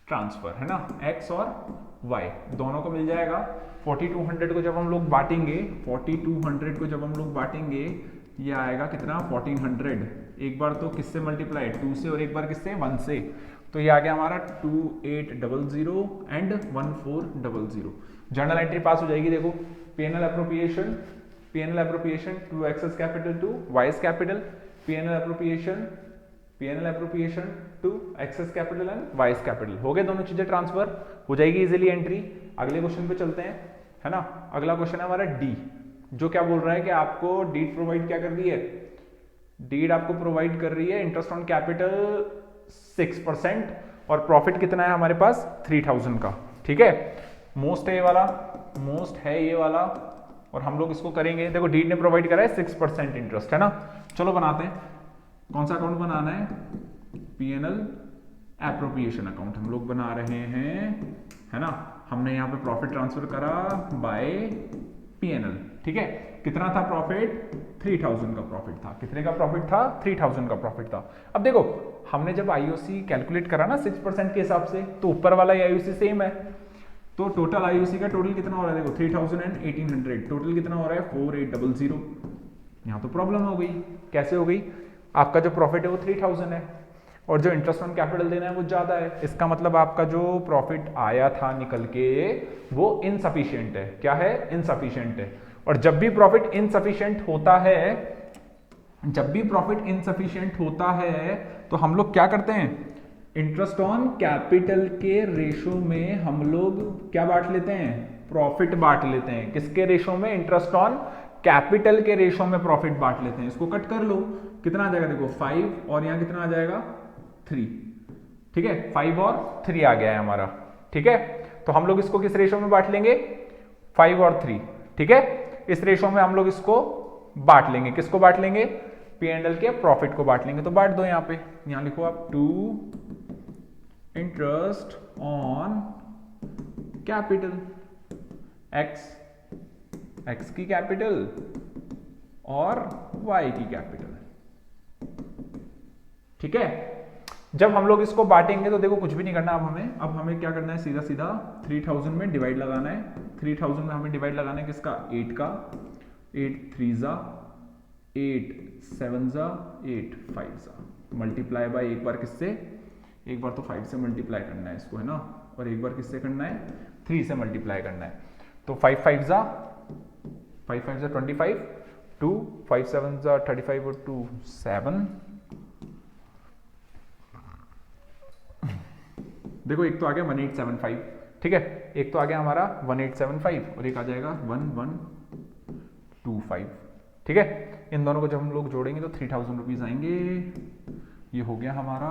ट्रांसफर, है ना, x और y दोनों को मिल जाएगा। 4200 को जब हम लोग बांटेंगे, 4200 को जब हम लोग बांटेंगे, ये आएगा कितना 1400। एक बार तो किससे मल्टीप्लाई, 2 से, और एक बार किससे 1 से। तो ये आ गया हमारा 2800 एंड 1400। जर्नल एंट्री पास हो जाएगी। देखो P&L appropriation, P&L appropriation to X's capital to Y's capital, P&L appropriation to X's capital and wise capital. हो गए दोनों चीजें ट्रांसफर, हो जाएगी इजीली एंट्री। अगले क्वेश्चन पे चलते हैं, है ना। अगला क्वेश्चन है हमारा डी, जो क्या बोल रहा है कि आपको डीड प्रोवाइड क्या कर रही है, डीड आपको प्रोवाइड कर रही है इंटरेस्ट ऑन कैपिटल 6% और प्रॉफिट कितना है हमारे पास 3000 का। ठीक है, मोस्ट है ये वाला, मोस्ट है ये वाला, और हम लोग इसको करेंगे। देखो डीड ने प्रोवाइड करा है 6% इंटरेस्ट, है ना। चलो बनाते हैं, कौन सा अकाउंट बनाना है, P&L एप्रोप्रिएशन अकाउंट हम लोग बना रहे हैं, है ना। हमने यहाँ पे प्रॉफिट ट्रांसफर करा बाय P&L। ठीक है, कितना था प्रॉफिट, 3000 का प्रॉफिट था। कितने का प्रॉफिट था, 3000 का प्रॉफिट था। अब देखो हमने जब आईओसी कैलकुलेट करा ना 6% के हिसाब से, तो ऊपर वाला आईओसी सेम है, तो टोटल आईओसी का टोटल कितना हो रहा है, देखो 3000 एंड 1800, टोटल कितना हो रहा है 4800। यहाँ तो प्रॉब्लम हो गई, कैसे हो गई, आपका जो प्रॉफिट है वो 3000 है और जो इंटरेस्ट ऑन कैपिटल देना है वो ज्यादा है। इसका मतलब आपका जो प्रॉफिट आया था निकल के वो इनसफिशिएंट है। क्या है, इनसफिशिएंट है। और जब भी प्रॉफिट इनसफिशिएंट होता है, जब भी प्रॉफिट इनसफिशिएंट होता है तो हम लोग क्या करते हैं, इंटरेस्ट ऑन कैपिटल के रेशो में हम लोग क्या बांट लेते हैं, प्रॉफिट बांट लेते हैं। किसके रेशो में, इंटरेस्ट ऑन कैपिटल के रेशो में प्रॉफिट बांट लेते हैं। इसको कट कर लो, कितना आ जाएगा, देखो 5 और यहाँ कितना आ जाएगा 3। ठीक है, 5 और 3 आ गया है हमारा। ठीक है, तो हम लोग इसको किस रेशो में बांट लेंगे, 5 और 3। ठीक है, इस रेशो में हम लोग इसको बांट लेंगे। किसको बांट लेंगे, P&L के प्रॉफिट को बांट लेंगे। तो बांट दो, यहाँ पे, यहाँ लिखो आप 2 इंटरेस्ट ऑन कैपिटल, एक्स की कैपिटल और वाई की कैपिटल। ठीक है, जब हम लोग इसको बांटेंगे तो देखो कुछ भी नहीं करना अब हमें क्या करना है, सीधा सीधा 3000 में डिवाइड लगाना है। 3000 में हमें डिवाइड लगाना है किसका, 8 का। 8 3 जा 8 7 जा 8 5 जा, मल्टीप्लाई बाय एक बार किससे, एक बार तो 5 से मल्टीप्लाई करना है इसको, है ना, और एक बार किससे करना है, 3 से मल्टीप्लाई करना है। तो 5 5 जा 25, 2 5 7 जा 35 और 2 7। देखो एक तो आ गया 1875। ठीक है, एक तो आ गया हमारा 1875 और एक आ जाएगा 1125। ठीक है, इन दोनों को जब हम लोग जोड़ेंगे तो 3000 रुपीज आएंगे। ये हो गया हमारा।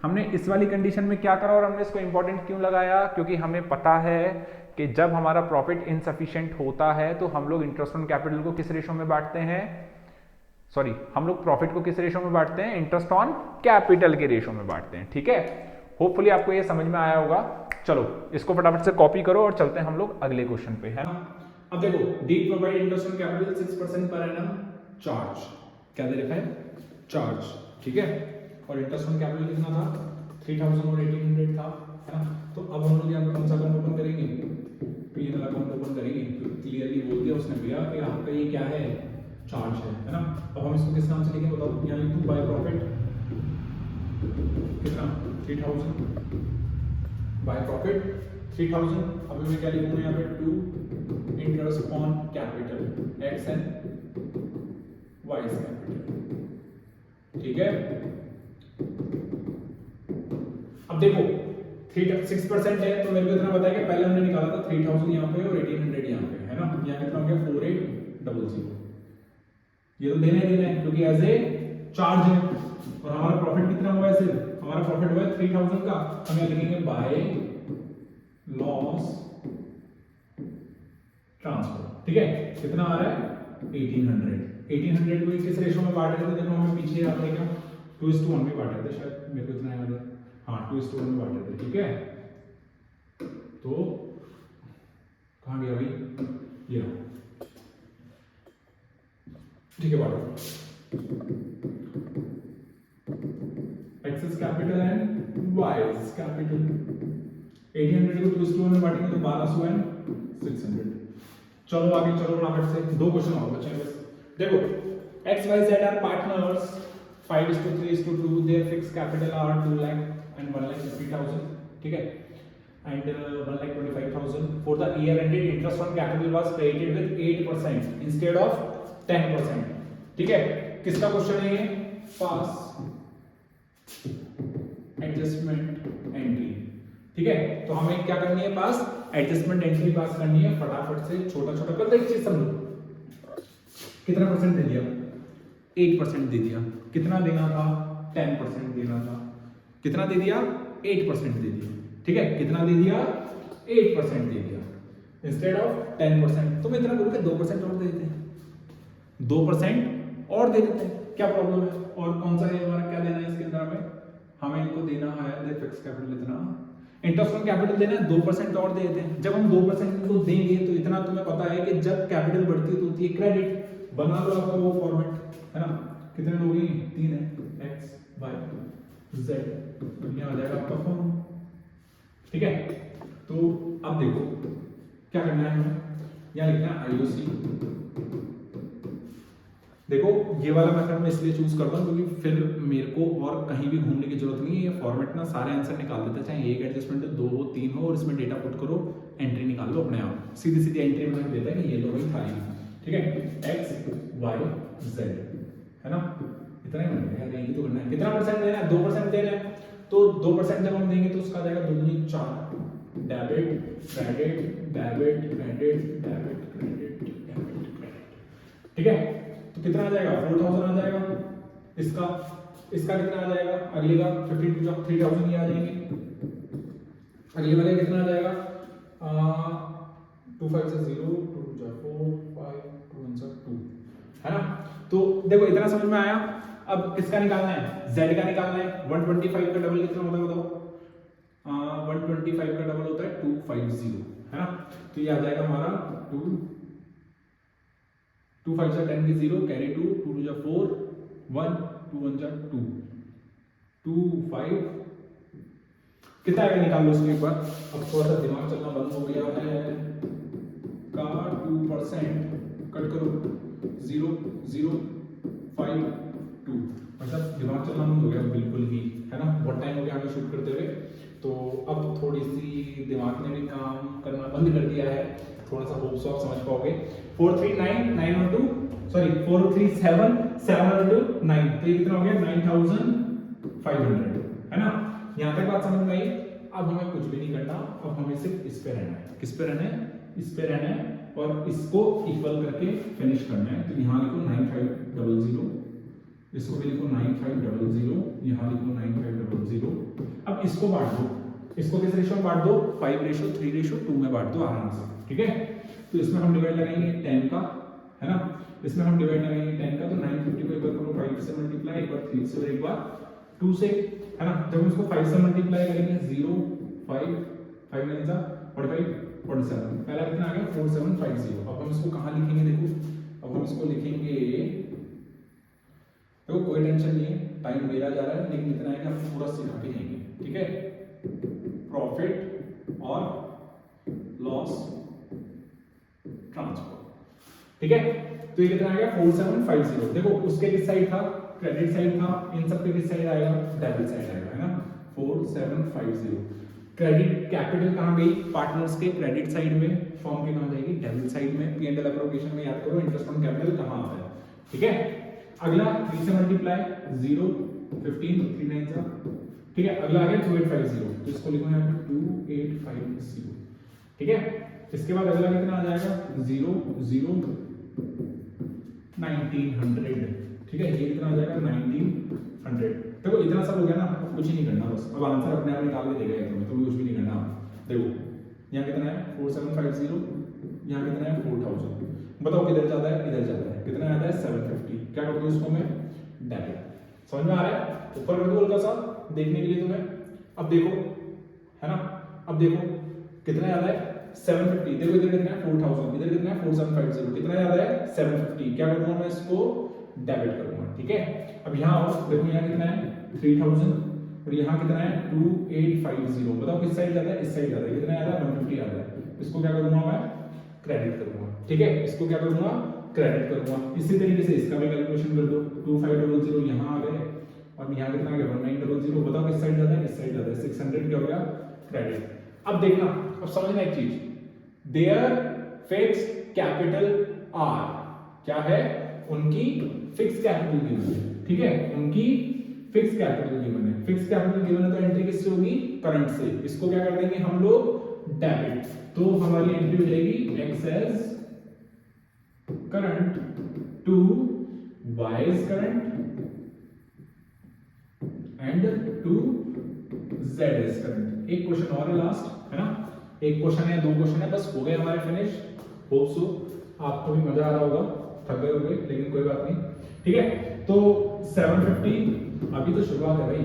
हमने इस वाली कंडीशन में क्या करा और हमने इसको इंपॉर्टेंट क्यों लगाया, क्योंकि हमें पता है कि जब हमारा प्रॉफिट इनसफिशिएंट होता है तो हम लोग इंटरेस्ट ऑन कैपिटल को किस रेशो में बांटते हैं, सॉरी, हम लोग प्रॉफिट को किस रेशो में बांटते हैं, इंटरेस्ट ऑन कैपिटल के रेशो में बांटते हैं। ठीक है, होपफुली आपको ये समझ में आया होगा। चलो इसको फटाफट से कॉपी करो और चलते हैं हम लोग अगले क्वेश्चन पे, है ना। अब देखो, deed provide interest on capital 6% per annum charge, क्या दे रखा है, चार्ज। ठीक है, और इंटरेस्ट ऑन कैपिटल कितना था, 3000 और 1800 था, है ना। तो अब हम लोग यहाँ पे कौन सा अकाउंट ओपन करेंगे, P&L अकाउंट ओपन करेंगे। तो क्लियरली बोल दिया उसने भैया कि आपका ये क्या है, चार्ज है ना। अब हम इसको किस नाम से लिखेंगे बताओ, यहाँ लिख दूं बाय प्रॉफिट कितना 3000 बाय प्रॉफिट 3000। अब मैं क्या लिखूंगा यहाँ पे, 2 interest on capital X and Y capital. ठीक है, अब देखो 6% है तो मेरे को इतना बताया कि पहले हमने निकाला था 3000 यहाँ पे और 1800 यहाँ पे, है ना। यहाँ कितना हो गया 4800। ये तो देना है क्योंकि एज ए चार्ज है। और हमारा प्रॉफिट कितना हुआ है, सिर्फ हमारा प्रॉफिट हुआ है 3000 का। हम यहाँ लिखेंगे बाय लॉस ट्रांसफर। ठीक है, कितना आ रहा है 1800 को किस रेशो में बांट रहे थे, देखो हमें पीछे याद है क्या, 2:1 में बांट रहे थे शायद, मेरे को इतना याद है, हाँ 2:1 में बांट रहे थे। ठीक है, तो कहाँ गया भाई, ये रहा। ठीक है, बांटो excess capital and wise capital 1800 को 2 इस टू में बांटेंगे तो 1200 एंड 600। चलो आगे चलो फटाफट से, दो क्वेश्चन और बचे हैं बस। देखो X Y Z are partners 5:3:2, their fixed capital are 2 lakh and 1,50,000, ठीक है, and 1,25,000. For the year ended, interest on capital was credited with 8% instead of 10%, ठीक है। किसका क्वेश्चन है ये? पास एडजस्टमेंट एंट्री, ठीक है। तो हमें क्या करनी है? पास एडजस्टमेंट एंट्री पास करनी है। फटाफट से छोटा छोटा कर दो, एक चीज समझो। कितना परसेंट दे दिया? 8% दे दिया। कितना देना था? 10% देना था। कितना दे दिया? 8% दे दिया, ठीक है। कितना दे दिया? 8% दे दिया इंस्टेड ऑफ 10%। तो मैं इतना करूँ कि 2% और दे देते हैं, 2% और दे देते हैं, क्या प्रॉब्लम है? और कौन सा है हमारा, क्या देना है इसके अंदर हमें इनको देना है फिक्स कैपिटल इतना, इंटरेस्ट ऑन कैपिटल देना है, 2% और दे देते हैं। जब हम 2% इनको देंगे तो इतना तुम्हें पता है कि जब कैपिटल बढ़ती है तो होती है क्रेडिट। बना लो आपका वो फॉर्मेट, है ना। कितने लोग हैं? 3 है, एक्स वाई जेड, यहाँ आ जाएगा आपका फॉर्म, ठीक है। तो अब देखो क्या करना है हमें, यहाँ लिखना है आईओसी। देखो ये वाला मेथड मैं इसलिए चूज करता हूँ क्योंकि फिर मेरे को और कहीं भी घूमने की जरूरत नहीं है। ये फॉर्मेट ना सारे आंसर निकाल देता है, चाहे एक एडजस्टमेंट हो, 2 हो, 3 हो, और इसमें डेटा पुट करो, एंट्री निकाल लो अपने आप। सीधी सीधी एंट्री में देता है कि ये लो भाई खाली, ठीक है, एक्स वाई जेड, है ना। इतना ही बनता है, यही तो करना है। कितना परसेंट देना है? 2% देना है। तो 2% जब हम देंगे तो उसका आ जाएगा 2 दूनी 4, debit credit debit credit debit credit debit credit, ठीक है। तो कितना आ जाएगा? 4000 आ जाएगा। इसका कितना आ जाएगा? अगले का 53,000 ये आ जाएंगे। अगले वाले कितना आ जाएगा? 2 5 से 0, 2 2 4 5 2 1 2, है ना। तो देखो इतना समझ में आया। अब किसका निकालना है? z का निकालना है। 125 का डबल कितना होता है बताओ? 125 का डबल होता है 250, है ना। तो ये आ जाएगा हमारा 2 5 से 10 की 0, कैरी 2 2 2 4 1 2 1 2 2 5, कितना आएगा निकाल लो इसको एक बार। अब थोड़ा सा दिमाग चलना बंद हो गया है का 2% कट करो 0 0 5 2, मतलब दिमाग चलना बंद हो गया बिल्कुल ही, है ना। बहुत टाइम हो गया हमें शूट करते हुए, तो अब थोड़ी सी दिमाग ने भी काम करना बंद कर दिया है। थोड़ा सा होप सो आप समझ पाओगे। 439 9 और 2 सॉरी 437 7 और 2 9, तो ये कितना हो गया? 9500, है ना। यहाँ तक बात समझ में आई। अब हमें कुछ भी नहीं करना, अब हमें सिर्फ इस पे रहना है। किस पे रहना है? इस पे रहना है, और इसको इक्वल करके फिनिश करना है। तो यहाँ लिखो 9500, इसको भी लिखो 9500, यहाँ लिखो 9500। अब इसको बांट दो, इसको किस रेशो में बांट दो? 5:3:2 में बांट दो आराम से, ठीक है। तो इसमें हम डिवाइड लगाएंगे 10 का, है ना। इसमें हम डिवाइड लगाएंगे 10 का, तो 950 को एक बार करो 5 से मल्टीप्लाई, एक बार 3 से और एक बार 2 से, है ना। जब हम इसको 5 से मल्टीप्लाई करेंगे 0 5 5 9 जा 45 47, पहला कितना आ गया? 4750। अब हम इसको कहाँ लिखेंगे? देखो अब हम इसको लिखेंगे, देखो कोई टेंशन नहीं है, टाइम मेरा जा रहा है, लेकिन इतना है कि हम पूरा सिखा के जाएंगे, ठीक है। प्रॉफिट और लॉस ट्रांसफर, ठीक है। तो ये कितना आ गया? 4750। देखो उसके किस साइड था? क्रेडिट साइड था। इन सब के किस साइड आएगा? डेबिट साइड आएगा, है ना। 4750। क्रेडिट कैपिटल कहाँ गई? पार्टनर्स के क्रेडिट साइड में, फॉर्म के कहाँ जाएगी? डेबिट साइड में। P&L एप्रोप्रिएशन में याद करो इंटरेस्ट ऑन कैपिटल कहाँ आता है, ठीक है। अगला 3 से मल्टीप्लाई 0 15 3 9 जा, ठीक है। अगला आ गया 2850, तो इसको लिखो यहाँ पे 2850, ठीक है। इसके बाद अगला कितना आ जाएगा? 0 0 1900, ठीक है। ये कितना आ जाएगा? 1900। देखो इतना सब हो गया ना, कुछ ही नहीं करना बस। अब आंसर अपने आप निकाल के देगा एकदम, तो कुछ भी नहीं करना। देखो यहाँ कितना है? 4750, यहाँ कितना है? 4000। बताओ किधर जाता है? इधर जाता है। कितना आता है? 750। क्या कर दूं इसको मैं? डेबिट। समझ में आ रहा है? ऊपर कर दो हल्का सा देखने के लिए तुम्हें। अब देखो, है ना। अब देखो कितना याद है? 750। देखो इधर कितना है? 4000, इधर कितना है? 4750। कितना याद है? 750। क्या करूंगा मैं? इसको डेबिट करूंगा, ठीक है। अब यहाँ आओ, देखो यहाँ कितना है? 3000, और यहाँ कितना है 2850। बताओ किस साइड जाता है, इस साइड जाता है, कितना आता है 150 आता है। इसको क्या करूंगा मैं, क्रेडिट करूंगा, ठीक है, इसको क्या करूंगा, क्रेडिट करूंगा। इसी तरीके से इसका भी कैलकुलेशन कर दो, 2500 यहाँ आ गए और यहाँ कितना आ गया 1900। बताओ किस साइड जाता है, इस साइड जाता है, 600 क्या हो गया, क्रेडिट। अब देखना, अब समझना एक चीज, देयर फिक्स्ड कैपिटल आर, क्या है, उनकी फिक्स कैपिटल गिवन है, ठीक है, उनकी फिक्स कैपिटल गिवन है। फिक्स कैपिटल गिवन है तो एंट्री किससे होगी, करंट से। इसको क्या कर देंगे हम लोग, डेबिट। तो हमारी एंट्री हो जाएगी X as current to Y is current and to Z is current. एक क्वेश्चन और है लास्ट, है ना, एक क्वेश्चन है, दो क्वेश्चन है, बस हो गए हमारे फिनिश। होप सो आपको भी मजा आ रहा होगा, थक गए होंगे लेकिन कोई बात नहीं, ठीक है। तो 750 अभी तो शुरुआत है भाई,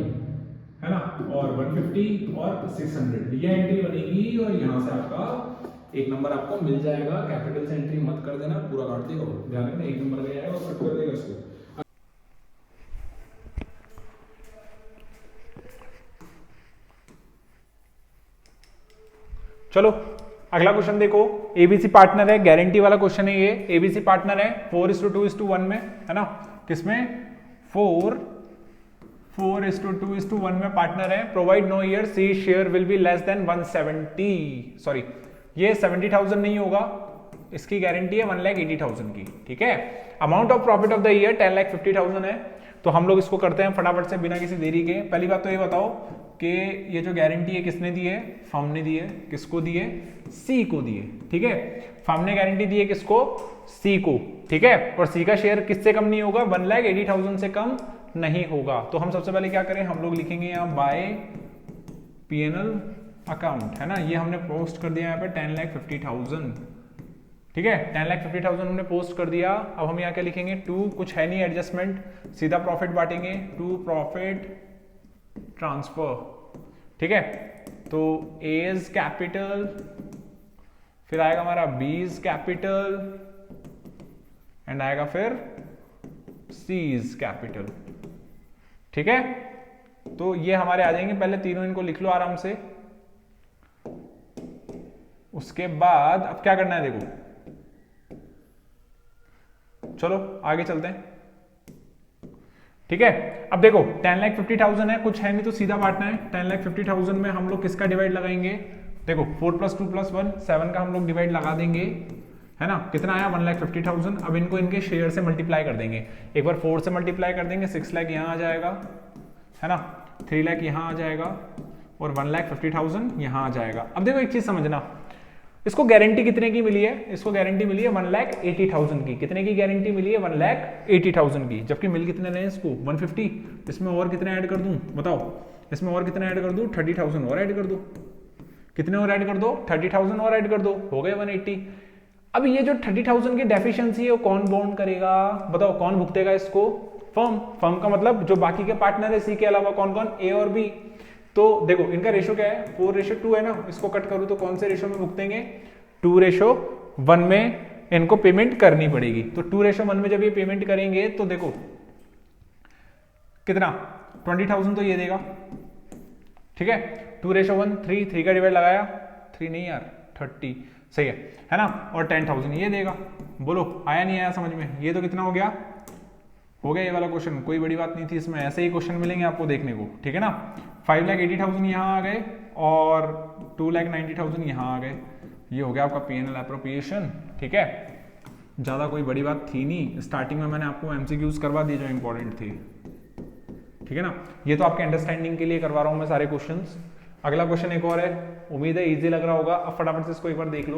है ना, और 150 और 600 ये एंट्री बनेगी और यहां से आपका एक नंबर आपको मिल जाएगा। कैपिटल से एंट्री मत कर देना, पूरा काट देगा, ध्यान रखना, एक नंबर ले आएगा और कट कर देगा इसको। चलो अगला क्वेश्चन देखो, एबीसी पार्टनर है, गारंटी वाला क्वेश्चन है ये। एबीसी पार्टनर है 4:2:1 में, है ना, किसमें 4:2:1 में पार्टनर है। Provide no year C share will be less than 170, sorry ये 70,000 नहीं होगा, इसकी गारंटी है 1,80,000 की, ठीक है। Amount of profit of the year 10,50,000 है। तो हम लोग इसको करते हैं फटाफट से बिना किसी देरी के। पहली बात तो ये बताओ कि ये जो गारंटी है किसने दी है, फर्म ने दी है। किसको दी है, सी को दी है, ठीक है। फर्म ने गारंटी दी है किसको, सी को, ठीक है। और सी का शेयर किससे कम नहीं होगा, 1,80,000 से कम नहीं होगा। तो हम सबसे पहले क्या करें, हम लोग लिखेंगे यहाँ बाय पीएनएल अकाउंट, है ना, ये हमने पोस्ट कर दिया यहाँ पे 10,50,000, ठीक है, 10,50,000 हमने पोस्ट कर दिया। अब हम यहाँ क्या लिखेंगे, टू, कुछ है नहीं एडजस्टमेंट, सीधा प्रॉफिट बांटेंगे, टू प्रॉफिट ट्रांसफर, ठीक है। तो ए इज कैपिटल, फिर आएगा हमारा बी इज कैपिटल एंड आएगा फिर सी इज कैपिटल, ठीक है। तो ये हमारे आ जाएंगे, पहले तीनों इनको लिख लो आराम से। उसके बाद अब क्या करना है, देखो चलो आगे चलते हैं, ठीक है। अब देखो 10,50,000 है, कुछ है नहीं तो सीधा बांटना है। 10,50,000 में हम लोग किसका डिवाइड लगाएंगे, देखो 4 + 2 + 1 7 का हम लोग डिवाइड लगा देंगे, है ना। कितना आया 1,50,000। अब इनको इनके शेयर से मल्टीप्लाई कर देंगे, एक बार 4 से मल्टीप्लाई कर देंगे, 6 लाख यहाँ आ जाएगा, है ना, 3 लाख यहाँ आ जाएगा और 1,50,000 यहाँ आ जाएगा। अब देखो एक चीज समझना, इसको गारंटी कितने की मिली है, इसको गारंटी मिली है 1,80,000 की। कितने की गारंटी मिली है, 1,80,000 की, जबकि मिल कितने रहे इसको 150। इसमें और कितने ऐड कर दूं, बताओ, इसमें और कितने ऐड कर दूं, 30,000 और ऐड कर दो। कितने और ऐड कर दो, 30,000 और ऐड कर दो, हो गए 180। अब ये जो 30,000 की डेफिशिएंसी है वो कौन बॉन्ड करेगा, बताओ, कौन भुगतेगा इसको, फर्म। फर्म का मतलब जो बाकी के पार्टनर है सी के अलावा कौन कौन, ए और बी। तो देखो इनका रेशो क्या है, 4:2 है ना, इसको कट करूं तो कौन से रेशो में भुगतेंगे, 2:1 में इनको पेमेंट करनी पड़ेगी। तो 2:1 में जब ये पेमेंट करेंगे तो देखो कितना, 20,000 तो ये देगा, ठीक है। 2:1 3 का डिवाइड लगाया, 3 नहीं यार 30, सही है ना। और 10,000 ये देगा। बोलो आया नहीं आया समझ में, ये तो कितना हो गया, हो गया ये वाला क्वेश्चन, कोई बड़ी बात नहीं थी इसमें, ऐसे ही क्वेश्चन मिलेंगे आपको देखने को, ठीक है ना। 5,80,000 यहाँ आ गए और 2,90,000 यहाँ आ गए, ये हो गया आपका पीएनएल एप्रोप्रिएशन, ठीक है। ज्यादा कोई बड़ी बात थी नहीं, स्टार्टिंग में मैंने आपको एमसीक्यूज करवा दिए जो इंपॉर्टेंट थी, ठीक है ना। ये तो आपके अंडरस्टैंडिंग के लिए करवा रहा हूं मैं सारे क्वेश्चंस। अगला क्वेश्चन एक और है, उम्मीद है इजी लग रहा होगा। अब फटाफट से इसको एक बार देख लो,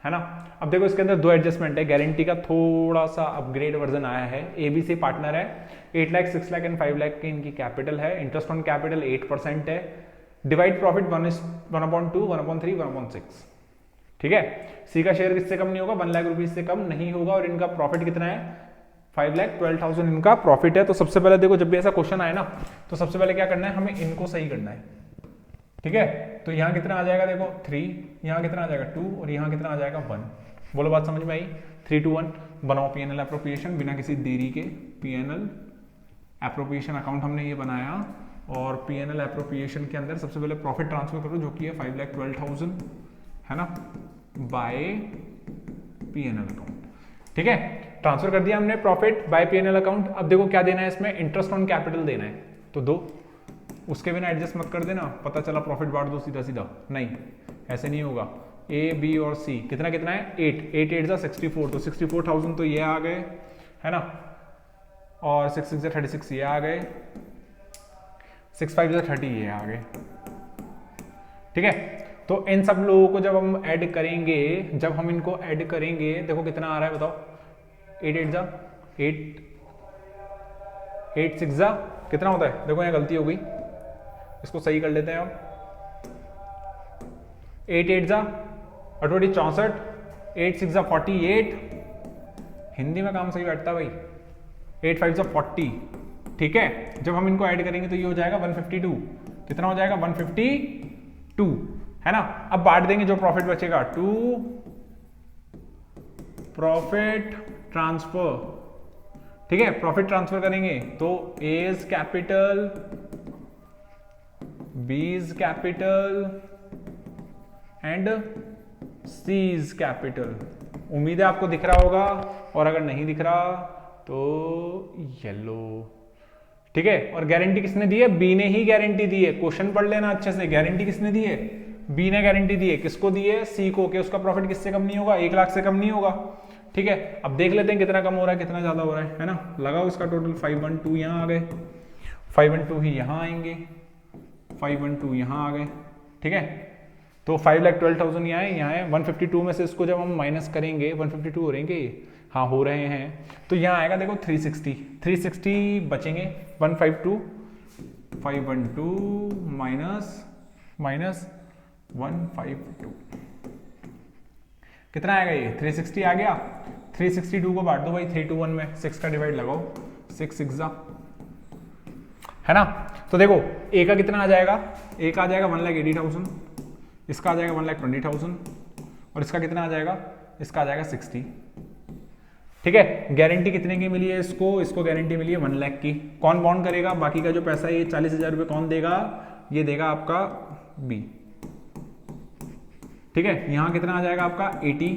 है ना। अब देखो इसके अंदर दो एडजस्टमेंट है, गारंटी का थोड़ा सा अपग्रेड वर्जन आया है। एबीसी पार्टनर है, 8 लाख 6 लाख एंड 5 लाख की इनकी कैपिटल है। इंटरेस्ट ऑन कैपिटल 8% है। डिवाइड प्रॉफिट 1/2, 1/3, 1/6, ठीक है। सी का शेयर किससे कम नहीं होगा, 1 लाख रुपीज से कम नहीं होगा। और इनका प्रॉफिट कितना है, 5,12,000 इनका प्रॉफिट है। तो सबसे पहले देखो जब भी ऐसा क्वेश्चन आए ना, तो सबसे पहले क्या करना है, हमें इनको सही करना है, ठीक है। तो यहाँ कितना आ जाएगा, देखो 3, यहाँ कितना आ जाएगा 2 और यहाँ कितना आ जाएगा 1। बोलो बात समझ में आई, 3, 2, 1। बनाओ पीएनएल एप्रोप्रिएशन बिना किसी देरी के। पीएनएल एप्रोप्रिएशन अकाउंट हमने ये बनाया और P&L एप्रोप्रिएशन के अंदर सबसे पहले प्रॉफिट ट्रांसफर करो जो कि है 5,12,000, है ना, बाय P&L अकाउंट। ठीक है, ट्रांसफर कर दिया हमने प्रॉफिट बाय P&L अकाउंट। अब देखो क्या देना है इसमें, इंटरेस्ट ऑन कैपिटल देना है, तो दो, उसके बिना एडजस्ट मत कर देना, पता चला प्रॉफिट बांट दो सीधा सीधा, नहीं ऐसे नहीं होगा। A, B और C कितना कितना है 8, 8 8 64, तो 64,000 तो ये आ गए, है ना, और 6 6 36 ये आ गए, 6 5 30 ये आ गए। ठीक है, तो इन सब लोगों को जब हम ऐड करेंगे, जब हम इनको ऐड करेंगे, देखो कितना आ रहा है बताओ, 8 8 6 कितना होता है, देखो यहाँ गलती हो गई, इसको सही कर लेते हैं अब। 8 8 28 64, 8 6 48, हिंदी में काम सही बैठता भाई, 8 5 40। ठीक है, जब हम इनको ऐड करेंगे तो ये हो जाएगा 152, कितना हो जाएगा 152, है ना। अब बांट देंगे, जो प्रॉफिट बचेगा टू प्रॉफिट ट्रांसफर। ठीक है, प्रॉफिट ट्रांसफर करेंगे तो A's capital, B's capital and C's capital. उम्मीद है आपको दिख रहा होगा, और अगर नहीं दिख रहा तो येलो। ठीक है, और गारंटी किसने दी है, बी ने ही गारंटी दी है, क्वेश्चन पढ़ लेना अच्छे से। गारंटी किसने दी है, बी ने गारंटी दी है। किसको दी है, सी को, कि उसका प्रॉफिट किससे कम नहीं होगा, 1 लाख से कम नहीं होगा। ठीक है, अब देख लेते हैं कितना कम हो रहा है कितना ज्यादा हो रहा है ना। लगाओ इसका टोटल, 512 यहाँ आ गए, 512 ही यहाँ आएंगे, 512 यहाँ आ गए। ठीक है, तो 5,12,000 यहाँ है 152 में से इसको जब हम माइनस करेंगे, 152 हो रहेंगे, हाँ हो रहे हैं, तो यहाँ आएगा देखो 360 बचेंगे, 152 512 माइनस 152 कितना आएगा, ये 360 आ गया। 362 को बांट दो भाई 3 to 1 में, 6 का डिवाइड लगाओ, 6 6 है ना। तो देखो ए का कितना आ जाएगा, ए का आ जाएगा 1,80,000, इसका आ जाएगा 1,20,000, और इसका कितना आ जाएगा, इसका आ जाएगा 60। ठीक है, गारंटी कितने की मिली है इसको गारंटी मिली है 1 लाख की। कौन बॉन्ड करेगा, बाकी का जो पैसा है ये 40,000 रुपये कौन देगा, ये देगा आपका बी। ठीक है, यहां कितना आ जाएगा आपका 80,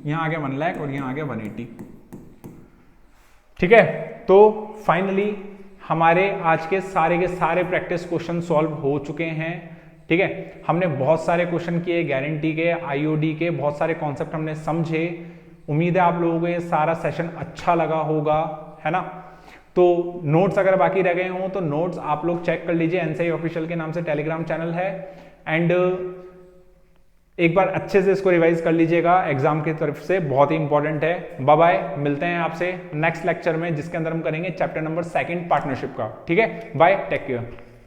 यहां आ गया 1 लाख और यहां आ गया 180। ठीक है, तो फाइनली हमारे आज के सारे प्रैक्टिस क्वेश्चन सॉल्व हो चुके हैं। ठीक है, हमने बहुत सारे क्वेश्चन किए, गारंटी के, आईओडी के, बहुत सारे कॉन्सेप्ट हमने समझे। उम्मीद है आप लोगों को ये सारा सेशन अच्छा लगा होगा, है ना। तो नोट्स अगर बाकी रह गए हों तो नोट्स आप लोग चेक कर लीजिए, एनसीआई ऑफिशियल के नाम से टेलीग्राम चैनल है, एंड एक बार अच्छे से इसको रिवाइज कर लीजिएगा, एग्जाम की तरफ से बहुत ही इंपॉर्टेंट है। बाय बाय, मिलते हैं आपसे नेक्स्ट लेक्चर में, जिसके अंदर हम करेंगे चैप्टर नंबर 2 पार्टनरशिप का। ठीक है, बाय, टेक केयर।